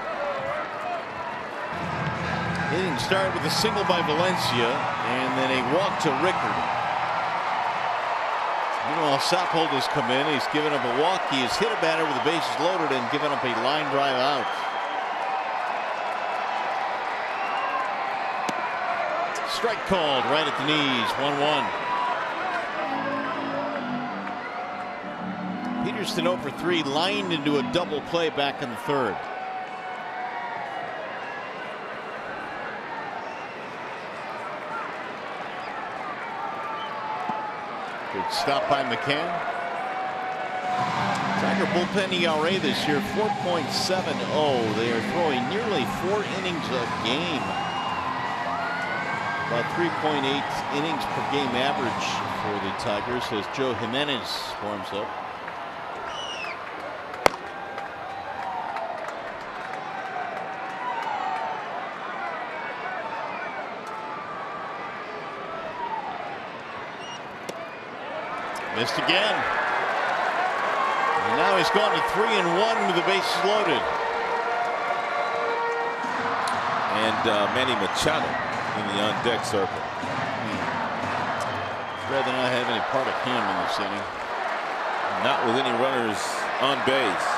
Hitting started with a single by Valencia and then a walk to Rickard. Meanwhile, Soppold has come in. He's given up a walk. He has hit a batter with the bases loaded and given up a line drive out. Strike called right at the knees. 1-1. Peterson 0 for 3, lined into a double play back in the 3rd. Good stop by McCann. Tiger bullpen ERA this year 4.70. They are throwing nearly 4 innings a game. About 3.8 innings per game average for the Tigers as Joe Jimenez warms up. Missed again. And now he's gone to 3-1 with the bases loaded. And Manny Machado in the on-deck circle. Rather not have any part of him in this inning. Not with any runners on base.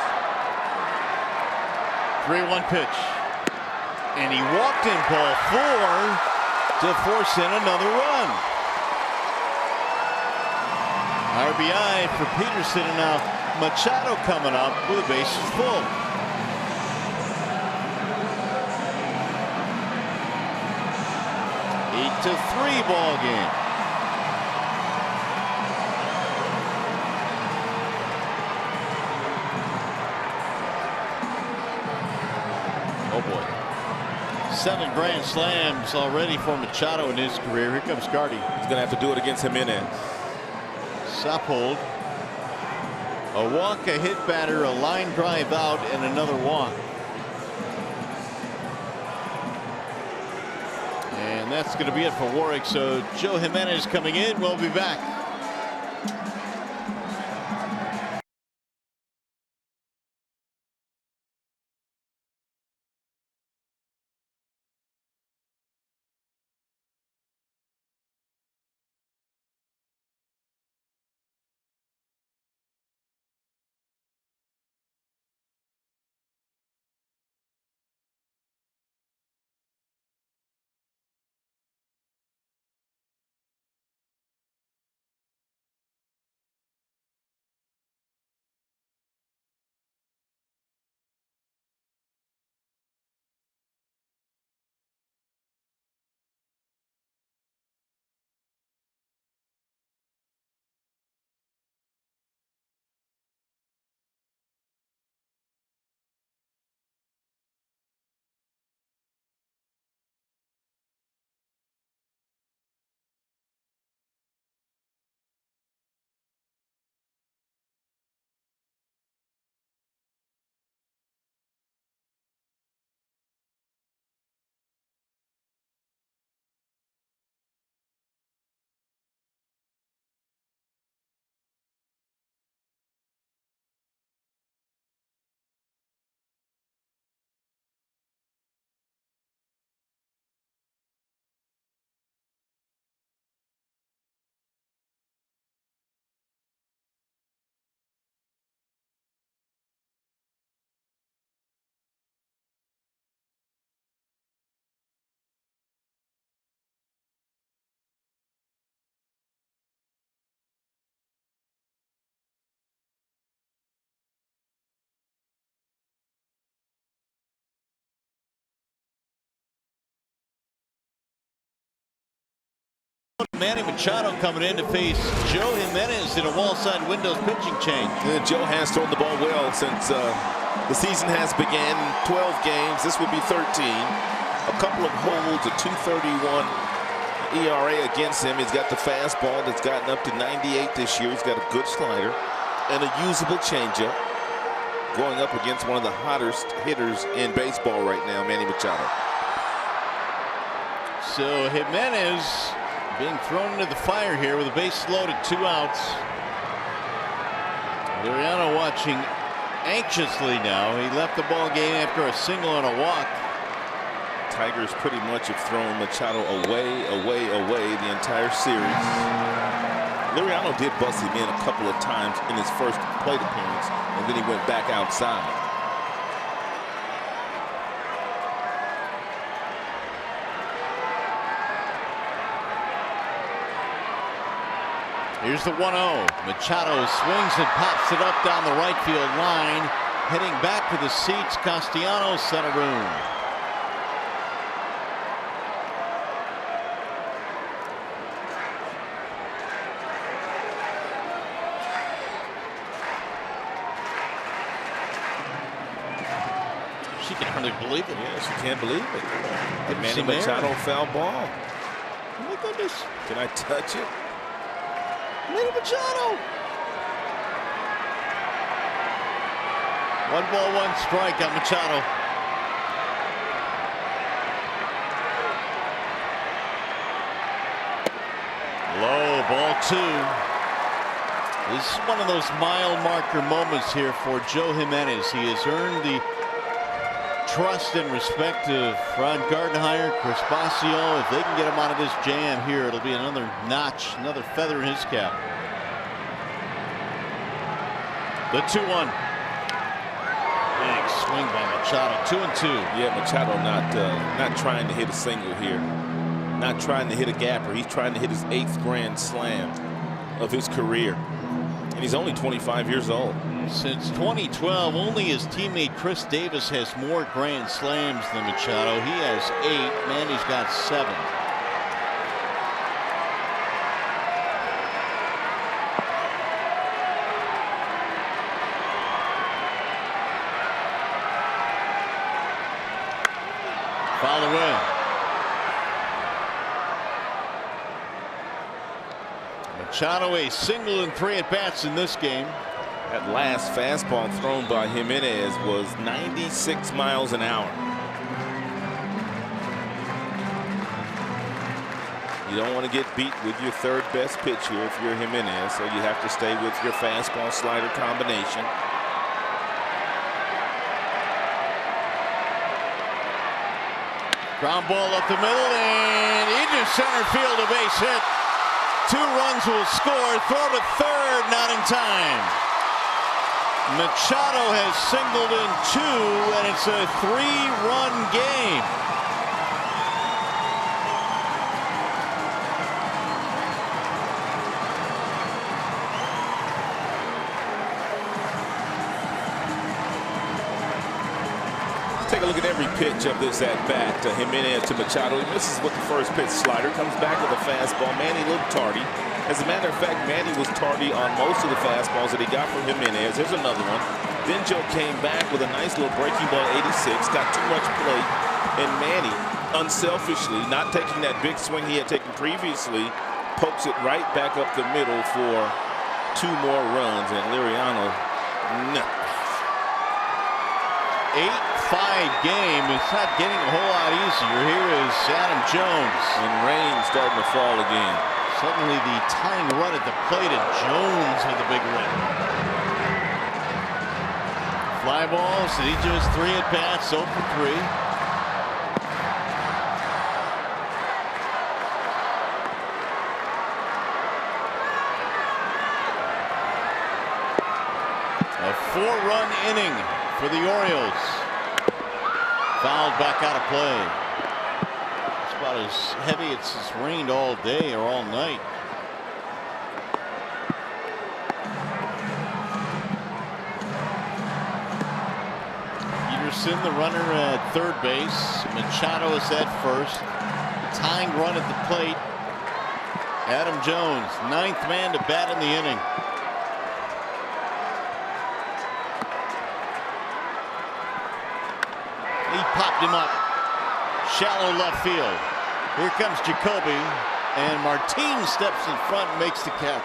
3-1 pitch. And he walked in ball 4 to force in another run. RBI for Peterson, and now Machado coming up with the bases full. Eight to 3 ball game. Oh boy. 7 grand slams already for Machado in his career. Here comes Gardy. He's going to have to do it against Jimenez. Saphold. A walk, a hit batter, a line drive out, and another walk. And that's going to be it for Warwick. So Joe Jimenez coming in. We'll be back. Manny Machado coming in to face Joe Jimenez in a wall side windows pitching change. Yeah, Joe has thrown the ball well since the season has began. 12 games. This would be 13. A couple of holds, a 2.31 ERA against him. He's got the fastball that's gotten up to 98 this year. He's got a good slider and a usable changeup. Going up against one of the hottest hitters in baseball right now, Manny Machado. So Jimenez being thrown into the fire here with a base loaded, 2 outs. Liriano watching anxiously now. He left the ball game after a single and a walk. Tigers pretty much have thrown Machado away the entire series. Liriano did bust him in a couple of times in his first plate appearance, and then he went back outside. Here's the 1-0. Machado swings and pops it up down the right field line. Heading back to the seats, Castellanos, center room. She can hardly believe it. Yeah, she can't believe it. The Manny Machado foul ball. my goodness. Can I touch it? Manny Machado. 1 ball, 1 strike on Machado. Low, ball 2. This is one of those mile marker moments here for Joe Jimenez. He has earned the trust and respect of Ron Gardenhire, Chris Bosio. If they can get him out of this jam here, it'll be another notch, another feather in his cap. The 2-1. Big swing by Machado. 2-2. Yeah, Machado not trying to hit a single here. Not trying to hit a gapper. He's trying to hit his 8th grand slam of his career. And he's only 25 years old. Since 2012, only his teammate Chris Davis has more grand slams than Machado. He has 8. Manny's got 7. Foul away. Machado a single in 3 at-bats in this game. That last fastball thrown by Jimenez was 96 miles an hour. You don't want to get beat with your 3rd best pitch here if you're Jimenez, so you have to stay with your fastball slider combination. Ground ball up the middle and into center field, a base hit. 2 runs will score. Throw to 3rd, not in time. Machado has singled in 2, and it's a 3-run game. Take a look at every pitch of this at-bat. Jimenez to Machado. He misses with the first pitch slider. Comes back with a fastball. Manny looked tardy. As a matter of fact, Manny was tardy on most of the fastballs that he got from Jimenez. There's another one. Then Joe came back with a nice little breaking ball, 86. Got too much play. And Manny, unselfishly, not taking that big swing he had taken previously, pokes it right back up the middle for 2 more runs. And Liriano, no. 8-5 game. It's not getting a whole lot easier. Here is Adam Jones. And rain starting to fall again. Suddenly the tying run at the plate, and Jones with a big run. Fly balls, and he just 3 at-bats, 0 for 3. A 4-run inning for the Orioles. Fouled back out of play. It's about as heavy as it's rained all day or all night. Peterson, the runner at 3rd base. Machado is at 1st. Tying run at the plate. Adam Jones, 9th man to bat in the inning. He popped him up. Shallow left field. Here comes Jacoby, and Martinez steps in front and makes the catch.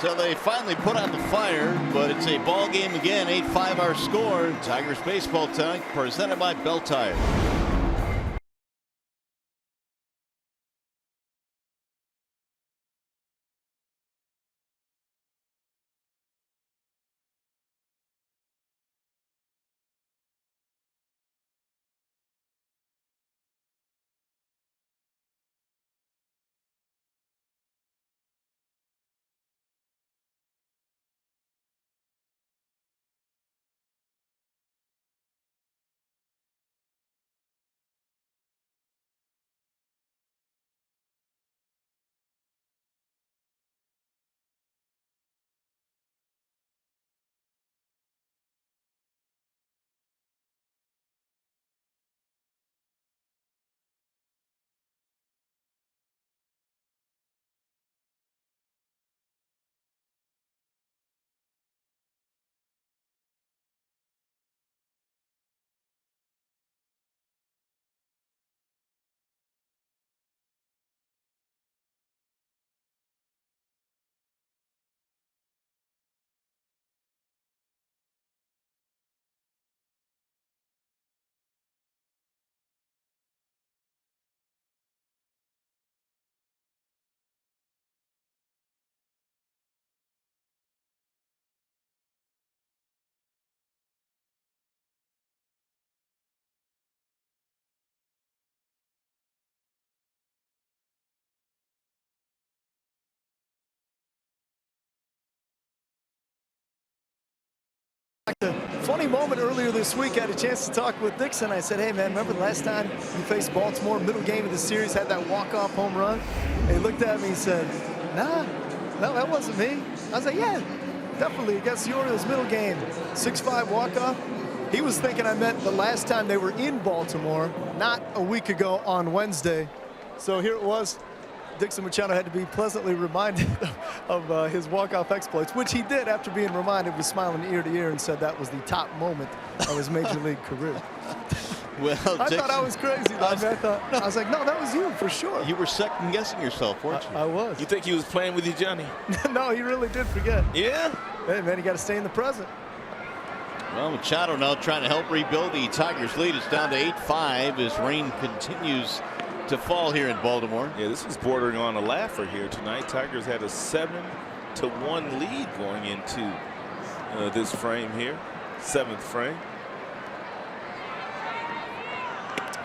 So they finally put out the fire, but it's a ball game again. 8-5 our score. Tigers baseball tonight presented by Bell Tire. A funny moment earlier this week, I had a chance to talk with Dixon. I said, hey, man, remember the last time you faced Baltimore, middle game of the series, had that walk-off home run? And he looked at me and said, nah, no, that wasn't me. I was like, yeah, definitely against the Orioles middle game, 6-5 walk-off. He was thinking I meant the last time they were in Baltimore, not a week ago on Wednesday. So here it was. Dixon Machado had to be pleasantly reminded of his walk-off exploits, which he did after being reminded, was smiling ear to ear and said that was the top moment of his major league career. Well, I thought I was crazy. I was like, no, that was you for sure. You were second-guessing yourself, weren't you? I was. You think he was playing with you, Johnny? No, he really did forget. Yeah? Hey, man, you got to stay in the present. Well, Machado now trying to help rebuild. The Tigers' lead is down to 8-5 as rain continues to fall here in Baltimore. Yeah, this was bordering on a laugher here tonight. Tigers had a 7-1 lead going into this frame here, 7th frame.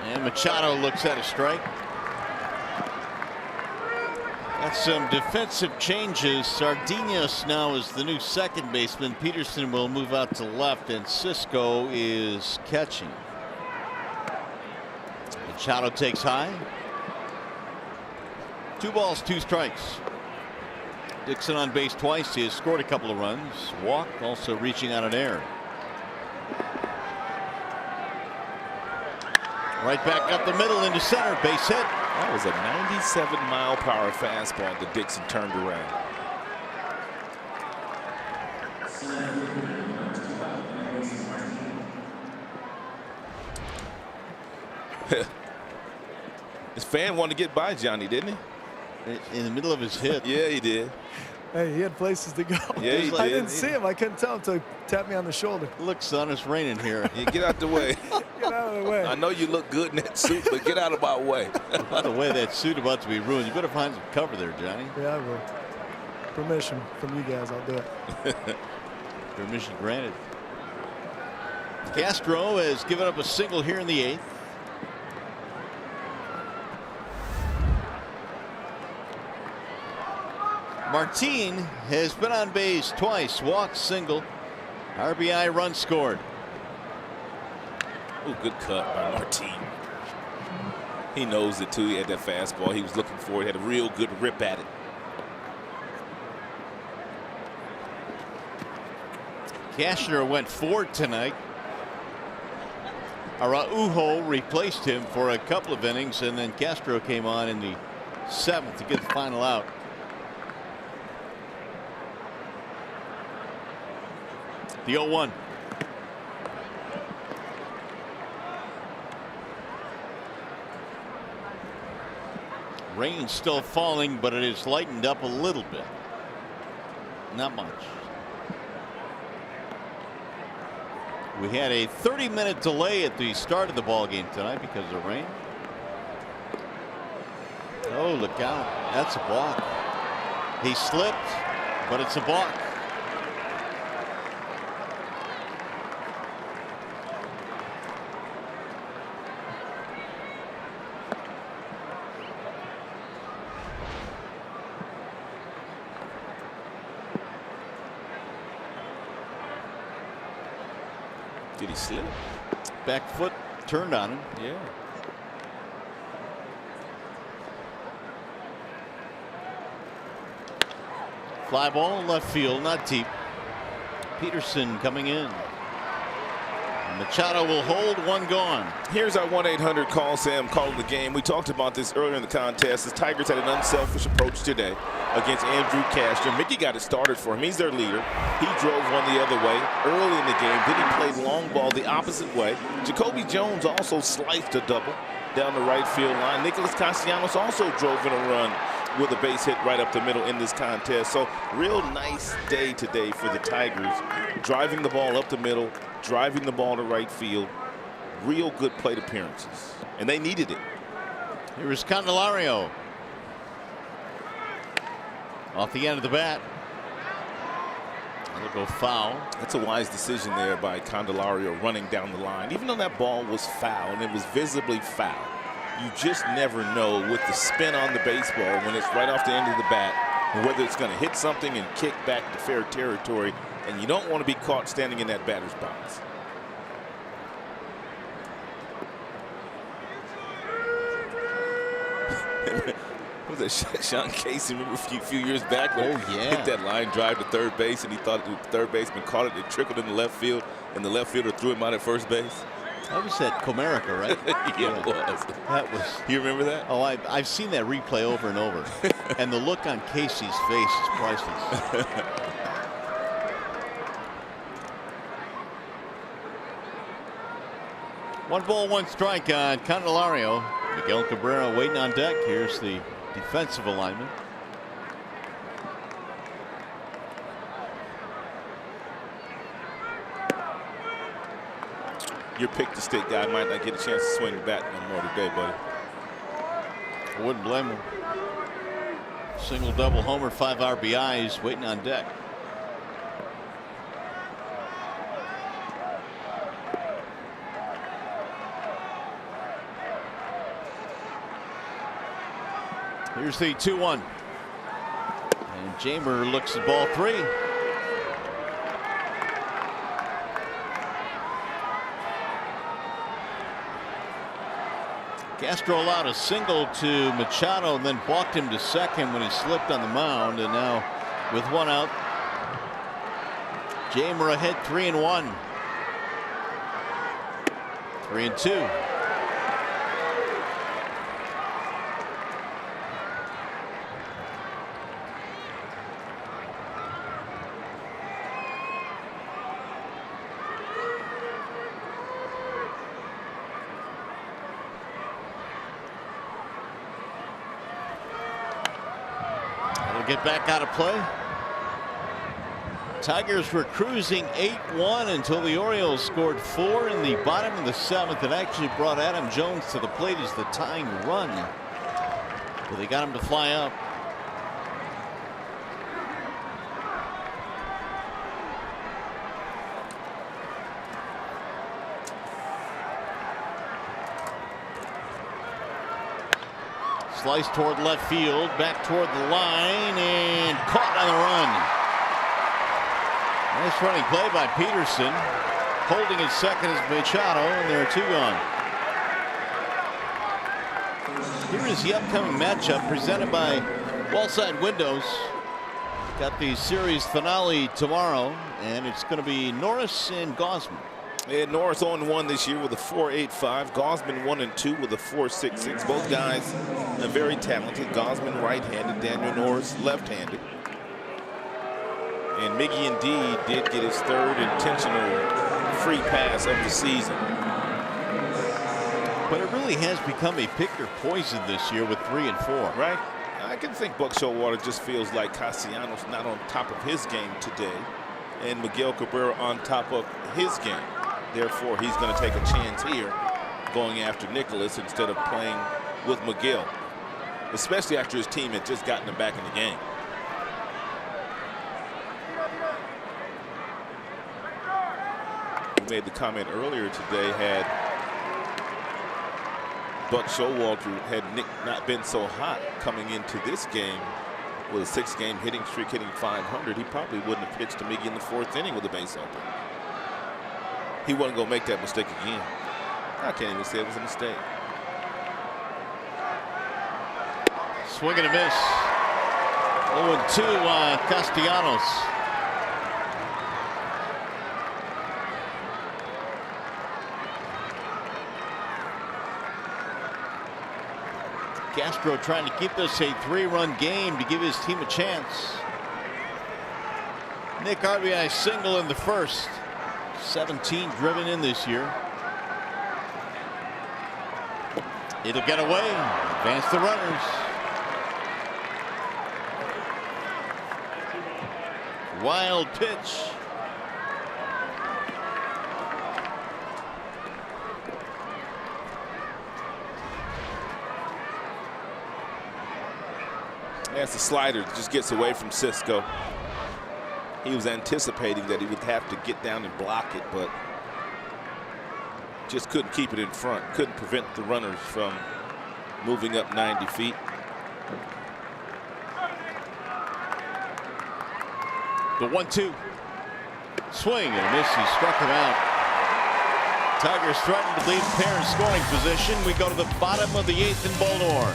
And Machado looks at a strike. Got some defensive changes. Sardinas now is the new second baseman. Peterson will move out to left, and Cisco is catching. Machado takes high. 2 balls, 2 strikes. Dixon on base twice. He has scored a couple of runs. Walked, also reaching out an error. Right back up the middle into center. Base hit. That was a 97-mile-per-hour fastball that Dixon turned around. His fan wanted to get by Johnny, didn't he? In the middle of his hit. Yeah, he did. Hey, he had places to go. Yeah, he did. I didn't see him. I couldn't tell until he tapped me on the shoulder. Look, son, it's raining here. Yeah, get out the way. Get out of the way. I know you look good in that suit, but get out of my way. By the way, that suit about to be ruined. You better find some cover there, Johnny. Yeah, I will. Permission from you guys, I'll do it. Permission granted. Castro has given up a single here in the 8th. Martin has been on base twice, walked, single, RBI, run scored. Ooh, good cut by Martin. He knows it too. He had that fastball. He was looking for it. Had a real good rip at it. Cashner went 4 tonight. Araujo replaced him for a couple of innings, and then Castro came on in the 7th to get the final out. The 0-1. Rain still falling, but it is lightened up a little bit. Not much. We had a 30-minute delay at the start of the ball game tonight because of rain. Oh, look out. That's a balk. He slipped, but it's a balk. Did he slip? Back foot turned on him. Yeah. Fly ball left field, not deep. Peterson coming in. Machado will hold, 1 gone. Here's our 1-800 call Sam calling the game. We talked about this earlier in the contest. The Tigers had an unselfish approach today against Andrew Cashner. Mickey got it started for him. He's their leader. He drove one the other way early in the game. Then he played long ball the opposite way. Jacoby Jones also sliced a double down the right field line. Nicholas Castellanos also drove in a run with a base hit right up the middle in this contest. So real nice day today for the Tigers. Driving the ball up the middle, driving the ball to right field. Real good plate appearances. And they needed it. Here is Candelario. Off the end of the bat. It'll go foul. That's a wise decision there by Candelario running down the line. Even though that ball was foul and it was visibly foul, you just never know with the spin on the baseball when it's right off the end of the bat whether it's going to hit something and kick back to fair territory, and you don't want to be caught standing in that batter's box. Was that Sean Casey? Remember a few years back when he hit that line drive to third base, and he thought the third baseman caught it, it trickled in the left field, and the left fielder threw him out at first base? That was at Comerica, right? Yeah, it was. That was. You remember that? Oh, I've seen that replay over and over. And the look on Casey's face is priceless. 1 ball, 1 strike on Candelario. Miguel Cabrera waiting on deck. Here's the defensive alignment. Your pick-to-stick guy might not get a chance to swing the bat no more today, buddy. I wouldn't blame him. Single, double homer, 5 RBIs waiting on deck. Here's the 2-1. And Jamer looks at ball 3. Castro allowed a single to Machado and then walked him to second when he slipped on the mound. And now with 1 out, Jamer ahead 3-1. 3-2. Get back out of play. Tigers were cruising 8-1 until the Orioles scored 4 in the bottom of the 7th. It actually brought Adam Jones to the plate as the tying run, but they got him to fly out. Slice toward left field, back toward the line, and caught on the run. Nice running play by Peterson. Holding at second is Machado, and there are 2 gone. Here is the upcoming matchup presented by Wallside Windows. Got the series finale tomorrow, and it's going to be Norris and Gosman. And Norris 0-1 this year with a 4.85. Gosman 1-2 with a 4.66. Both guys are very talented. Gosman right-handed, Daniel Norris left-handed. And Miggy indeed did get his 3rd intentional free pass of the season. But it really has become a pick or poison this year with 3 and 4. Right. I can think Buck Showalter just feels like Castellanos not on top of his game today, and Miguel Cabrera on top of his game. Therefore, he's going to take a chance here going after Nicholas instead of playing with Miguel, especially after his team had just gotten him back in the game. We made the comment earlier today, had Buck Showalter had Nick not been so hot coming into this game with a 6-game hitting streak, hitting .500, he probably wouldn't have pitched to Miggy in the 4th inning with a base open. He wasn't going to make that mistake again. I can't even say it was a mistake. Swing and a miss. 0-2 on Castellanos. Castro trying to keep this a 3-run game to give his team a chance. Nick RBI single in the 1st. 17 driven in this year. It'll get away. Advance the runners. Wild pitch. That's the slider that just gets away from Cisco. He was anticipating that he would have to get down and block it, but just couldn't keep it in front. Couldn't prevent the runners from moving up 90 feet. The 1-2. Swing and a miss. He struck him out. Tigers threaten to leave the pair in scoring position. We go to the bottom of the 8th in Baltimore.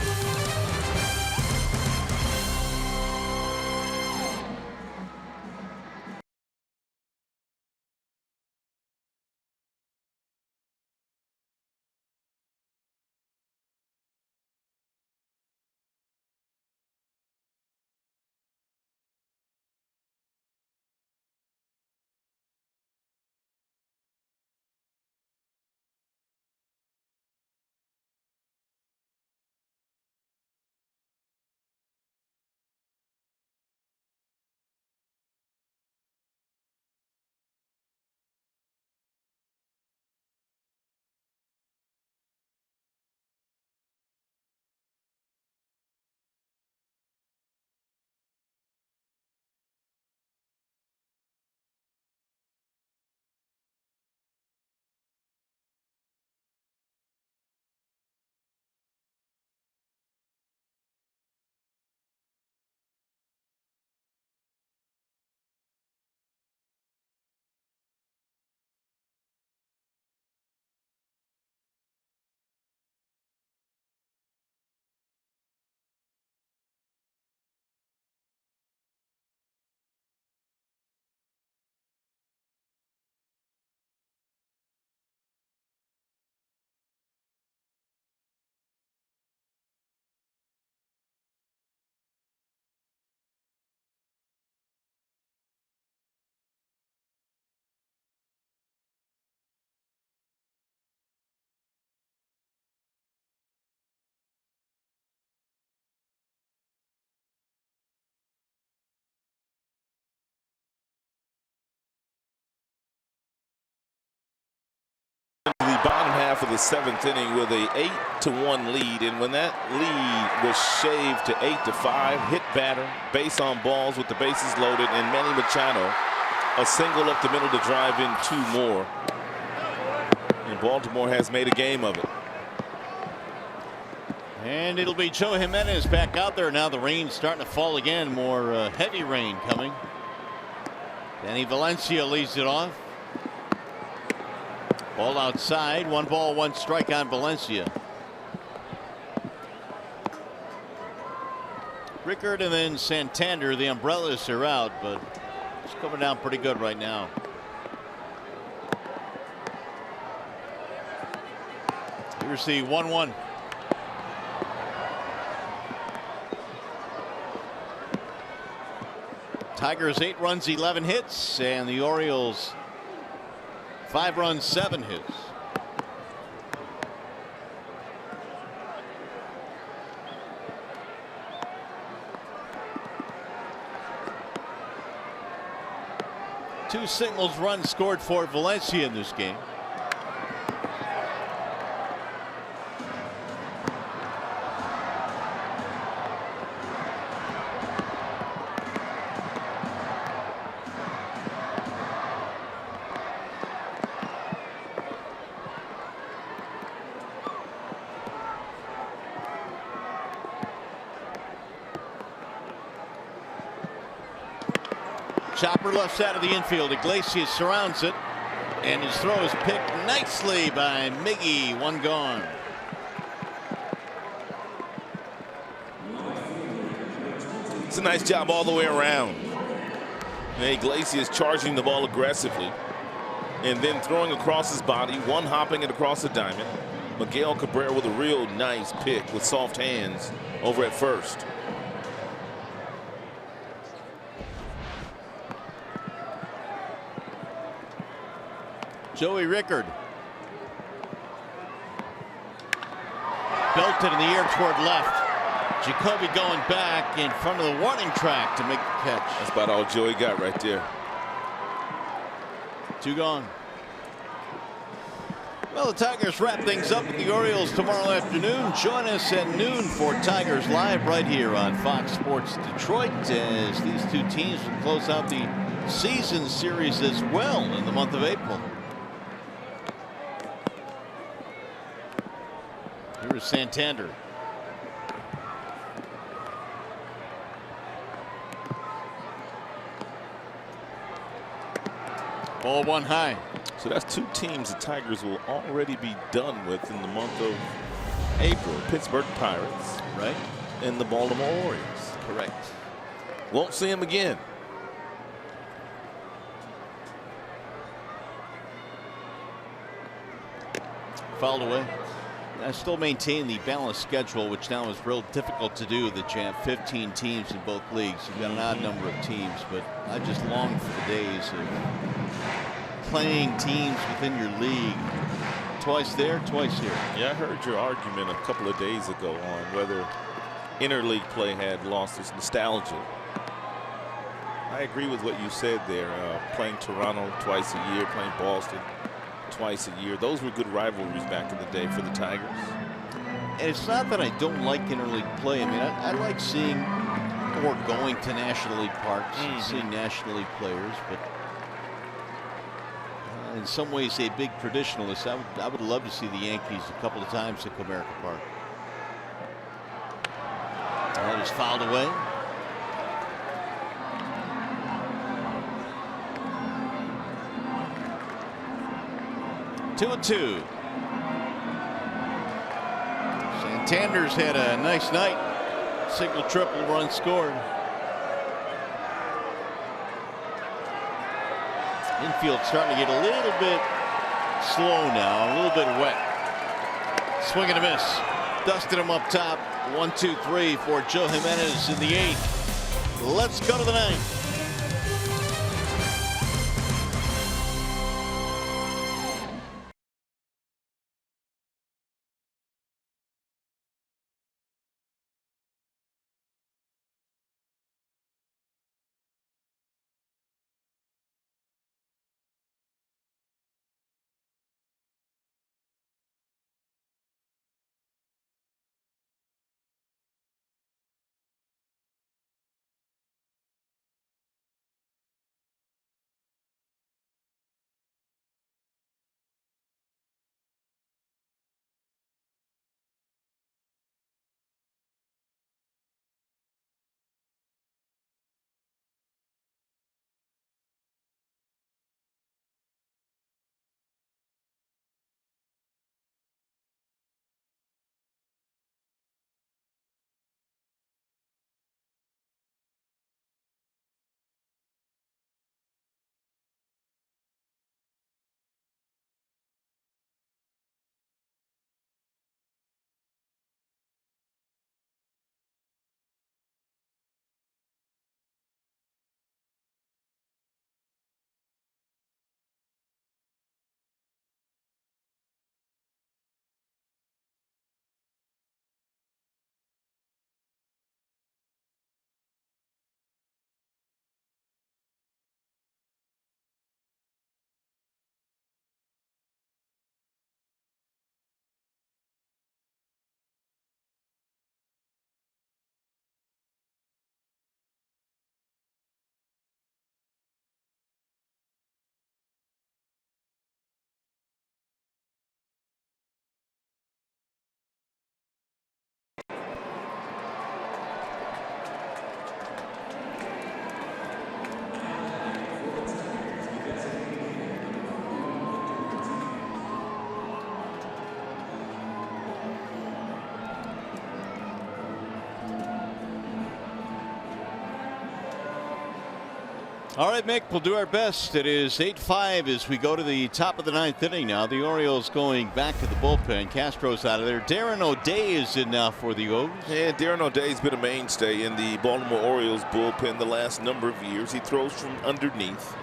The bottom half of the 7th inning with a 8-1 lead, and when that lead was shaved to 8-5, hit batter, base on balls with the bases loaded, and Manny Machado a single up the middle to drive in 2 more. And Baltimore has made a game of it. And it'll be Joe Jimenez back out there now. The rain's starting to fall again. More heavy rain coming. Danny Valencia leads it off. Ball outside. 1 ball, 1 strike on Valencia. Rickard and then Santander. The umbrellas are out, but it's coming down pretty good right now. Here's the 1-1. Tigers 8 runs, 11 hits, and the Orioles 5 runs, 7 hits. Two singles runs scored for Valencia in this game. Chopper left side of the infield. Iglesias surrounds it, and his throw is picked nicely by Miggy. 1 gone. It's a nice job all the way around. And Iglesias charging the ball aggressively and then throwing across his body, one hopping it across the diamond. Miguel Cabrera with a real nice pick with soft hands over at first. Joey Rickard belted in the air toward left. Jacoby going back in front of the warning track to make the catch. That's about all Joey got right there. 2 gone. Well, the Tigers wrap things up with the Orioles tomorrow afternoon. Join us at noon for Tigers Live right here on Fox Sports Detroit, as these two teams will close out the season series as well in the month of April. Here's Santander. Ball one high. So that's 2 teams the Tigers will already be done with in the month of April. Pittsburgh Pirates. Right. And the Baltimore Orioles. Correct. Won't see him again. Fouled away. I still maintain the balanced schedule, which now is real difficult to do, that you have 15 teams in both leagues. You've got an odd number of teams, but I just long for the days of playing teams within your league. Twice there, twice here. Yeah, I heard your argument a couple of days ago on whether interleague play had lost its nostalgia. I agree with what you said there. Playing Toronto twice a year, playing Boston twice a year. Those were good rivalries back in the day for the Tigers. And it's not that I don't like interleague play. I mean, I like seeing or going to National League parks and seeing National League players, but in some ways a big traditionalist. I would love to see the Yankees a couple of times at Comerica Park. That is fouled away. Two and two. Santander's had a nice night. Single, triple, run scored. Infield starting to get a little bit slow now, a little bit wet. Swing and a miss. Dusted him up top. 1, 2, 3 for Joe Jimenez in the 8th. Let's go to the 9th. All right, Mick, we'll do our best. It is 8-5 as we go to the top of the 9th inning now. The Orioles going back to the bullpen. Castro's out of there. Darren O'Day is in now for the O's. Yeah, Darren O'Day's been a mainstay in the Baltimore Orioles bullpen the last number of years. He throws from underneath.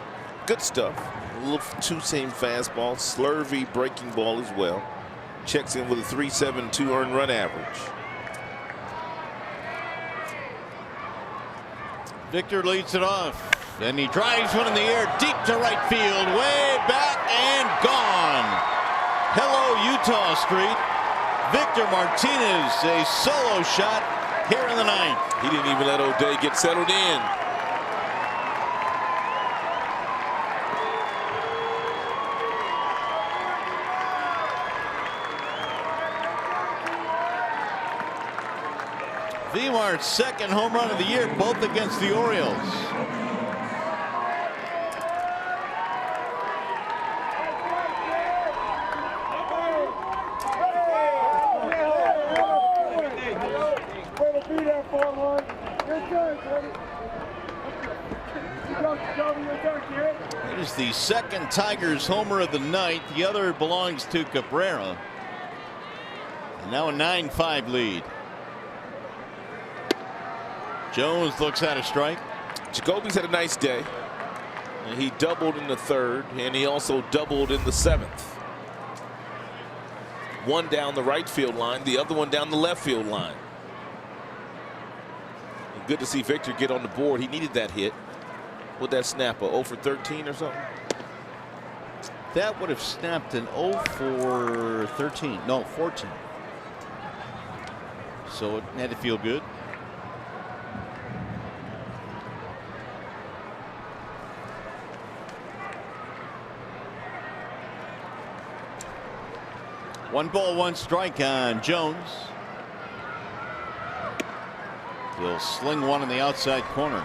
Good stuff. A little two-seam fastball, slurvy breaking ball as well. Checks in with a 3.72 earned run average. Victor leads it off. Then he drives one in the air deep to right field, way back and gone. Hello, Utah Street. Victor Martinez, a solo shot here in the 9th. He didn't even let O'Day get settled in. Vimar's second home run of the year, both against the Orioles. It is the second Tigers homer of the night. The other belongs to Cabrera. And now a 9-5 lead. Jones looks at a strike. Jacoby's had a nice day. And he doubled in the third, and he also doubled in the seventh. One down the right field line, the other one down the left field line. And good to see Victor get on the board. He needed that hit. Would that snap a 0 for 13 or something? That would have snapped an 0 for 13. No, 14. So it had to feel good. One ball, one strike on Jones. He'll sling one in the outside corner.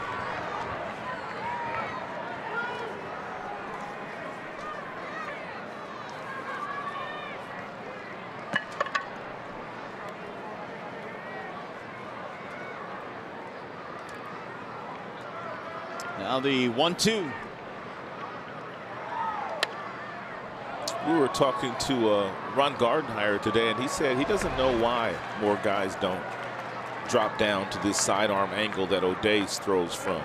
Now the 1-2. We were talking to Ron Gardenhire today, and he said he doesn't know why more guys don't drop down to this sidearm angle that O'Days throws from.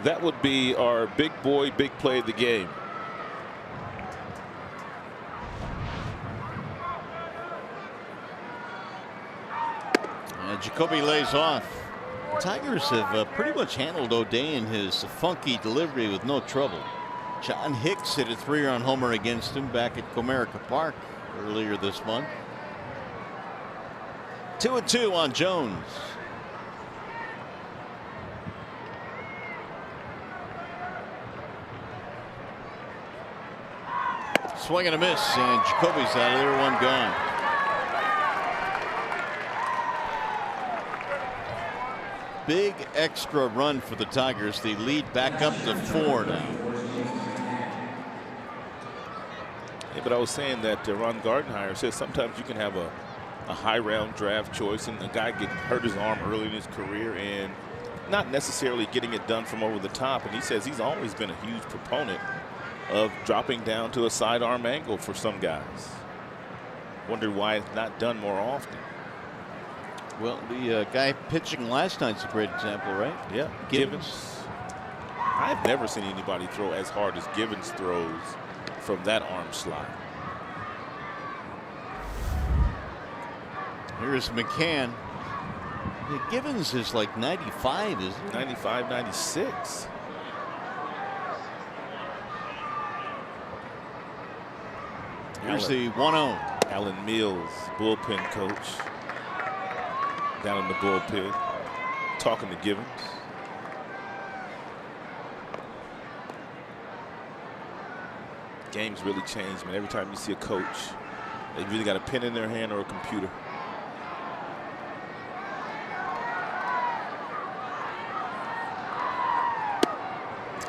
That would be our big boy, big play of the game. And Jacoby lays off. Tigers have pretty much handled O'Day in his funky delivery with no trouble. John Hicks hit a 3-run homer against him back at Comerica Park earlier this month. 2-2 on Jones. Swing and a miss, and Jacoby's out of there, one gone. Big extra run for the Tigers. They lead back up to 4 now. Yeah, but I was saying that Ron Gardenhire says sometimes you can have a high round draft choice and a guy get hurt his arm early in his career and not necessarily getting it done from over the top. And he says he's always been a huge proponent of dropping down to a sidearm angle for some guys. Wonder why it's not done more often. Well, the guy pitching last night's a great example, right? Yeah, Givens. I've never seen anybody throw as hard as Givens throws from that arm slot. Here's McCann. Yeah, Givens is like 95, isn't he? 95, 96. Here's the 1-0. Alan Mills, bullpen coach, down in the bullpen, talking to Givens. Game's really changed, man. Every time you see a coach, they've either got a pen in their hand or a computer.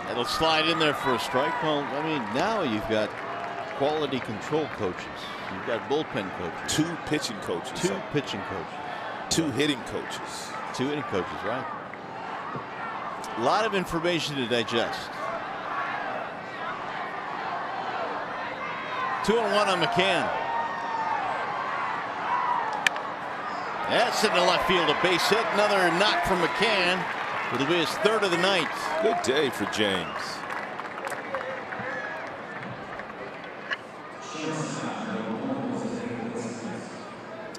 It'll slide in there for a strike. Well, I mean, now you've got quality control coaches. You've got bullpen coaches. 2 pitching coaches. 2 pitching coaches. 2 hitting coaches. 2 hitting coaches, right? A lot of information to digest. 2-1 on McCann. That's in the left field, a base hit. Another knock from McCann. It'll be his 3rd of the night. Good day for James.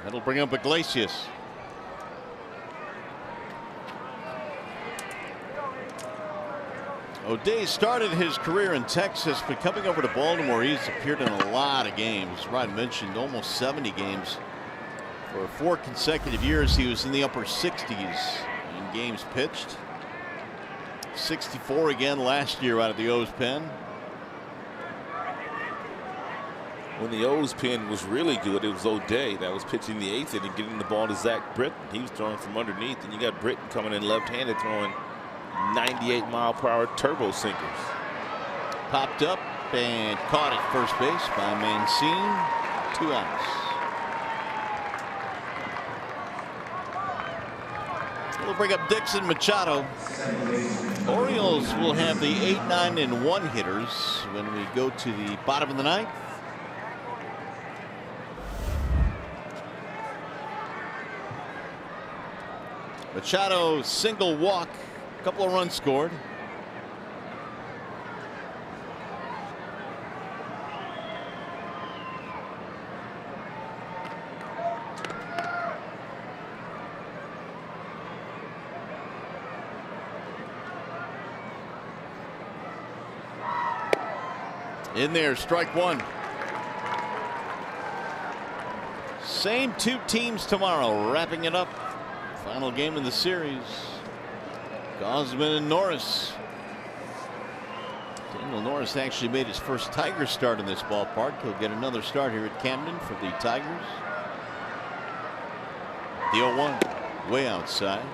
That'll bring up Iglesias. O'Day started his career in Texas, but coming over to Baltimore, he's appeared in a lot of games. Rod mentioned almost 70 games. For 4 consecutive years, he was in the upper 60s in games pitched. 64 again last year out of the O's pen. When the O's pen was really good, it was O'Day that was pitching the 8th inning, getting the ball to Zach Britton. He was throwing from underneath, and you got Britton coming in left-handed, throwing 98-mile-per-hour turbo sinkers. Popped up, and caught at first base by Mancini. 2 outs. We'll bring up Dixon Machado. Orioles will have the 8, 9, and 1 hitters when we go to the bottom of the ninth. Machado single walk, a couple of runs scored. In there, strike one. Same 2 teams tomorrow, wrapping it up. Final game in the series. Gausman and Norris. Daniel Norris actually made his first Tiger start in this ballpark. He'll get another start here at Camden for the Tigers. The 0-1 way outside.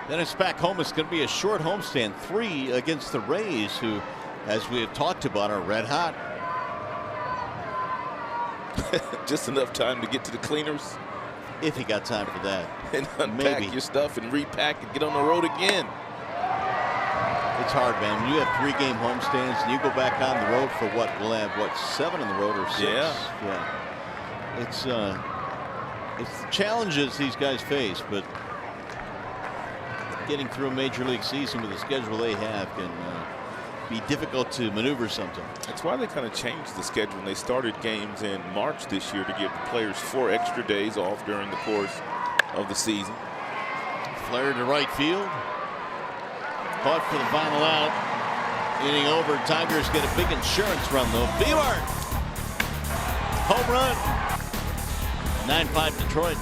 Then it's back home. It's going to be a short homestand. 3 against the Rays, who, as we have talked about, are red hot. Just enough time to get to the cleaners. If he got time for that. And unpack Maybe. your stuff and repack and get on the road again. It's hard, man. When you have 3-game homestands and you go back on the road for what? We'll have, what, 7 on the road or 6? Yeah. It's the challenges these guys face, but getting through a major league season with the schedule they have can be difficult to maneuver sometimes. That's why they kind of changed the schedule when they started games in March this year to give the players 4 extra days off during the course of the season. Flare to right field. Caught for the final out. Inning over. Tigers get a big insurance run though. Beeler. Home run. 9-5 Detroit.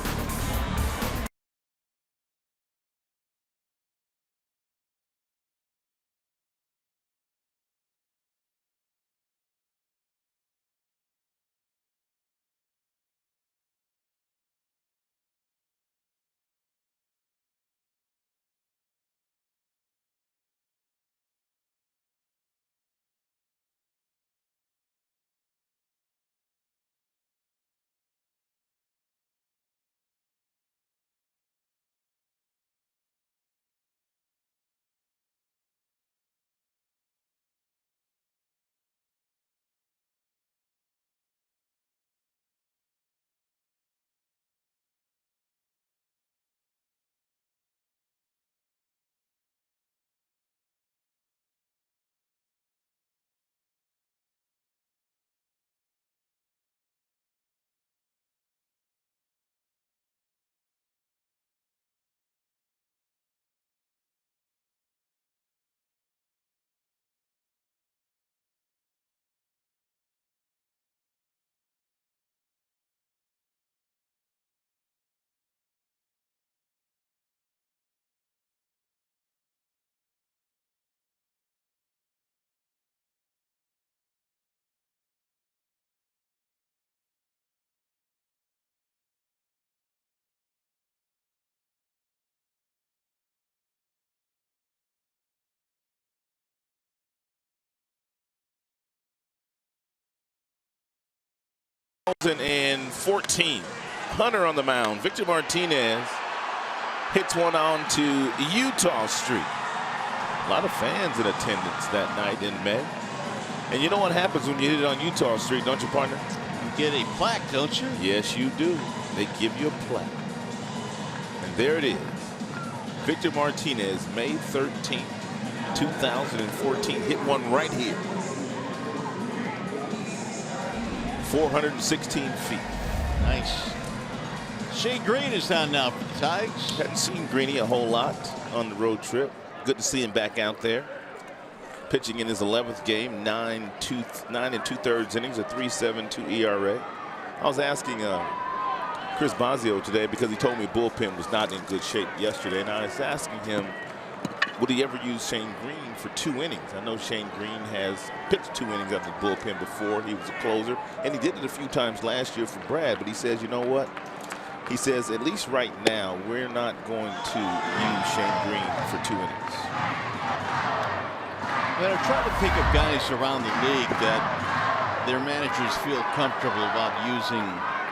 And 14. Hunter on the mound. Victor Martinez hits one on to Utah Street. A lot of fans in attendance that night in May. And you know what happens when you hit it on Utah Street, don't you, partner? You get a plaque, don't you? Yes, you do. They give you a plaque. And there it is. Victor Martinez, May 13th, 2014. Hit one right here. 416 feet. Nice. Shane Green is down now for the Tigers. Hadn't seen Greeny a whole lot on the road trip. Good to see him back out there. Pitching in his 11th game, 9 2/3 innings, a 3.72 ERA. I was asking Chris Bosio today because he told me bullpen was not in good shape yesterday, and I was asking him, would he ever use Shane Green for 2 innings? I know Shane Green has pitched 2 innings out of the bullpen before. He was a closer, and he did it a few times last year for Brad, but he says, you know what? He says, at least right now, we're not going to use Shane Green for 2 innings. They're trying to pick up guys around the league that their managers feel comfortable about using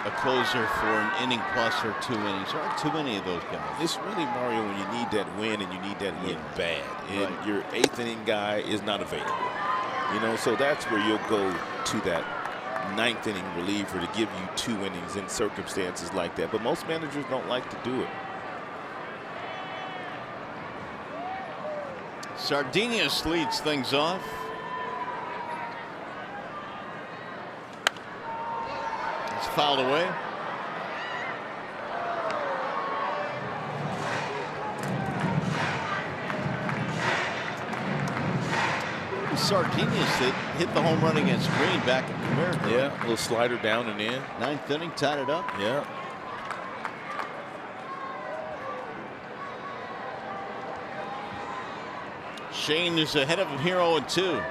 a closer for an inning plus or 2 innings. There aren't too many of those guys. It's really, Mario, when you need that win and you need that win bad. And your 8th inning guy is not available. You know, so that's where you'll go to that 9th inning reliever to give you 2 innings in circumstances like that. But most managers don't like to do it. Sardinius leads things off. It's fouled away. Sardinius that hit the home run against Green back in America. Yeah, a little slider down and in. 9th inning, tied it up. Yeah. Shane is ahead of him here 0-2.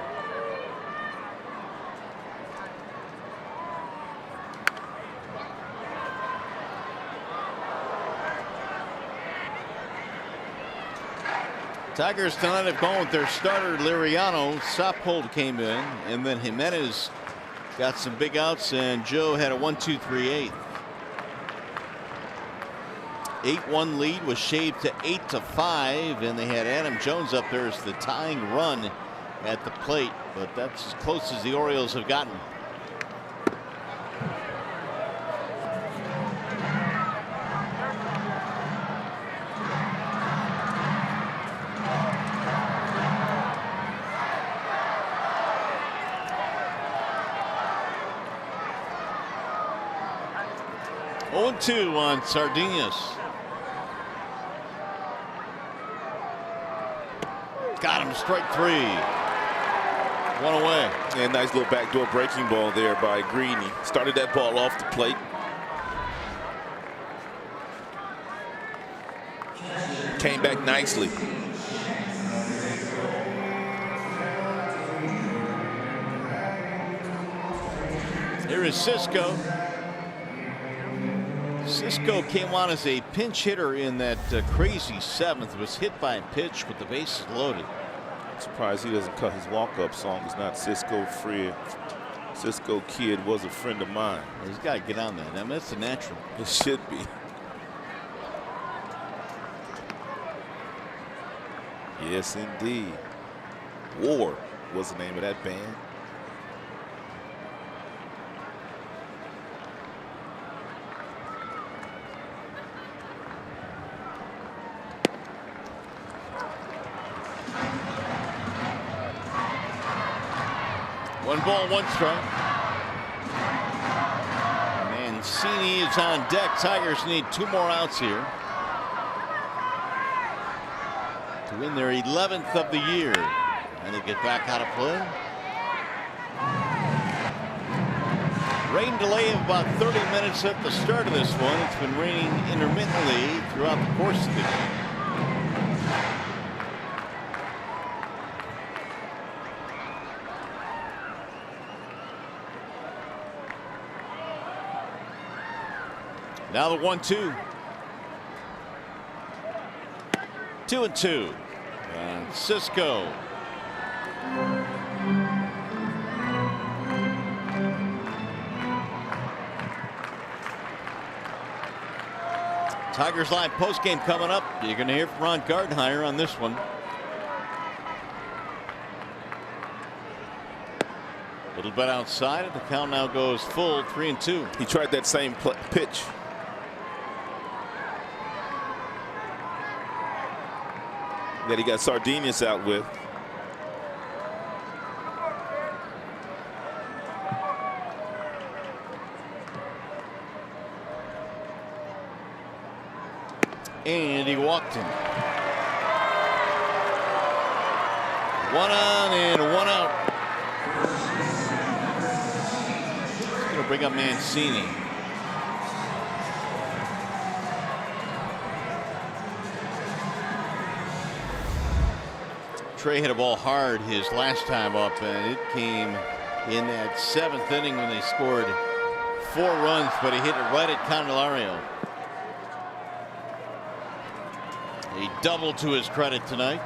Tigers tonight have gone with their starter Liriano. Sophold came in, and then Jimenez got some big outs, and Joe had a 1-2-3-8. 8-1 lead was shaved to 8-5, and they had Adam Jones up there as the tying run at the plate, but that's as close as the Orioles have gotten. Two on Sardinius. Got him, strike 3. 1 away. And nice little backdoor breaking ball there by Green. He started that ball off the plate. Came back nicely. Here is Cisco. Cisco came on as a pinch hitter in that crazy 7th. Was hit by a pitch with the bases loaded. I'm surprised he doesn't cut his walk-up song. It's not Cisco Fred. Cisco Kid was a friend of mine. Well, he's got to get on that. I mean, that's the natural. It should be. Yes, indeed. War was the name of that band. One ball, 1 strike. Mancini is on deck. Tigers need 2 more outs here to win their 11th of the year. And they get back out of play. Rain delay of about 30 minutes at the start of this one. It's been raining intermittently throughout the course of the game. Now the 1-2. 2-2. And Cisco. Tigers Live postgame coming up. You're going to hear from Ron Gardenhire on this one. A little bit outside. The count now goes full, 3-2. He tried that same pitch. That he got Sardinius out with. And he walked him. 1 on and 1 out. He's going to bring up Mancini. Trey hit a ball hard his last time up, and it came in that 7th inning when they scored 4 runs, but he hit it right at Candelario. A double to his credit tonight.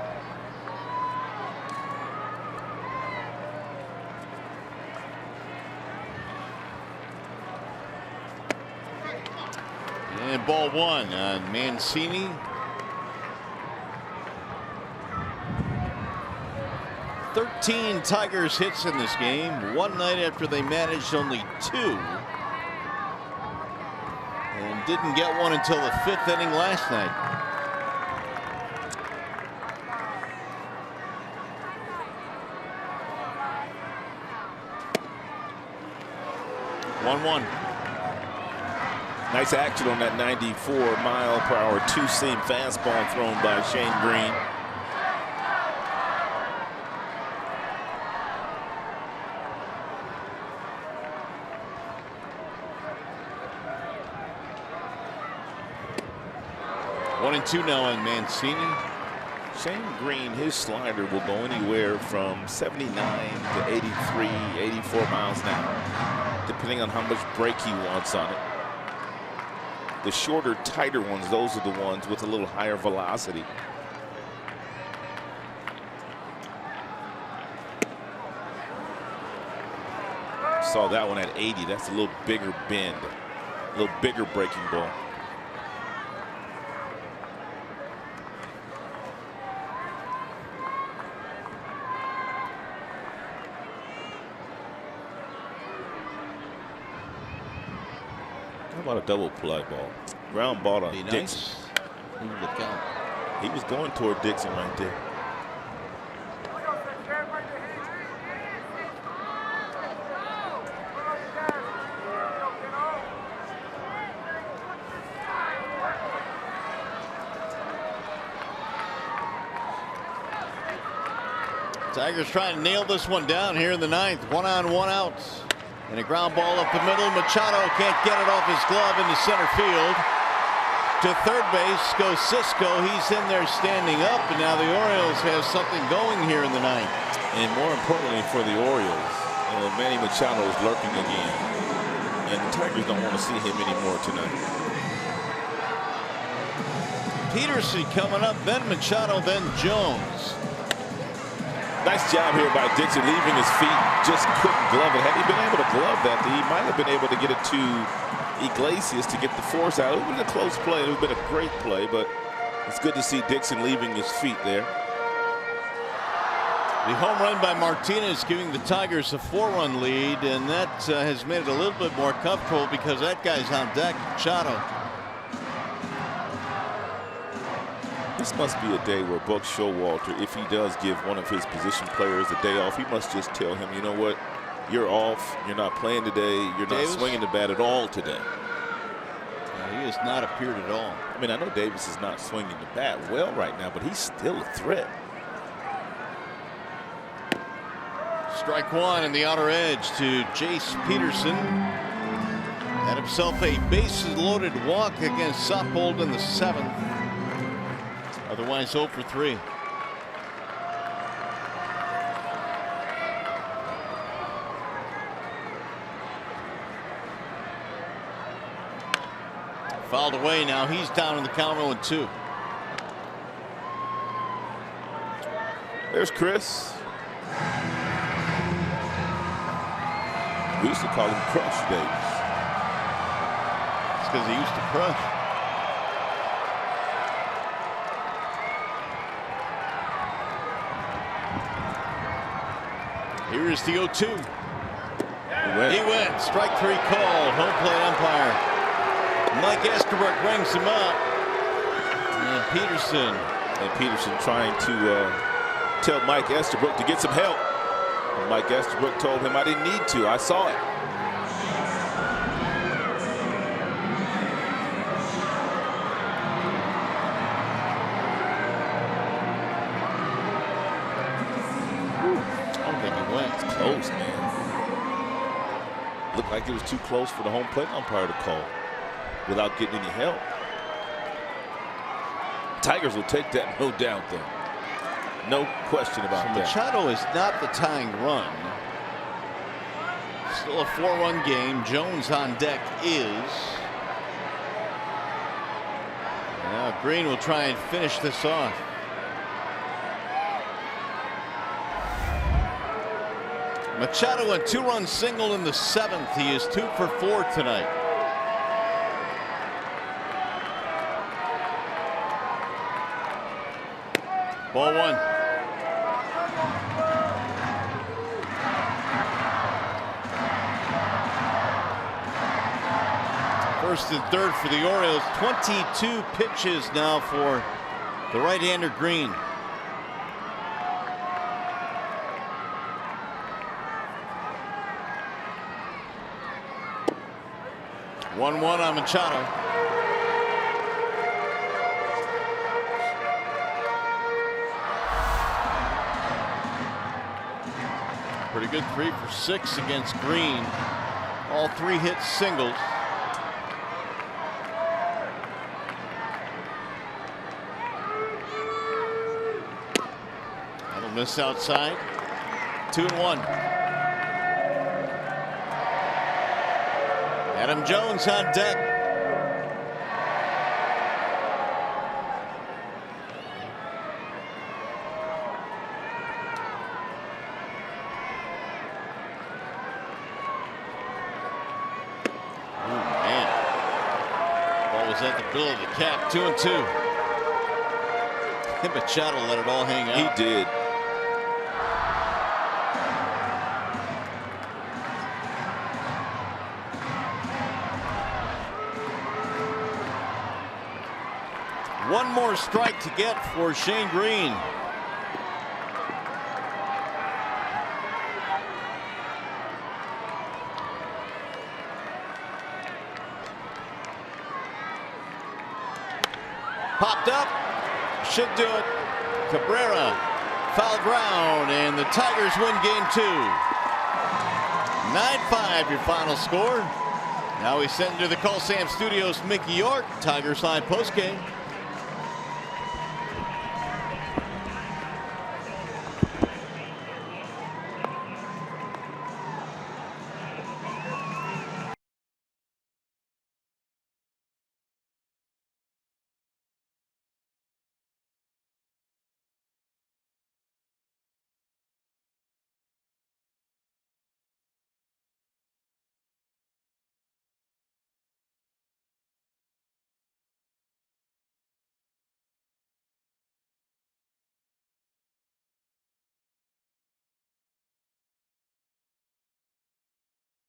And ball one on Mancini. 13 Tigers hits in this game, one night after they managed only 2. And didn't get one until the 5th inning last night. One. Nice action on that 94-mile-per-hour two-seam fastball thrown by Shane Green. One and two now on Mancini. Shane Green, his slider will go anywhere from 79 to 83, 84 miles an hour, depending on how much break he wants on it. The shorter, tighter ones, those are the ones with a little higher velocity. Saw that one at 80. That's a little bigger bend, a little bigger breaking ball. How about a double play ball? Ground ball to Dixon. Nice. Look out. He was going toward Dixon right there. Tigers trying to nail this one down here in the 9th. 1 on, 1 out. And a ground ball up the middle. Machado can't get it off his glove into center field. To third base goes Cisco. He's in there standing up. And now the Orioles have something going here in the 9th. And more importantly for the Orioles, Manny Machado is lurking again. And the Tigers don't want to see him anymore tonight. Peterson coming up, then Machado, then Jones. Nice job here by Dixon, leaving his feet. Just couldn't glove it. Had he been able to glove that, he might have been able to get it to Iglesias to get the force out. It would have been a close play. It would have been a great play, but it's good to see Dixon leaving his feet there. The home run by Martinez giving the Tigers a 4-run lead, and that has made it a little bit more comfortable because that guy's on deck, Machado. This must be a day where Buck Showalter, if he does give one of his position players a day off, he must just tell him, you know what, you're off, you're not playing today, you're Davis? not swinging the bat at all today. He has not appeared at all. I mean, I know Davis is not swinging the bat well right now, but he's still a threat. Strike one in the outer edge to Jace Peterson. Had himself a bases-loaded walk against Soppold in the 7th. Otherwise 0 for 3. Fouled away now. He's down in the count 0-2. There's Chris. We used to call him Crush Davis. It's because he used to crush. Here is the 0-2. He went. Strike 3 call. Home plate umpire Mike Estabrook brings him up. And Peterson trying to tell Mike Estabrook to get some help. And Mike Estabrook told him, I didn't need to. I saw it. Close, man. Looked like it was too close for the home plate umpire to call without getting any help. Tigers will take that, no doubt, though. No question about that. Machado is not the tying run. Still a 4-run game. Jones on deck is. Now Green will try and finish this off. Machado a 2-run single in the 7th. He is 2 for 4 tonight. Ball 1. First and third for the Orioles. 22 pitches now for the right-hander Green. One on Machado. Pretty good 3 for 6 against Green. All 3 hits singles. That'll miss outside. 2-1. Adam Jones on deck. Oh man. Ball was at the bill of the cap. 2-2. Machado let it all hang out. He did. One more strike to get for Shane Green. Popped up. Should do it. Cabrera. Foul ground. And the Tigers win game 2. 9-5 your final score. Now we send to the Coliseum Studios Mickey York. Tigers Live postgame.